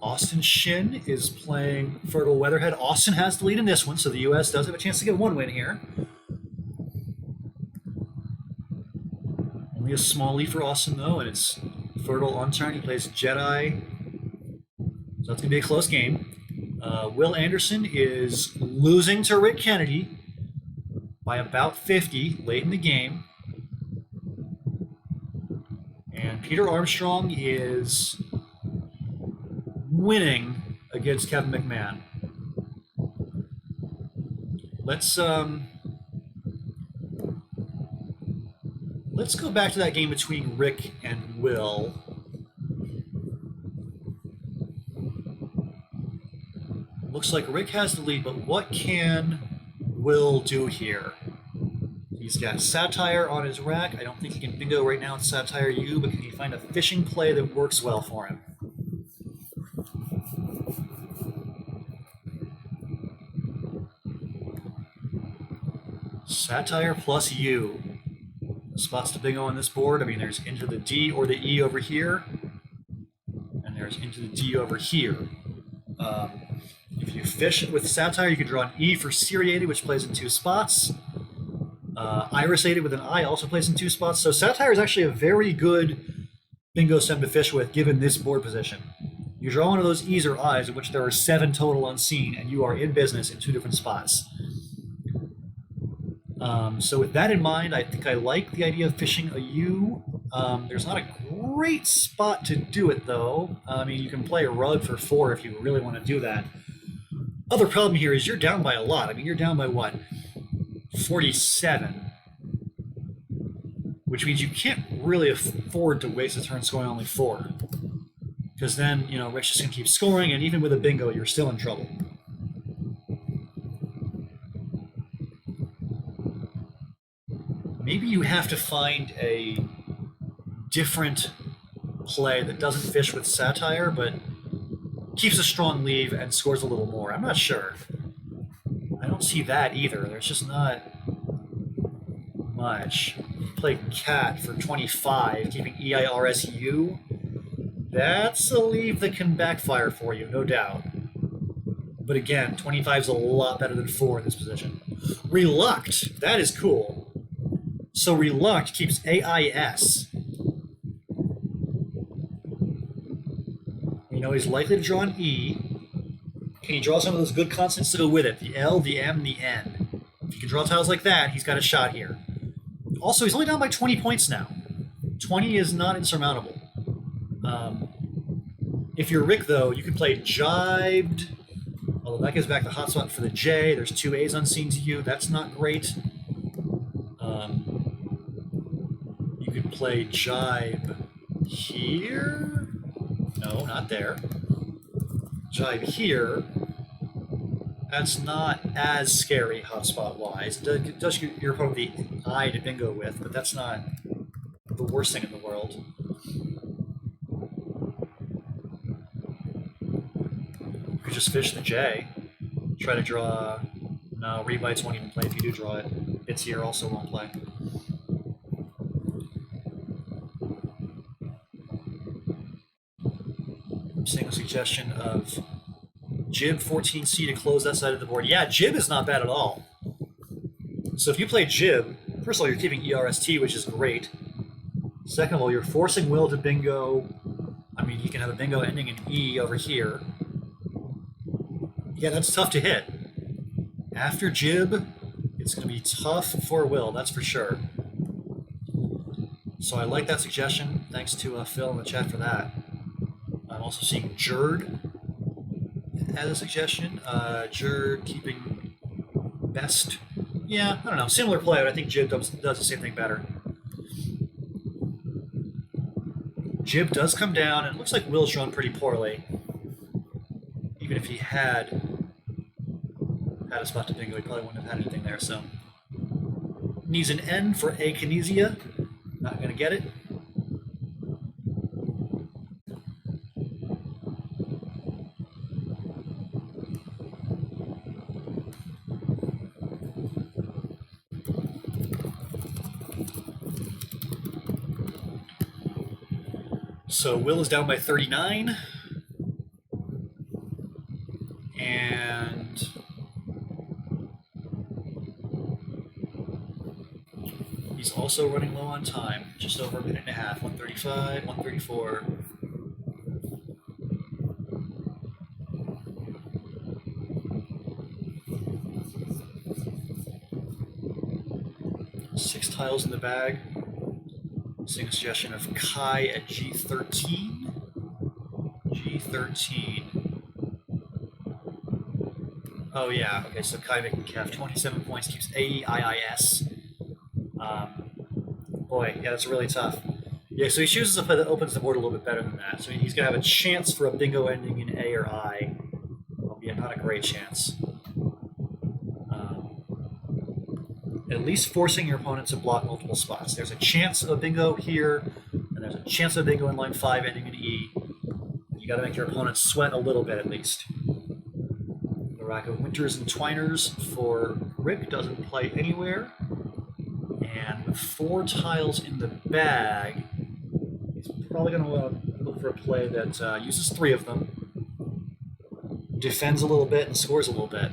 Austin Shin is playing Fertile Weatherhead. Austin has the lead in this one, so the U.S. does have a chance to get 1 win here. Only a small lead for Austin, though, and it's Fertile on turn. He plays Jedi, so that's going to be a close game. Will Anderson is losing to Rick Kennedy by about 50 late in the game. And Peter Armstrong is winning against Kevin McMahon. Let's go back to that game between Rick and Will. Looks like Rick has the lead, but what can Will do here? He's got Satire on his rack. I don't think he can bingo right now in Satire U, but can he find a fishing play that works well for him? Satire plus U. Spots to bingo on this board. I mean, there's into the D or the E over here, and there's into the D over here. If you fish with satire, you can draw an E for seriated, which plays in 2 spots. Irisated with an I also plays in 2 spots. So satire is actually a very good bingo stem to fish with, given this board position. You draw one of those E's or I's, in which there are 7 total unseen, and you are in business in 2 different spots. So with that in mind, I think I like the idea of fishing a U. There's not a great spot to do it, though. I mean, you can play a rug for 4 if you really want to do that. Other problem here is you're down by a lot. I mean, you're down by what? 47. Which means you can't really afford to waste a turn scoring only 4. Because then, you know, Rick's just going to keep scoring, and even with a bingo, you're still in trouble. Maybe you have to find a different play that doesn't fish with satire, but keeps a strong leave and scores a little more. I'm not sure. I don't see that either. There's just not much. You play cat for 25, keeping EIRSU. That's a leave that can backfire for you, no doubt. But again, 25 is a lot better than 4 in this position. Reluct, that is cool. So Reluct keeps AIS. You know he's likely to draw an E. Can he draw some of those good constants to go with it? The L, the M, the N. If he can draw tiles like that, he's got a shot here. Also, he's only down by 20 points now. 20 is not insurmountable. If you're Rick, though, you can play Jibed. Although that gives back the hotspot for the J. There's 2 A's unseen to you. That's not great. You could play Jibe here. No, not there. Jibe here. That's not as scary hotspot-wise. It does give your opponent the I to bingo with, but that's not the worst thing in the world. You could just fish the J. Try to draw... No, rebites won't even play if you do draw it. It's here also won't play. I'm seeing a suggestion of Jib 14C to close that side of the board. Yeah, Jib is not bad at all. So if you play Jib, first of all, you're keeping ERST, which is great. Second of all, you're forcing Will to bingo. I mean, he can have a bingo ending in E over here. Yeah, that's tough to hit. After Jib, it's going to be tough for Will, that's for sure. So I like that suggestion. Thanks to Phil in the chat for that. I'm also seeing Jerd as a suggestion. Jerd keeping best. Yeah, I don't know. Similar play, but I think Jib does the same thing better. Jib does come down, and it looks like Will's drawn pretty poorly. Even if he had a spot to bingo, he probably wouldn't have had anything there, so. Needs an N for akinesia. Not going to get it. So Will is down by 39. And he's also running low on time, just over a minute and a half, 135, 134. Six tiles in the bag. Seeing a suggestion of Kai at G13. G13. Oh yeah, okay, so Kai making Kef, 27 points, keeps AEIIS. Boy, yeah, that's really tough. Yeah, so he chooses a play that opens the board a little bit better than that. So he's going to have a chance for a bingo ending in A or I, albeit not a great chance. At least forcing your opponent to block multiple spots. There's a chance of a bingo here, and there's a chance of a bingo in line 5 ending in E. You got to make your opponent sweat a little bit at least. The rack of Winters and Twiners for Rick doesn't play anywhere. And with 4 tiles in the bag, he's probably going to look for a play that uses 3 of them, defends a little bit, and scores a little bit.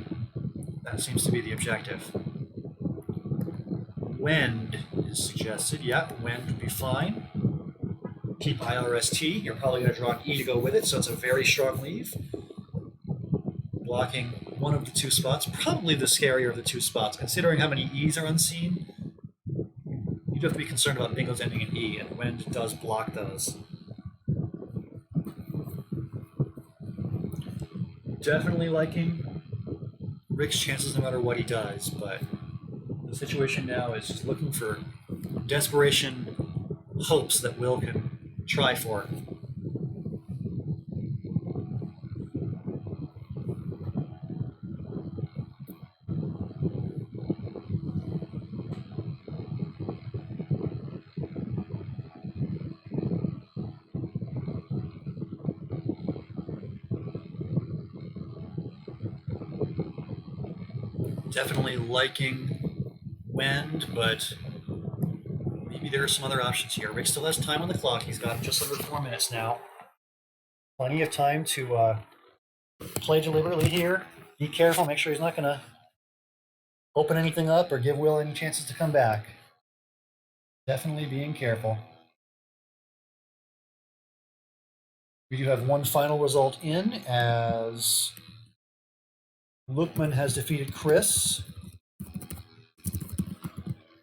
That seems to be the objective. Wend is suggested. Yeah, Wend would be fine. Keep IRST. You're probably going to draw an E to go with it, so it's a very strong leave. Blocking one of the 2 spots, probably the scarier of the 2 spots. Considering how many E's are unseen, you do have to be concerned about bingos ending in E, and Wend does block those. Definitely liking Rick's chances no matter what he does, but the situation now is just looking for desperation hopes that Will can try for. Definitely liking Wend, but maybe there are some other options here. Rick still has time on the clock. He's got just under 4 minutes now. Plenty of time to play deliberately here. Be careful. Make sure he's not going to open anything up or give Will any chances to come back. Definitely being careful. We do have one final result in as Lukman has defeated Chris.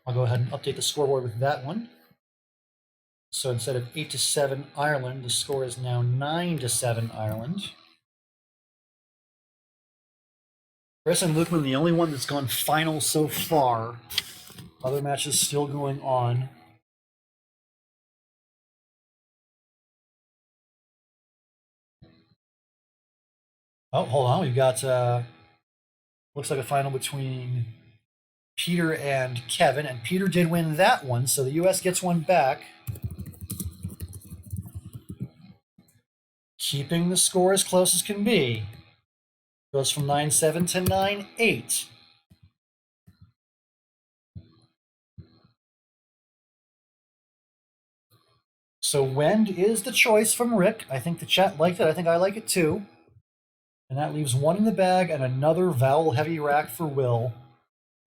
I'll go ahead and update the scoreboard with that one. So instead of 8-7 Ireland, the score is now 9-7 Ireland. Chris and Lukman, the only one that's gone final so far. Other matches still going on. Oh, hold on. We've got, looks like a final between Peter and Kevin, and Peter did win that one, so the U.S. gets one back. Keeping the score as close as can be. Goes from 9-7 to 9-8. So Wend is the choice from Rick. I think the chat liked it. I think I like it too. And that leaves one in the bag and another vowel-heavy rack for Will.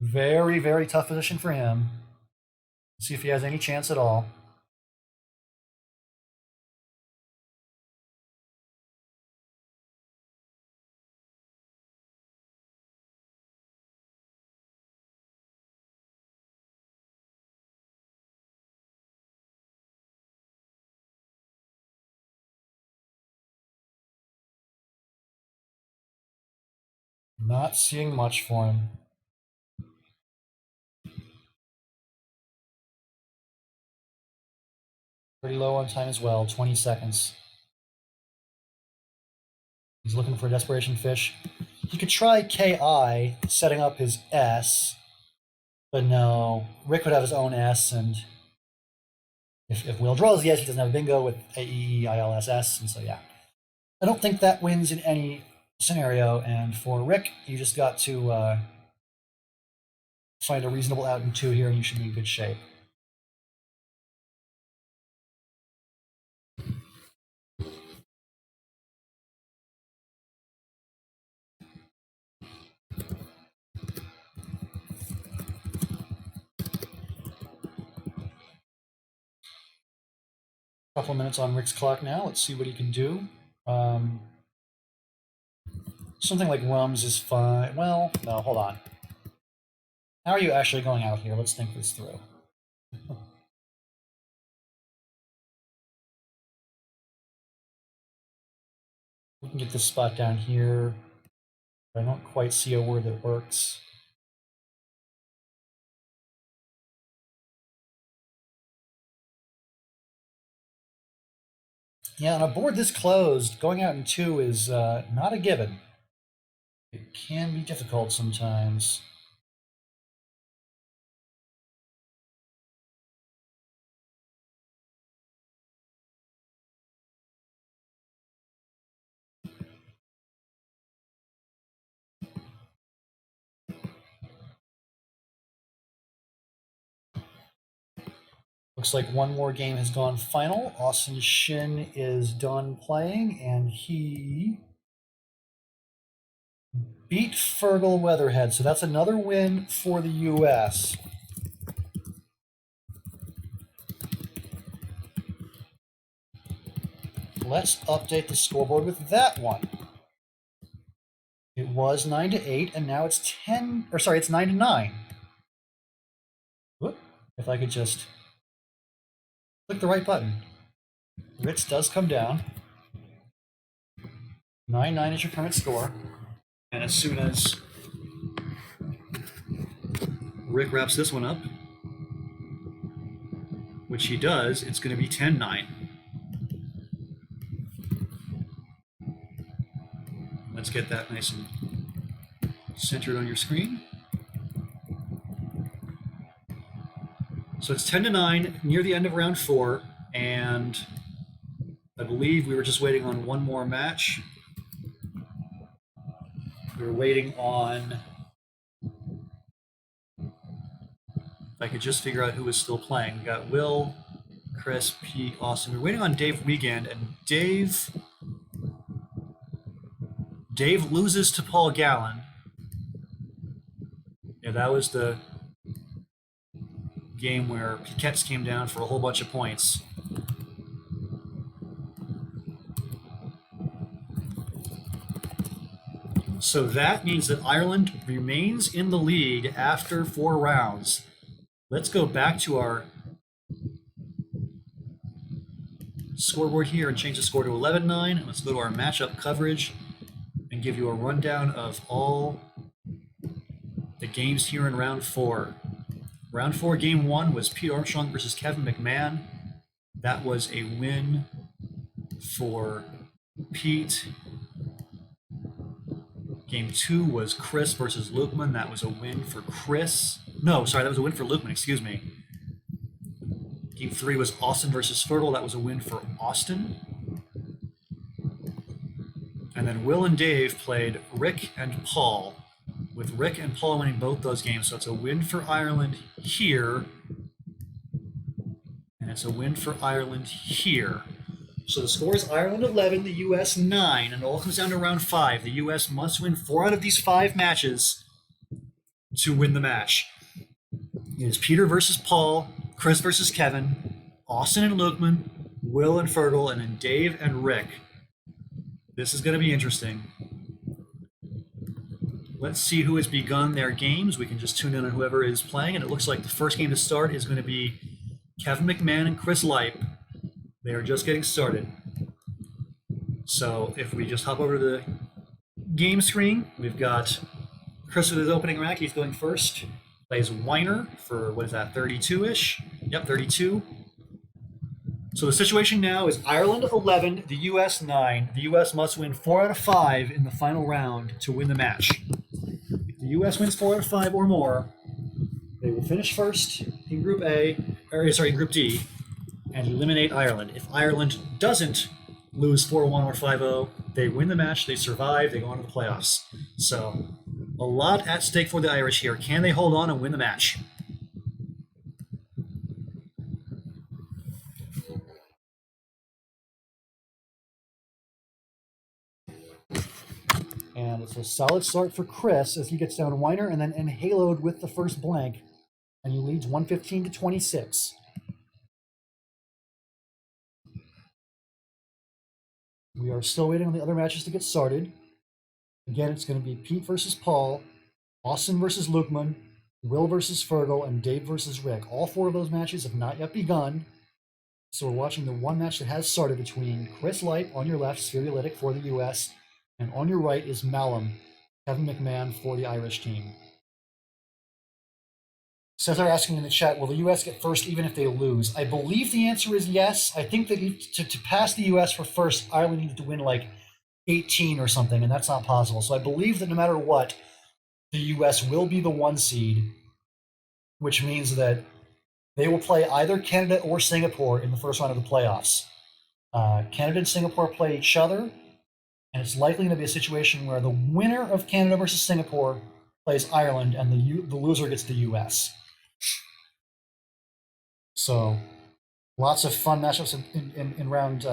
Very, very tough position for him. See if he has any chance at all. Not seeing much for him. Pretty low on time as well, 20 seconds. He's looking for a desperation fish. He could try KI, setting up his S, but no. Rick would have his own S, and if Will draws the S, he doesn't have bingo with AEILSS, and so yeah. I don't think that wins in any scenario, and for Rick, you just got to find a reasonable out in 2 here, and you should be in good shape. Couple minutes on Rick's clock now. Let's see what he can do. Something like Rums is fine. Well, no, hold on. How are you actually going out here? Let's think this through. We can get this spot down here. But I don't quite see a word that works. Yeah, on a board this closed, going out in 2 is not a given. It can be difficult sometimes. Looks like one more game has gone final. Austin Shin is done playing, and he beat Fergal Weatherhead. So that's another win for the U.S. Let's update the scoreboard with that one. It was 9-8, and now it's 10. Or sorry, it's 9-9. Whoop! If I could just click the right button. Ritz does come down. 9-9 is your current score. And as soon as Rick wraps this one up, which he does, it's going to be 10-9. Let's get that nice and centered on your screen. So it's 10-9 near the end of round 4, and I believe we were just waiting on one more match. We were waiting on, if I could just figure out who was still playing. We got Will, Chris, Pete, Austin. We're waiting on Dave Wiegand, and Dave loses to Paul Gallen. Yeah, that was the game where Piquets came down for a whole bunch of points. So that means that Ireland remains in the lead after 4 rounds. Let's go back to our scoreboard here and change the score to 11-9. And let's go to our matchup coverage and give you a rundown of all the games here in round 4. Round 4, game 1 was Pete Armstrong versus Kevin McMahon. That was a win for Pete. Game 2 was Chris versus Lukeman. That was a win for Chris. No, sorry, that was a win for Lukeman, excuse me. Game 3 was Austin versus Fergal. That was a win for Austin. And then Will and Dave played Rick and Paul, with Rick and Paul winning both those games. So it's a win for Ireland here, and it's a win for Ireland here. So the score is Ireland 11, the U.S. 9, and it all comes down to round 5. The U.S. must win 4 out of these 5 matches to win the match. It is Peter versus Paul, Chris versus Kevin, Austin and Lukeman, Will and Fergal, and then Dave and Rick. This is going to be interesting. Let's see who has begun their games. We can just tune in on whoever is playing, and it looks like the first game to start is going to be Kevin McMahon and Chris Leip. They are just getting started. So if we just hop over to the game screen, we've got Chris with his opening rack. He's going first. Plays Weiner for, what is that, 32-ish? Yep, 32. So the situation now is Ireland 11, the U.S. 9. The U.S. must win 4 out of 5 in the final round to win the match. If the U.S. wins 4 out of 5 or more, they will finish first in Group in Group D, and eliminate Ireland. If Ireland doesn't lose 4-1 or 5-0, they win the match, they survive, they go on to the playoffs. So a lot at stake for the Irish here. Can they hold on and win the match? And it's a solid start for Chris as he gets down Weiner and then Haloed with the first blank, and he leads 115-26. We are still waiting on the other matches to get started. Again, it's going to be Pete versus Paul, Austin versus Lukeman, Will versus Fergal, and Dave versus Rick. All 4 of those matches have not yet begun. So we're watching the one match that has started between Chris Leip on your left, Spheriolitic for the U.S., and on your right is Malum, Kevin McMahon for the Irish team. Seth are asking in the chat, will the U.S. get first even if they lose? I believe the answer is yes. I think that to pass the U.S. for first, Ireland needed to win like 18 or something, and that's not possible. So I believe that no matter what, the U.S. will be the 1 seed, which means that they will play either Canada or Singapore in the first round of the playoffs. Canada and Singapore play each other, and it's likely going to be a situation where the winner of Canada versus Singapore plays Ireland, and the loser gets the U.S. So Lots of fun matchups in round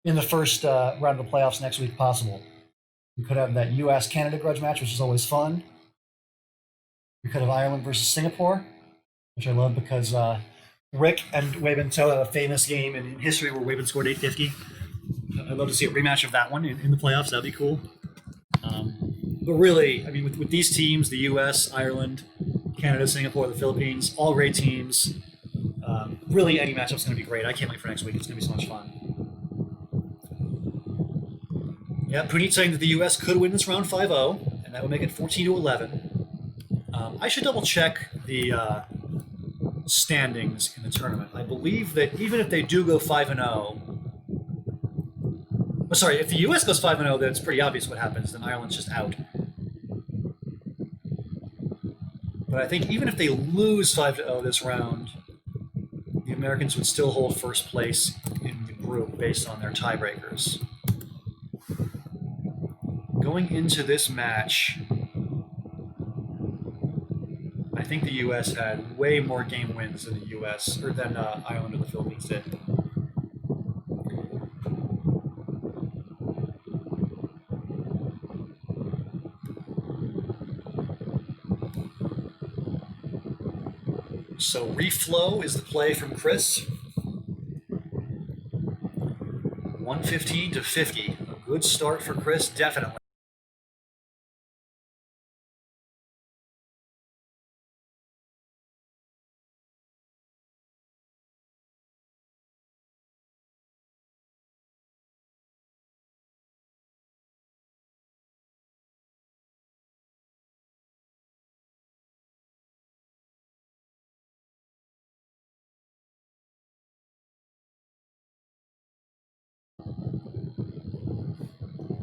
in the first round of the playoffs next week possible. We could have that U.S. Canada grudge match, which is always fun. We could have Ireland versus Singapore, which I love because Rick and Wayman tell a famous game in history where Wayman scored 850. I'd love to see a rematch of that one in the playoffs. That'd be cool. But really, I mean, with these teams, the U.S., Ireland, Canada, Singapore, the Philippines, all great teams. Really, any matchup's going to be great. I can't wait for next week. It's going to be so much fun. Yeah, Puneet saying that the U.S. could win this round 5-0, and that would make it 14-11. I should double check the standings in the tournament. I believe that even if they do go 5-0, sorry, if the U.S. goes 5-0, then it's pretty obvious what happens. Then Ireland's just out. But I think even if they lose 5-0 this round, the Americans would still hold first place in the group based on their tiebreakers. Going into this match, I think the U.S. had way more game wins than the U.S. or than Ireland or the Philippines did. So reflow is the play from Chris. 115 to 50. A good start for Chris, definitely.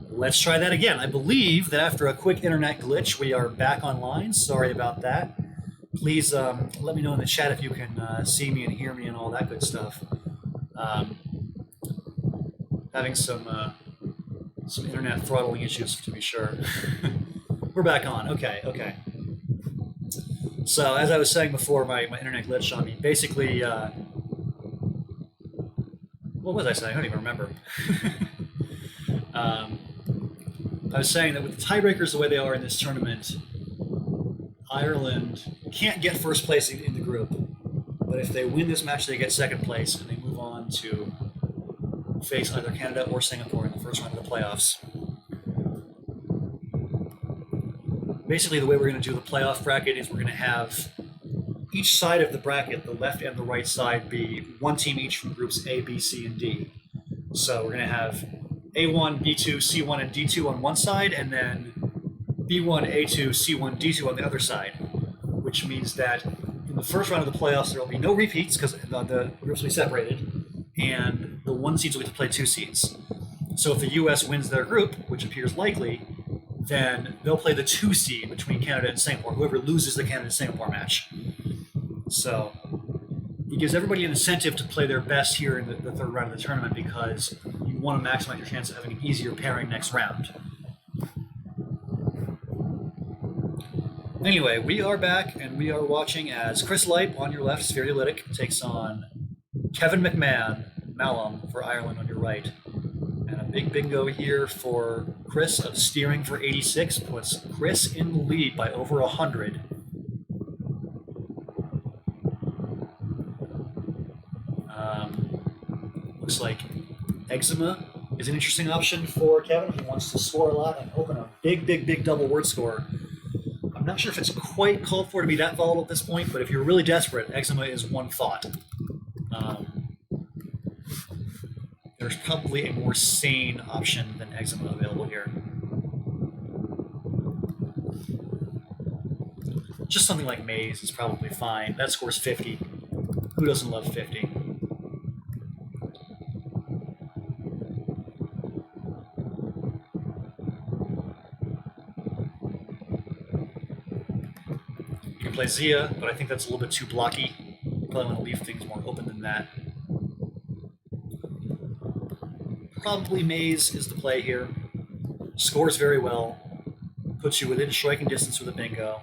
Let's try that again. I believe that after a quick internet glitch, we are back online. Sorry about that. Please let me know in the chat if you can see me and hear me and all that good stuff. Having some internet throttling issues, to be sure. We're back on. Okay. So as I was saying before, my internet glitched on me. Basically, what was I saying? I don't even remember. I was saying that with the tiebreakers the way they are in this tournament, Ireland can't get first place in the group. But if they win this match, they get second place, and they move on to face either Canada or Singapore in the first round of the playoffs. Basically, the way we're going to do the playoff bracket is we're going to have each side of the bracket, the left and the right side, be one team each from groups A, B, C, and D. So we're going to have A1, B2, C1, and D2 on one side, and then B1, A2, C1, D2 on the other side, which means that in the first round of the playoffs, there will be no repeats because the groups will be separated, and the one seeds will get to play two seeds. So if the U.S. wins their group, which appears likely, then they'll play the two seed between Canada and Singapore, whoever loses the Canada-Singapore match. So it gives everybody an incentive to play their best here in the third round of the tournament because you want to maximize your chance of having an easier pairing next round. Anyway, we are back and we are watching as Chris Light on your left, Spheriolitic, takes on Kevin McMahon, Malum for Ireland on your right. And a big bingo here for Chris of steering for 86 puts Chris in the lead by over 100. Looks like eczema is an interesting option for Kevin if he wants to score a lot and open a big double word score. I'm not sure if it's quite called for to be that volatile at this point, but if you're really desperate, eczema is one thought. There's probably a more sane option than eczema available here. Just something like Maze is probably fine. That scores 50. Who doesn't love 50? You can play Zia, but I think that's a little bit too blocky. You probably want to leave things more open than that. Probably Maze is the play here. Scores very well. Puts you within striking distance with a bingo.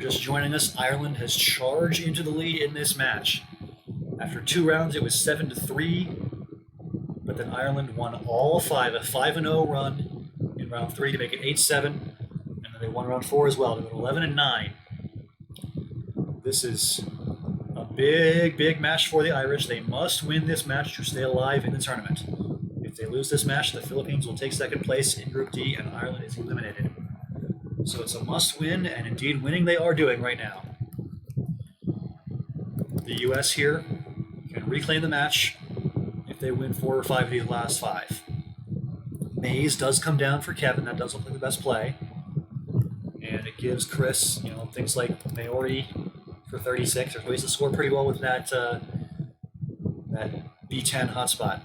you're just joining us, Ireland has charged into the lead in this match. After 2 rounds, it was 7-3, but then Ireland won all 5, a 5-0 run in round 3 to make it 8-7, and then they won round 4 as well to go to 11-9. This is a big match for the Irish. They must win this match to stay alive in the tournament. If they lose this match, the Philippines will take second place in Group D, and Ireland is eliminated. So it's a must-win, and indeed winning they are doing right now. The U.S. here can reclaim the match if they win 4 or 5 of these last 5. Mays does come down for Kevin. That does look like the best play. And it gives Chris, things like Maori for 36. There's ways to score pretty well with that B10 hotspot.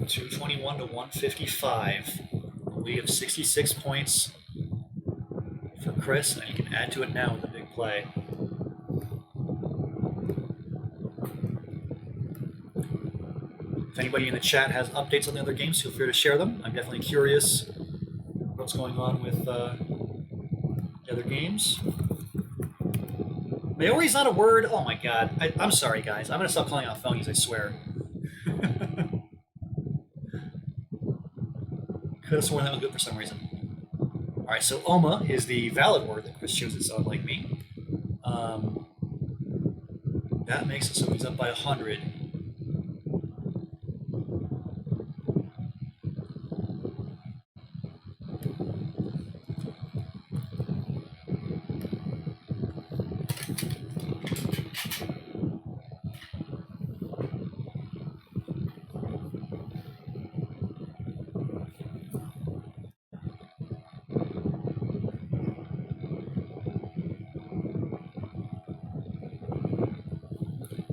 $221 to 155. A lead of 66 points for Chris, and you can add to it now with a big play. If anybody in the chat has updates on the other games, feel free to share them. I'm definitely curious what's going on with the other games. Maori's not a word. Oh my god. I'm sorry, guys. I'm going to stop calling out phonies, I swear. Could have sworn that was good for some reason. All right, so Oma is the valid word that Chris chooses, so unlike me. That makes it so he's up by 100.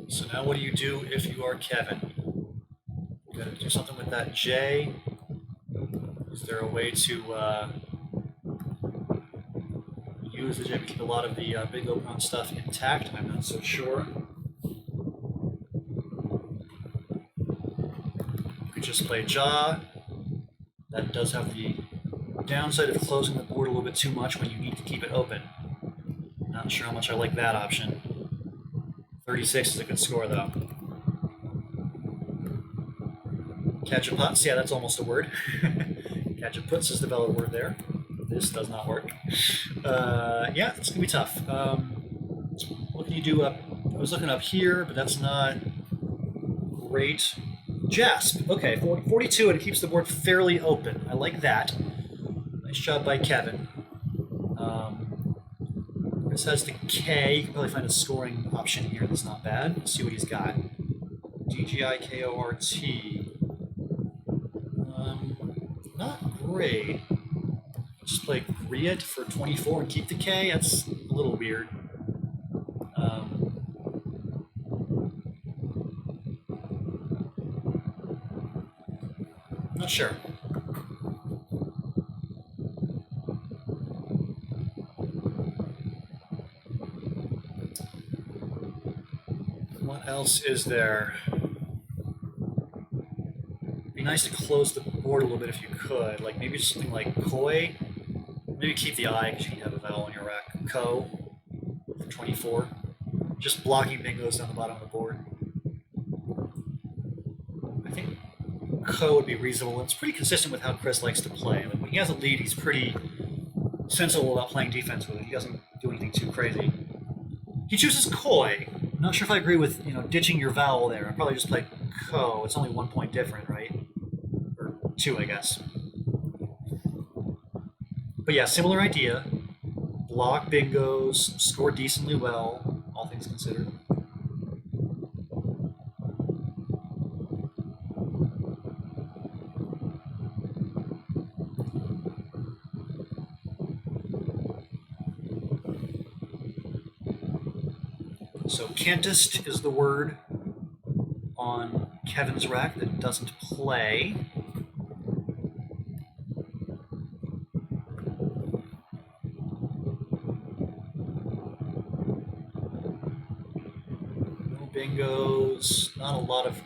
So now what do you do if you are Kevin? You gotta do something with that J. Is there a way to use the J to keep a lot of the big open stuff intact? I'm not so sure. You could just play Jaw. That does have the downside of closing the board a little bit too much when you need to keep it open. Not sure how much I like that option. 36 is a good score, though. Catch-a-puts, yeah, that's almost a word. Catch-a-puts is the valid word there. This does not work. Yeah, it's going to be tough. What can you do up? I was looking up here, but that's not great. Jasp, okay, 42, and it keeps the board fairly open. I like that. Nice job by Kevin. This has the K. You can probably find a scoring option here that's not bad. Let's see what he's got. DGIKORT. Not great. Just play Griet for 24 and keep the K. That's a little weird. Not sure. What else is there? It'd be nice to close the board a little bit if you could. Like maybe just something like Koi. Maybe keep the I because you can have a vowel in your rack. Ko for 24. Just blocking bingos down the bottom of the board. I think Ko would be reasonable. It's pretty consistent with how Chris likes to play. Like when he has a lead, he's pretty sensible about playing defense with it. He doesn't do anything too crazy. He chooses Koi. I'm not sure if I agree with ditching your vowel there. I'd probably just play Ko. It's only 1 point different, right? Or 2, I guess. But yeah, similar idea. Block bingos, score decently well, all things considered. So Kantist is the word on Kevin's rack that doesn't play. Bingos, not a lot of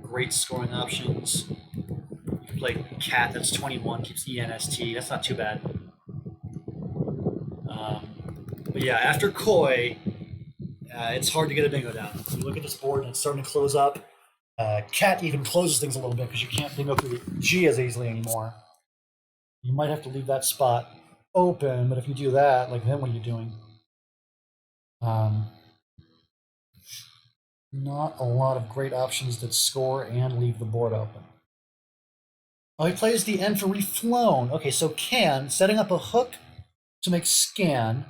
great scoring options. You can play Cat, that's 21, keeps ENST. That's not too bad. But yeah, after Koi, it's hard to get a bingo down. So you look at this board and it's starting to close up. Cat even closes things a little bit because you can't bingo through the G as easily anymore. You might have to leave that spot open, but if you do that, like then what are you doing? Not a lot of great options that score and leave the board open. Oh, he plays the N for reflown. Okay, so can, setting up a hook to make scan,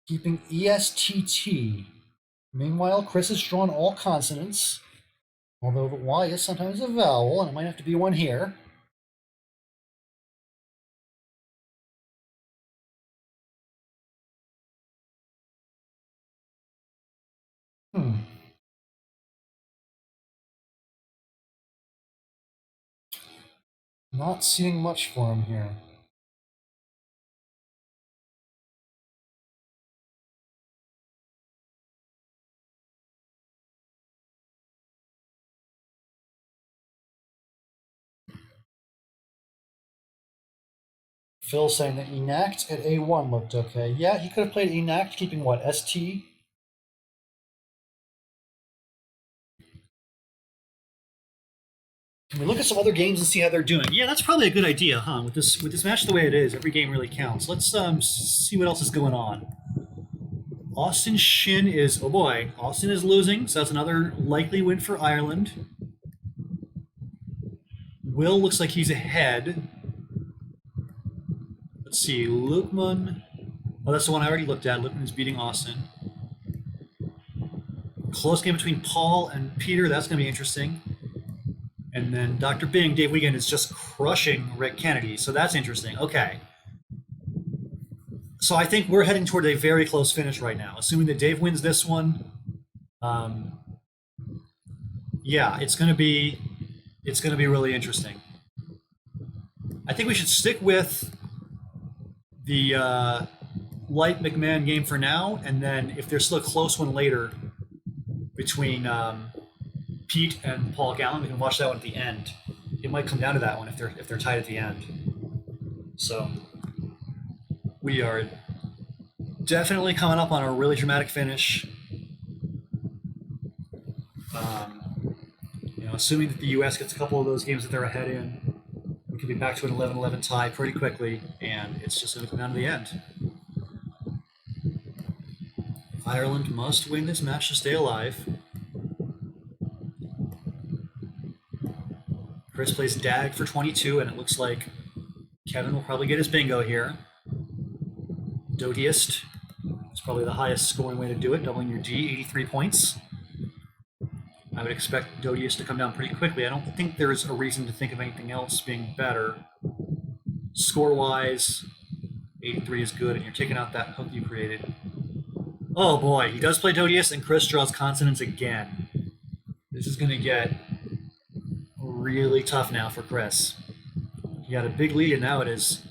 keeping ESTT. Meanwhile, Chris has drawn all consonants, although the Y is sometimes a vowel, and it might have to be one here. Not seeing much for him here. Phil saying that enact at A1 looked okay. Yeah, he could have played enact, keeping what, ST? Can we look at some other games and see how they're doing? Yeah, that's probably a good idea, huh? With this match the way it is, every game really counts. Let's see what else is going on. Austin Shin is, oh boy, Austin is losing, so that's another likely win for Ireland. Will looks like he's ahead. Let's see, Lukman. Oh, that's the one I already looked at. Lukman is beating Austin. Close game between Paul and Peter. That's going to be interesting. And then Dr. Bing, Dave Wiegand, is just crushing Rick Kennedy. So that's interesting. Okay. So I think we're heading toward a very close finish right now. Assuming that Dave wins this one, yeah, it's going to be really interesting. I think we should stick with the Light McMahon game for now, and then if there's still a close one later between Pete and Paul Gallen, we can watch that one at the end. It might come down to that one if they're tied at the end. So we are definitely coming up on a really dramatic finish. Assuming that the U.S. gets a couple of those games that they're ahead in, we could be back to an 11-11 tie pretty quickly, and it's just going to come down to the end. Ireland must win this match to stay alive. Chris plays Dag for 22, and it looks like Kevin will probably get his bingo here. Dodiest is probably the highest scoring way to do it, doubling your D, 83 points. I would expect Dodiest to come down pretty quickly. I don't think there's a reason to think of anything else being better. Score-wise, 83 is good, and you're taking out that hook you created. Oh boy, he does play Dodiest, and Chris draws consonants again. This is going to get really tough now for Chris. He got a big lead, and now it is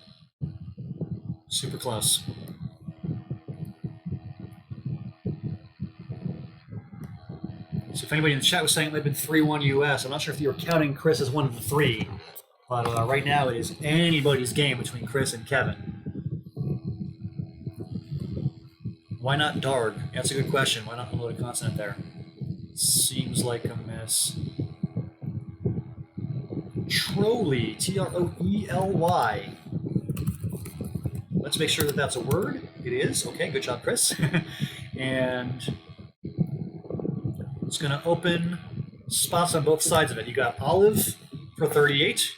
super close. So if anybody in the chat was saying it might have been 3-1 US, I'm not sure if you were counting Chris as one of the three. But right now it is anybody's game between Chris and Kevin. Why not Darg? That's a good question. Why not unload a consonant there? Seems like a miss. Trolley, Troely. Let's make sure that that's a word. It is. Okay, good job, Chris. And it's going to open spots on both sides of it. You got Olive for 38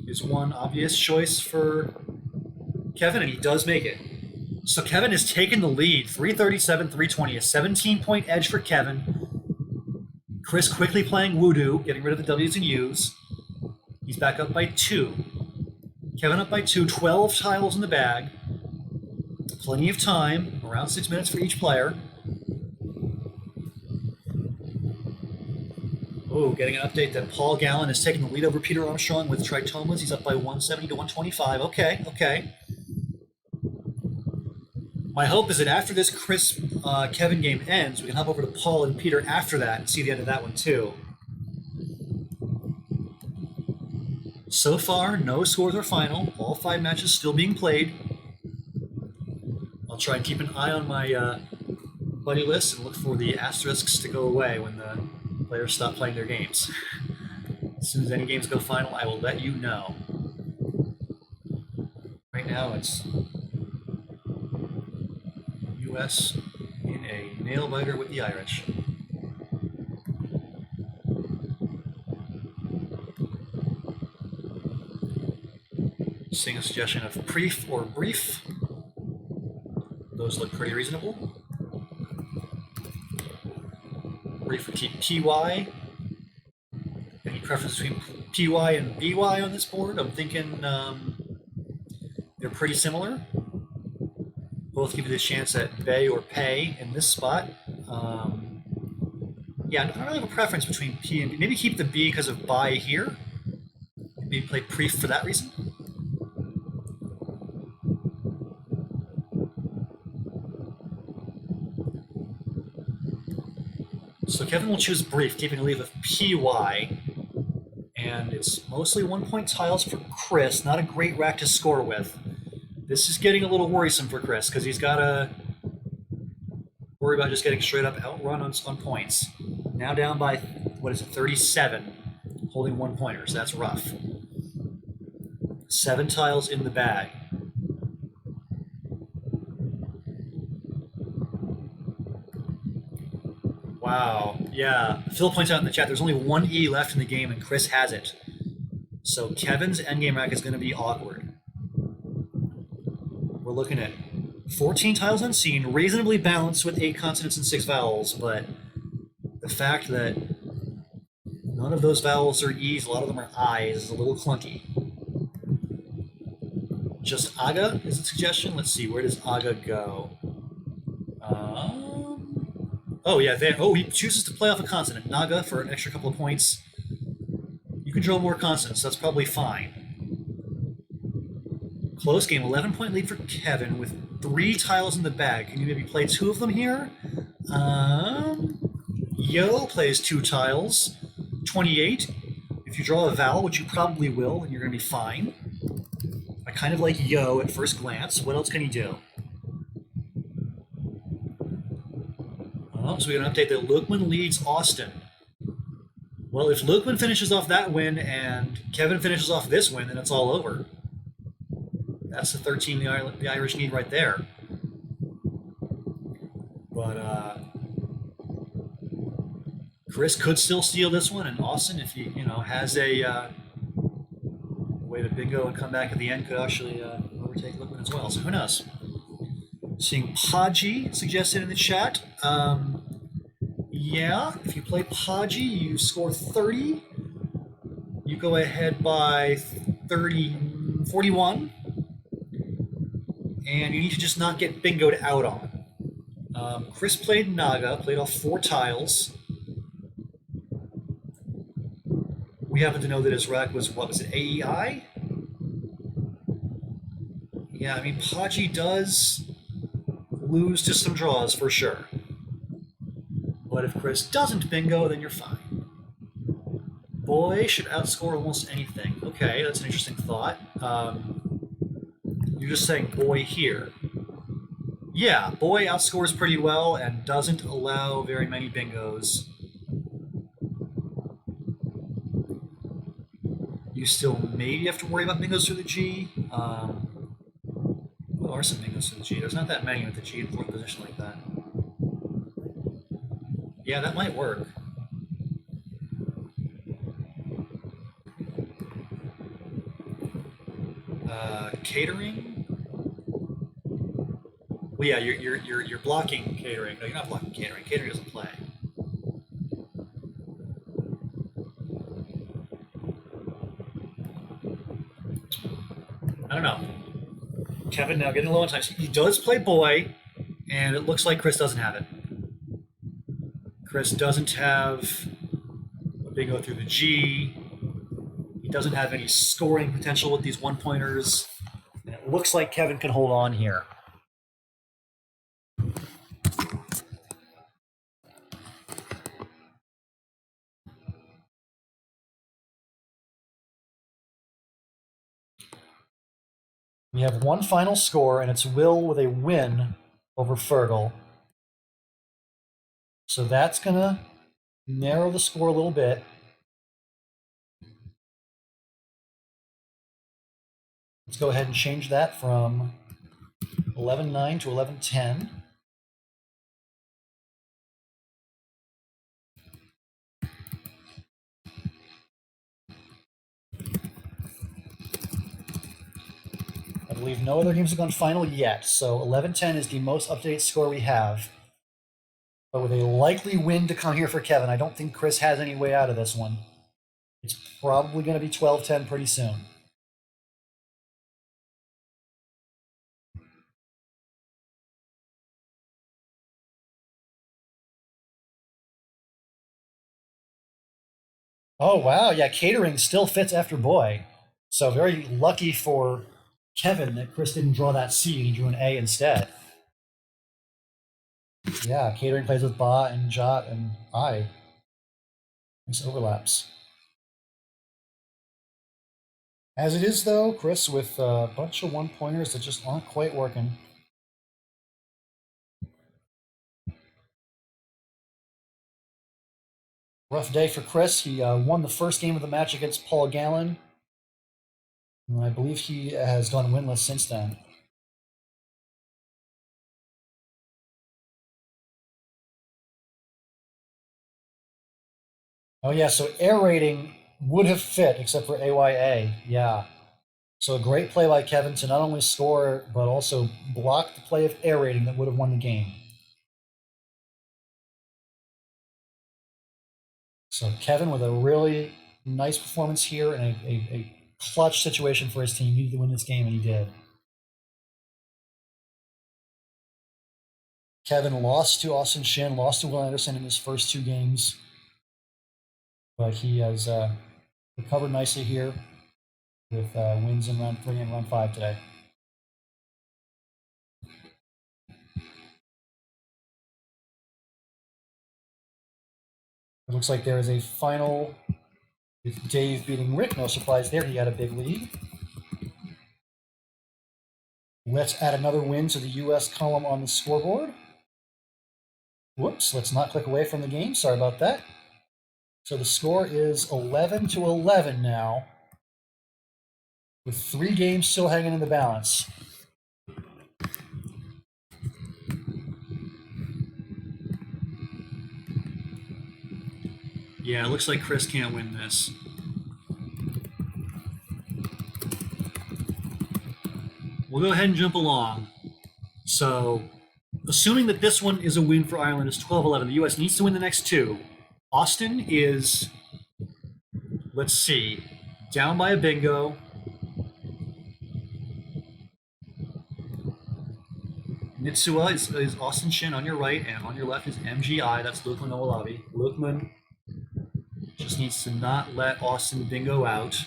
is one obvious choice for Kevin, and he does make it. So Kevin has taken the lead, 337, 320, a 17-point edge for Kevin. Chris quickly playing Voodoo, getting rid of the W's and U's. He's back up by 2. Kevin up by 2, 12 tiles in the bag. Plenty of time, around 6 minutes for each player. Oh, getting an update that Paul Gallen is taking the lead over Peter Armstrong with tritomas. He's up by 170 to 125. Okay. My hope is that after this Chris Kevin game ends, we can hop over to Paul and Peter after that and see the end of that one too. So far, no scores are final. All 5 matches still being played. I'll try and keep an eye on my buddy list and look for the asterisks to go away when the players stop playing their games. As soon as any games go final, I will let you know. Right now, it's U.S. in a nail-biter with the Irish. Seeing a suggestion of preef or brief. Those look pretty reasonable. Brief would keep PY. Any preference between PY and BY on this board? I'm thinking they're pretty similar. Both give you the chance at bay or pay in this spot. Yeah, I don't really have a preference between P and B. Maybe keep the B because of buy here. Maybe play preef for that reason. So Kevin will choose brief, keeping a lead of PY. And it's mostly 1-point tiles for Chris. Not a great rack to score with. This is getting a little worrisome for Chris because he's got to worry about just getting straight up outrun on points. Now down by, 37, holding 1-pointers. That's rough. 7 tiles in the bag. Wow, yeah. Phil points out in the chat there's only 1 E left in the game and Chris has it. So Kevin's endgame rack is going to be awkward. We're looking at 14 tiles unseen, reasonably balanced with 8 consonants and 6 vowels, but the fact that none of those vowels are E's, a lot of them are I's, is a little clunky. Just Aga is a suggestion. Let's see, where does Aga go? Oh yeah, he chooses to play off a consonant. Naga for an extra couple of points. You can draw more consonants, so that's probably fine. Close game, 11-point lead for Kevin with 3 tiles in the bag. Can you maybe play 2 of them here? Yo plays 2 tiles, 28. If you draw a vowel, which you probably will, you're going to be fine. I kind of like Yo at first glance. What else can he do? So we got an update that Lukman leads Austin. Well, if Lukman finishes off that win and Kevin finishes off this win, then it's all over. That's the 13 the Irish need right there. But Chris could still steal this one, and Austin, if he has a way to bingo and come back at the end, could actually overtake Lukman as well. So who knows? Seeing Podgy suggested in the chat. Yeah, if you play Podgy, you score 30. You go ahead by 41. And you need to just not get bingoed out on. Chris played Naga, played off 4 tiles. We happen to know that his rack was, AEI? Yeah, I mean, Podgy does lose to some draws for sure. But if Chris doesn't bingo, then you're fine. Boy should outscore almost anything. Okay, that's an interesting thought. You're just saying boy here. Yeah, boy outscores pretty well and doesn't allow very many bingos. You still maybe have to worry about bingos through the G. What are some bingos through the G? There's not that many with the G in 4th position like that. Yeah, that might work. Catering? Well, yeah, you're blocking catering. No, you're not blocking catering. Catering doesn't play. I don't know. Kevin now getting low on time. He does play boy, and it looks like Chris doesn't have it. Chris doesn't have a bingo through the G. He doesn't have any scoring potential with these 1-pointers. And it looks like Kevin can hold on here. We have one final score, and it's Will with a win over Fergal. So that's going to narrow the score a little bit. Let's go ahead and change that from 11-9 to 11-10. I believe no other games have gone final yet, so 11-10 is the most up-to-date score we have. But with a likely win to come here for Kevin, I don't think Chris has any way out of this one. It's probably going to be 12-10 pretty soon. Oh, wow. Yeah, catering still fits after boy. So very lucky for Kevin that Chris didn't draw that C and he drew an A instead. Yeah, catering plays with Ba and Jot and I. Nice overlaps. As it is, though, Chris with a bunch of one-pointers that just aren't quite working. Rough day for Chris. He won the first game of the match against Paul Gallen. And I believe he has gone winless since then. Oh, yeah, so air rating would have fit except for AYA. Yeah. So a great play by Kevin to not only score, but also block the play of air rating that would have won the game. So Kevin with a really nice performance here and a clutch situation for his team. He needed to win this game, and he did. Kevin lost to Austin Shin, lost to Will Anderson in his first two games. But he has recovered nicely here with wins in round 3 and round 5 today. It looks like there is a final with Dave beating Rick. No surprise there. He had a big lead. Let's add another win to the U.S. column on the scoreboard. Whoops, let's not click away from the game. Sorry about that. So the score is 11-11 now, with 3 games still hanging in the balance. Yeah, it looks like Chris can't win this. We'll go ahead and jump along. So, assuming that this one is a win for Ireland, it's 12-11. The U.S. needs to win the next 2. Austin is, let's see, down by a bingo. Nitsua is Austin Shin on your right, and on your left is MGI. That's Lukman Owolabi. Lukman just needs to not let Austin bingo out.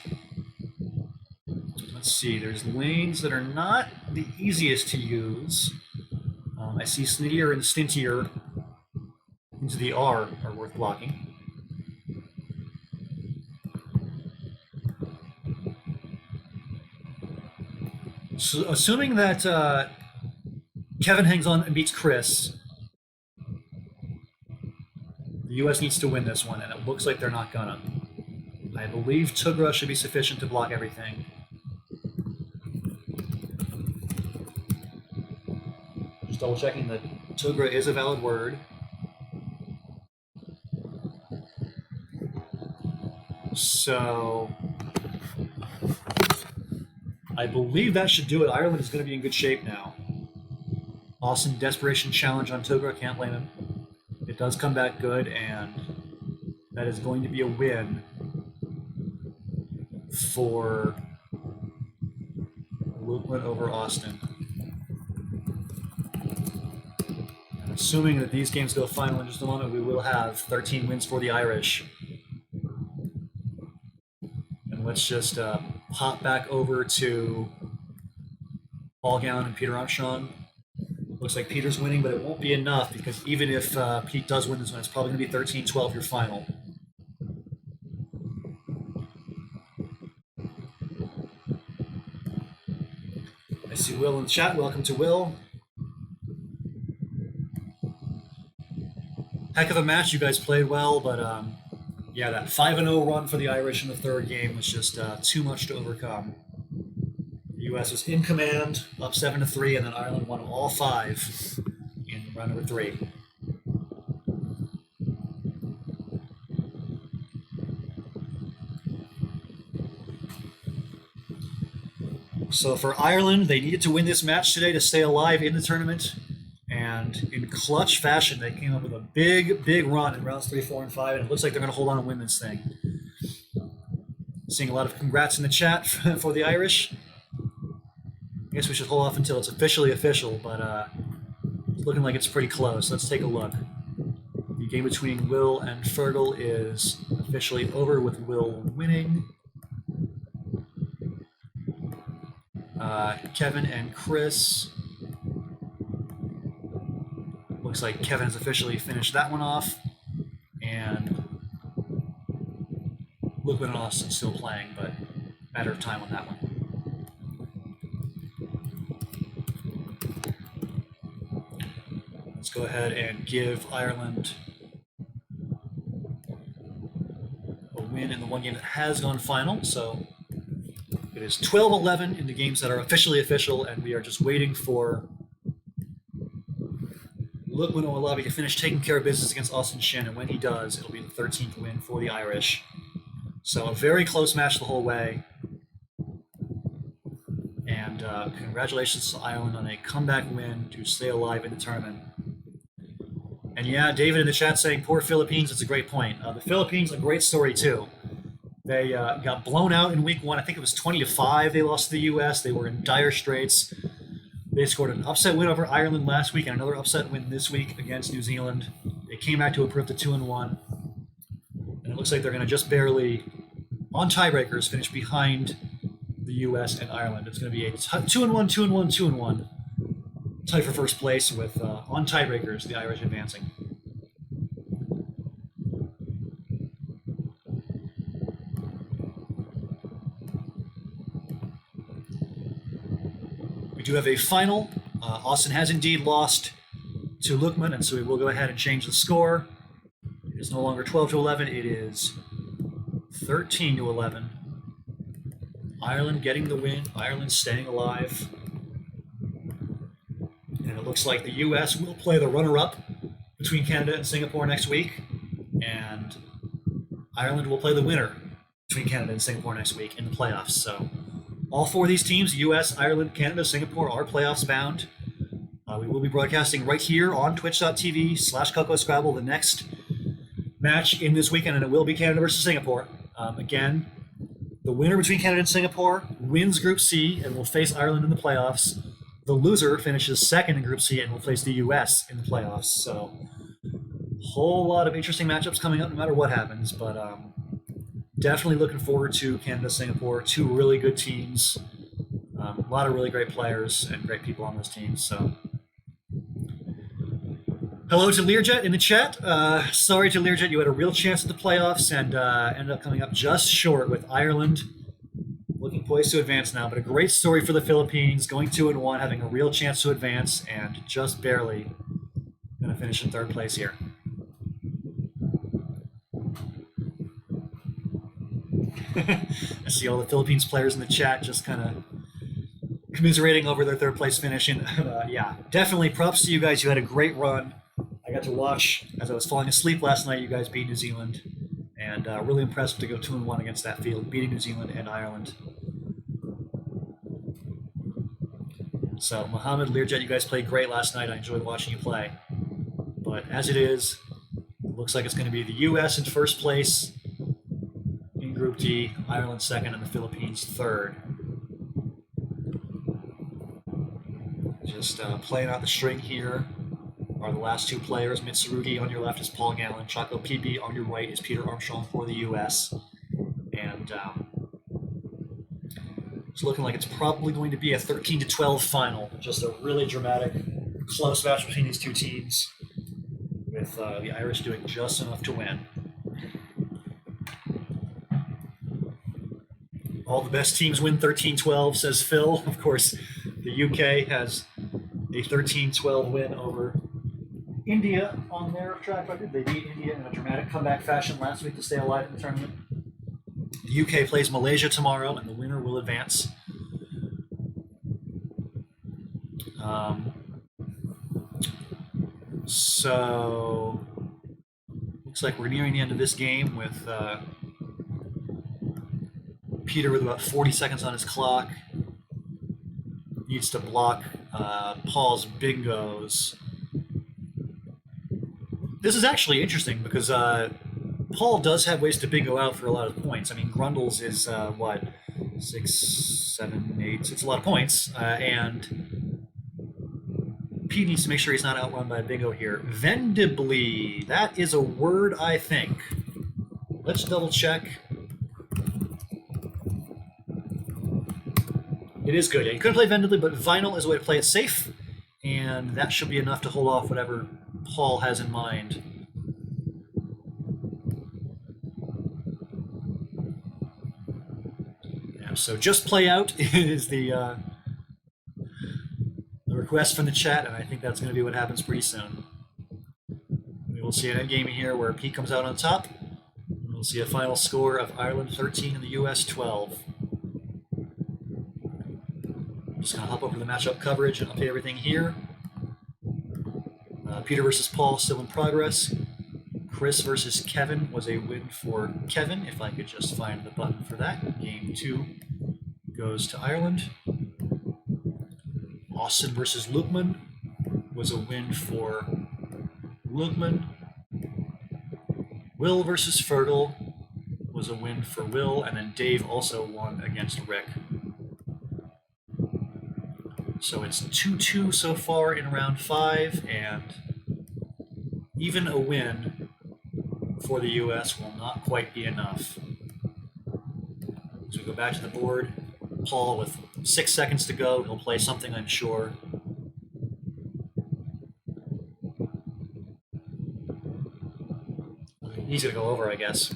Let's see, there's lanes that are not the easiest to use. I see Snittier and Stintier into the R are worth blocking. So, assuming that Kevin hangs on and beats Chris, the U.S. needs to win this one, and it looks like they're not gonna. I believe Tugra should be sufficient to block everything. Just double checking that Tugra is a valid word. So I believe that should do it. Ireland is going to be in good shape now. Awesome desperation challenge on Tugra, can't blame him. It does come back good, and that is going to be a win for Lukman over Austin. And assuming that these games go final in just a moment, we will have 13 wins for the Irish. And let's just hop back over to Paul Gallen and Peter Armstrong. Looks like Peter's winning, but it won't be enough because even if Pete does win this one, it's probably going to be 13-12 your final. see Will in the chat. Welcome to Will. Heck of a match. You guys played well, but yeah, that 5-0 run for the Irish in the third game was just too much to overcome. The U.S. was in command, up 7-3, and then Ireland won all 5 in round number 3. So for Ireland, they needed to win this match today to stay alive in the tournament. And in clutch fashion, they came up with a big run in rounds 3, 4, and 5, and it looks like they're going to hold on and win this thing. Seeing a lot of congrats in the chat for the Irish. I guess we should hold off until it's officially official, but it's looking like it's pretty close. Let's take a look. The game between Will and Fergal is officially over with Will winning. Kevin and Chris. Looks like Kevin has officially finished that one off. And Luke and Austin still playing, but matter of time on that one. Let's go ahead and give Ireland a win in the one game that has gone final. So it is 12-11 in the games that are officially official, and we are just waiting for Luke Winoolabi to finish taking care of business against Austin Shin, and when he does, it'll be the 13th win for the Irish. So a very close match the whole way. And congratulations to Ireland on a comeback win to stay alive in the tournament. And yeah, David in the chat saying, poor Philippines, it's a great point. The Philippines, a great story too. They got blown out in week 1. I think it was 20-5 they lost to the U.S. They were in dire straits. They scored an upset win over Ireland last week and another upset win this week against New Zealand. They came back to improve to 2-1. And it looks like they're going to just barely, on tiebreakers, finish behind the U.S. and Ireland. It's going to be a 2-1, 2-1, 2-1 tie for first place with, on tiebreakers, the Irish advancing. We do have a final. Austin has indeed lost to Lukman, and so we will go ahead and change the score. It is no longer 12-11, it is 13-11. Ireland getting the win, Ireland staying alive. And it looks like the U.S. will play the runner-up between Canada and Singapore next week, and Ireland will play the winner between Canada and Singapore next week in the playoffs. So all 4 of these teams, U.S., Ireland, Canada, Singapore, are playoffs bound. We will be broadcasting right here on twitch.tv/CocoScrabble the next match in this weekend, and it will be Canada versus Singapore. Again, the winner between Canada and Singapore wins Group C and will face Ireland in the playoffs. The loser finishes second in Group C and will face the U.S. in the playoffs. So whole lot of interesting matchups coming up no matter what happens, but definitely looking forward to Canada, Singapore, 2 really good teams, a lot of really great players and great people on those teams. So hello to Learjet in the chat. Sorry to Learjet, you had a real chance at the playoffs and ended up coming up just short with Ireland looking poised to advance now, but a great story for the Philippines, going 2-1, having a real chance to advance, and just barely going to finish in 3rd place here. I see all the Philippines players in the chat just kind of commiserating over their 3rd place finish. And yeah, definitely props to you guys. You had a great run. I got to watch as I was falling asleep last night. You guys beat New Zealand, and really impressive to go 2-1 against that field, beating New Zealand and Ireland. So Mohammed, Learjet, you guys played great last night. I enjoyed watching you play. But as it is, it looks like it's going to be the U.S. in 1st place in Group D, Ireland 2nd, and the Philippines 3rd. Just playing out the string here are the last 2 players. Mitsurugi on your left is Paul Gallen. Chaco PB on your right is Peter Armstrong for the U.S. And it's looking like it's probably going to be a 13-12 final. Just a really dramatic, close match between these 2 teams, with the Irish doing just enough to win. All the best teams win 13-12, says Phil. Of course, The UK has a 13-12 win over India on their track record. They beat India in a dramatic comeback fashion last week to stay alive in the tournament. The UK plays Malaysia tomorrow, and the winner will advance. So, looks like we're nearing the end of this game with Peter with about 40 seconds on his clock. Needs to block Paul's bingos. This is actually interesting because Paul does have ways to bingo out for a lot of points. I mean, Grundle's is, 6, 7, 8. It's a lot of points. And Pete needs to make sure he's not outrun by a bingo here. Vendibly. That is a word, I think. Let's double check. It is good. Yeah, you couldn't play vendibly, but vinyl is a way to play it safe. And that should be enough to hold off whatever Paul has in mind. Yeah, so just play out is the request from the chat, and I think that's going to be what happens pretty soon. We will see an endgame here where Pete comes out on top. We'll see a final score of Ireland 13 and the US 12. I'm just going to hop over to the matchup coverage and update everything here. Peter versus Paul still in progress. Chris versus Kevin was a win for Kevin, if I could just find the button for that. Game 2 goes to Ireland. Austin versus Lukman was a win for Lukman. Will versus Fergal was a win for Will, and then Dave also won against Rick. So it's 2-2 so far in round 5, and even a win for the US will not quite be enough. As we go back to the board, Paul with 6 seconds to go. He'll play something, I'm sure. He's going to go over, I guess.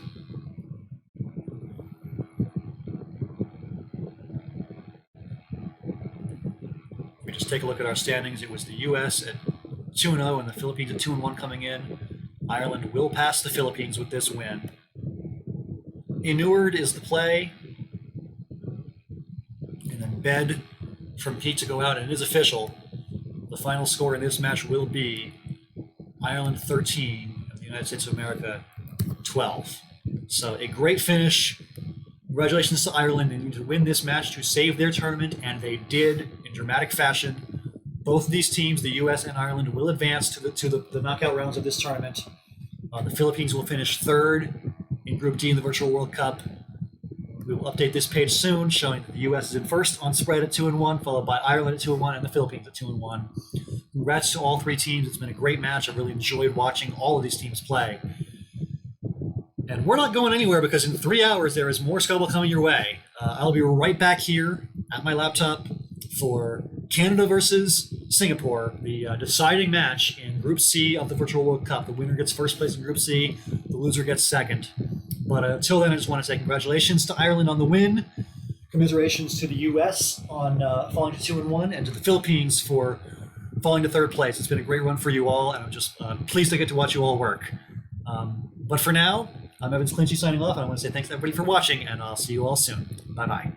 If we just take a look at our standings, it was the US at 2-0 and the Philippines at 2-1 coming in. Ireland will pass the Philippines with this win. Inured is the play. And then bed from Pete to go out, and it is official. The final score in this match will be Ireland 13 and the United States of America 12. So a great finish. Congratulations to Ireland. They need to win this match to save their tournament, and they did in dramatic fashion. Both of these teams, the U.S. and Ireland, will advance to the knockout rounds of this tournament. The Philippines will finish third in Group D in the Virtual World Cup. We will update this page soon, showing that the U.S. is in first on spread at 2-1, followed by Ireland at 2-1, and the Philippines at 2-1. Congrats to all three teams. It's been a great match. I've really enjoyed watching all of these teams play. And we're not going anywhere because in 3 hours there is more Scrabble coming your way. I'll be right back here at my laptop for Canada versus Singapore, the deciding match in Group C of the Virtual World Cup. The winner gets first place in Group C, the loser gets second. But until then, I just want to say congratulations to Ireland on the win, commiserations to the U.S. on falling to 2-1, and to the Philippines for falling to third place. It's been a great run for you all, and I'm just pleased to get to watch you all work. But for now, I'm Evans Clinchy signing off, and I want to say thanks to everybody for watching, and I'll see you all soon. Bye-bye.